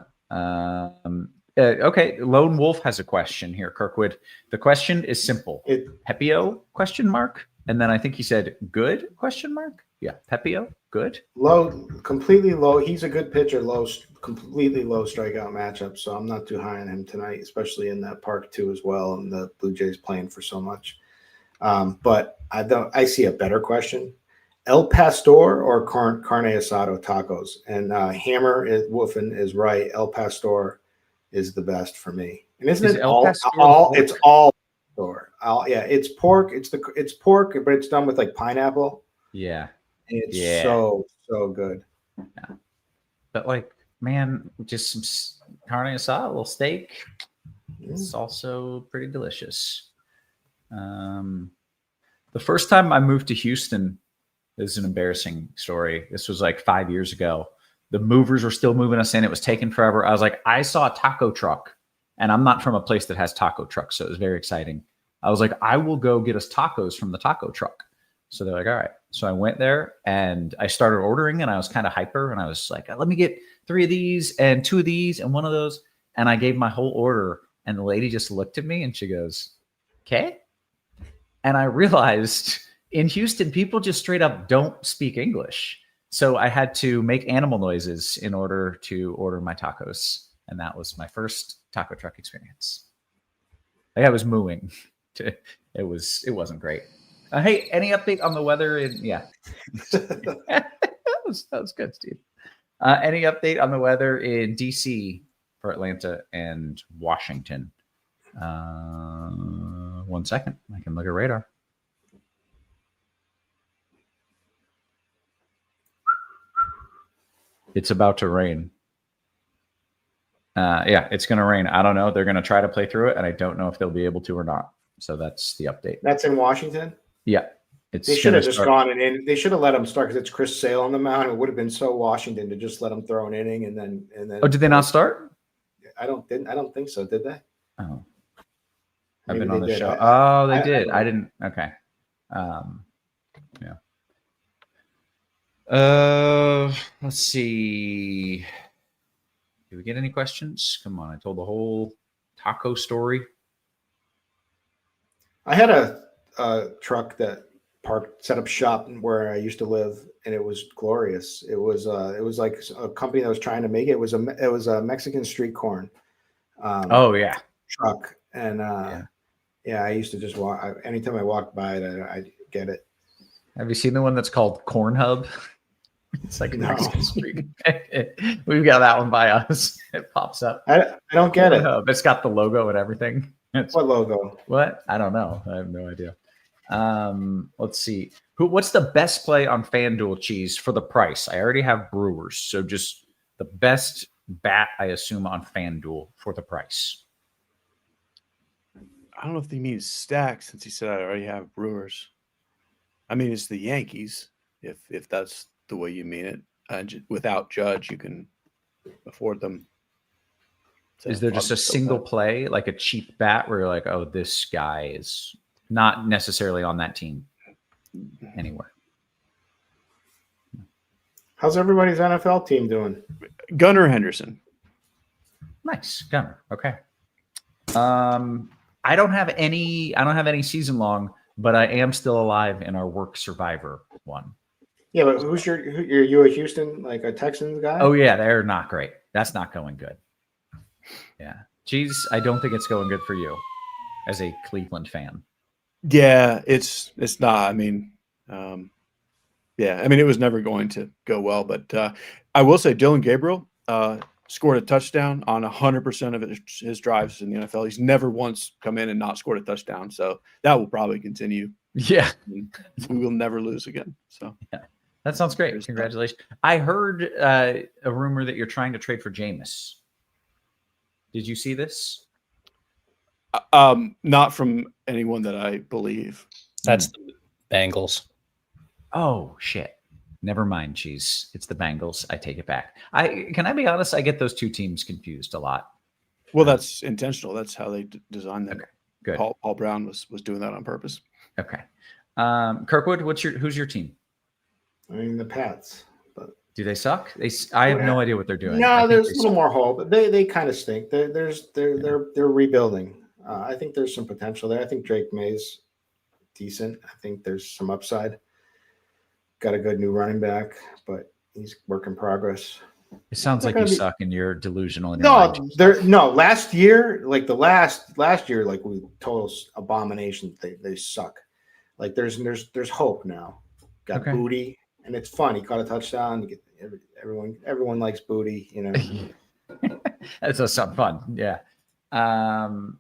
Okay. Lone Wolf has a question here, Kirkwood. The question is simple. Pepio ? And then I think he said good ? Yeah. Pepio, good. Low, completely low. He's a good pitcher. Completely low strikeout matchup. So I'm not too high on him tonight, especially in that park too as well. And the Blue Jays playing for so much. But I see a better question. El Pastor or carne asado tacos? And Hammer Wolfen is right. El Pastor is the best for me. And isn't it all it's all Pastor. Yeah, it's pork. It's pork, but it's done with like pineapple. Yeah. It's so good. Yeah. But like, man, just some carne asada, a little steak. It's also pretty delicious. The first time I moved to Houston, this is an embarrassing story. This was like 5 years ago. The movers were still moving us in. It was taking forever. I was like, I saw a taco truck, and I'm not from a place that has taco trucks, so it was very exciting. I was like, I will go get us tacos from the taco truck. So they're like, all right. So I went there and I started ordering, and I was kind of hyper, and I was like, let me get 3 of these and 2 of these and 1 of those. And I gave my whole order, and the lady just looked at me and she goes, okay. And I realized in Houston, people just straight up don't speak English. So I had to make animal noises in order to order my tacos. And that was my first taco truck experience. Like I was mooing. It wasn't great. Hey, any update on the weather? That was good, Steve. Any update on the weather in DC for Atlanta and Washington? 1 second. I can look at radar. It's about to rain. Yeah, it's going to rain. I don't know. They're going to try to play through it, and I don't know if they'll be able to or not. So that's the update. That's in Washington? Yeah. They should have just gone and in. They should have let him start because it's Chris Sale on the mound. It would have been so Washington to just let him throw an inning and then. Oh, did they not start? I don't think so. Did they? Oh. Maybe I've been on the did. show. They did. I didn't. Okay. Yeah. Let's see. Did we get any questions? Come on. I told the whole taco story. I had a truck that set up shop where I used to live, and it was glorious. It was like a company that was trying to make it. It was a Mexican street corn. Truck. And I used to just walk. Anytime I walked by it, I'd get it. Have you seen the one that's called Corn Hub? It's like a Mexican street. We've got that one by us. It pops up. I don't get it. Hub. It's got the logo and everything. What logo? What? I don't know. I have no idea. Let's see. What's the best play on FanDuel, Cheese, for the price? I already have Brewers, so just the best bat, I assume, on FanDuel for the price. I don't know if he means stack, since he said I already have Brewers. I mean, it's the Yankees, if that's the way you mean it. Without Judge, you can afford them. So is there just a single play, like a cheap bat, where you're like, oh, this guy is not necessarily on that team anywhere? How's everybody's NFL team doing? Gunnar Henderson. Nice. Gunnar. Okay. I don't have any season long, but I am still alive in our work survivor one. Yeah, but who's you a Houston, like a Texans guy? Oh yeah, they're not great. That's not going good. Yeah. Cheese, I don't think it's going good for you as a Cleveland fan. Yeah, it's not. I mean, it was never going to go well. But I will say Dylan Gabriel scored a touchdown on 100% of his drives in the NFL. He's never once come in and not scored a touchdown. So that will probably continue. Yeah. We will never lose again. So yeah, that sounds great. Congratulations. I heard a rumor that you're trying to trade for Jameis. Did you see this? Not from anyone that I believe. That's the Bengals. Oh, shit. Never mind, Cheese. It's the Bengals. I take it back. Can I be honest? I get those two teams confused a lot. Well, that's intentional. That's how they designed that. Okay, good. Paul Brown was doing that on purpose. Okay. Kirkwood, who's your team? I mean, the Pats. But do they suck? I have no idea what they're doing. No, there's a little more hope. They kind of stink. They're rebuilding. I think there's some potential there. I think Drake May's decent. I think there's some upside. Got a good new running back, but he's work in progress. It sounds like you suck and you're delusional. In last year, like last year, like we total abomination. They suck. Like there's hope now. Got Booty, and it's fun. He caught a touchdown. Everyone likes Booty, you know. That does sound fun. Yeah. And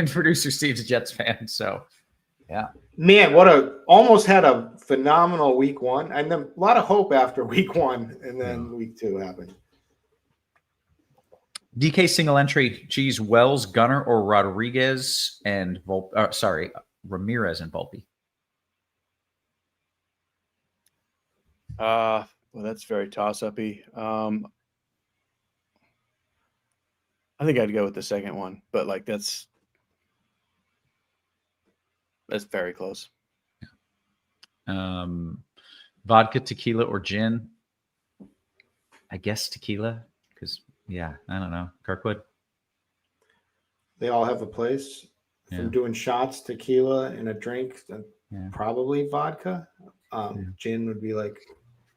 producer Steve's a Jets fan, so yeah. Man, almost had a phenomenal week one, and then a lot of hope after week one, and then week two happened. DK single entry, Cheese, Wells, Gunner, or Rodriguez and Ramirez and Volpe. Well, that's very toss-uppy. I think I'd go with the second one, but like that's very close. Vodka, tequila, or gin? I guess tequila, because I don't know. Kirkwood. They all have a place. If I'm doing shots, tequila, and a drink, then probably vodka. Gin would be like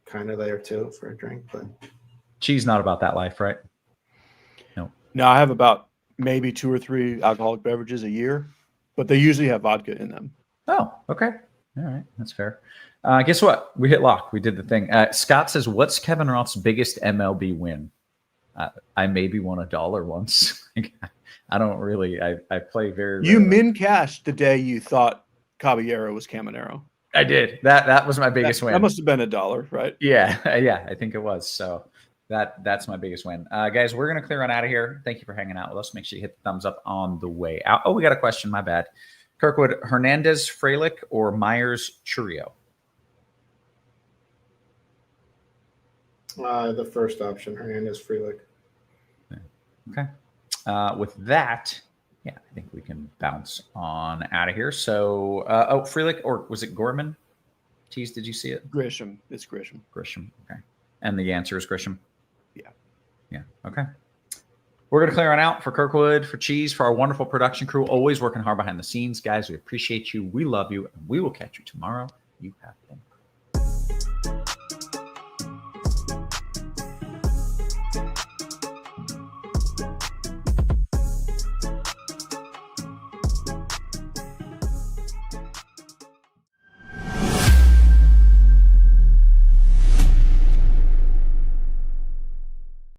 kind of there too for a drink, but Cheese not about that life, right? No, I have about maybe 2 or 3 alcoholic beverages a year, but they usually have vodka in them. Oh, okay. All right. That's fair. Guess what? We hit lock. We did the thing. Scott says, what's Kevin Roth's biggest MLB win? I maybe won $1 once. I don't really. I play very. You min cashed the day you thought Caballero was Caminero. I did. That was my biggest win. That must have been $1, right? Yeah. I think it was. So that's my biggest win. Guys, we're gonna clear on out of here. Thank you for hanging out with us. Make sure you hit the thumbs up on the way out. Oh, we got a question. My bad. Kirkwood, Hernandez, Frelick, or Myers, Churio? The first option, Hernandez, Frelick. Okay. With that, I think we can bounce on out of here. So, Frelick, or was it Gorman? Tease, did you see it? Grisham. It's Grisham. Grisham. Okay. And the answer is Grisham? Yeah. Okay. We're going to clear on out for Kirkwood, for Cheese, for our wonderful production crew, always working hard behind the scenes. Guys, we appreciate you. We love you. And we will catch you tomorrow. You have been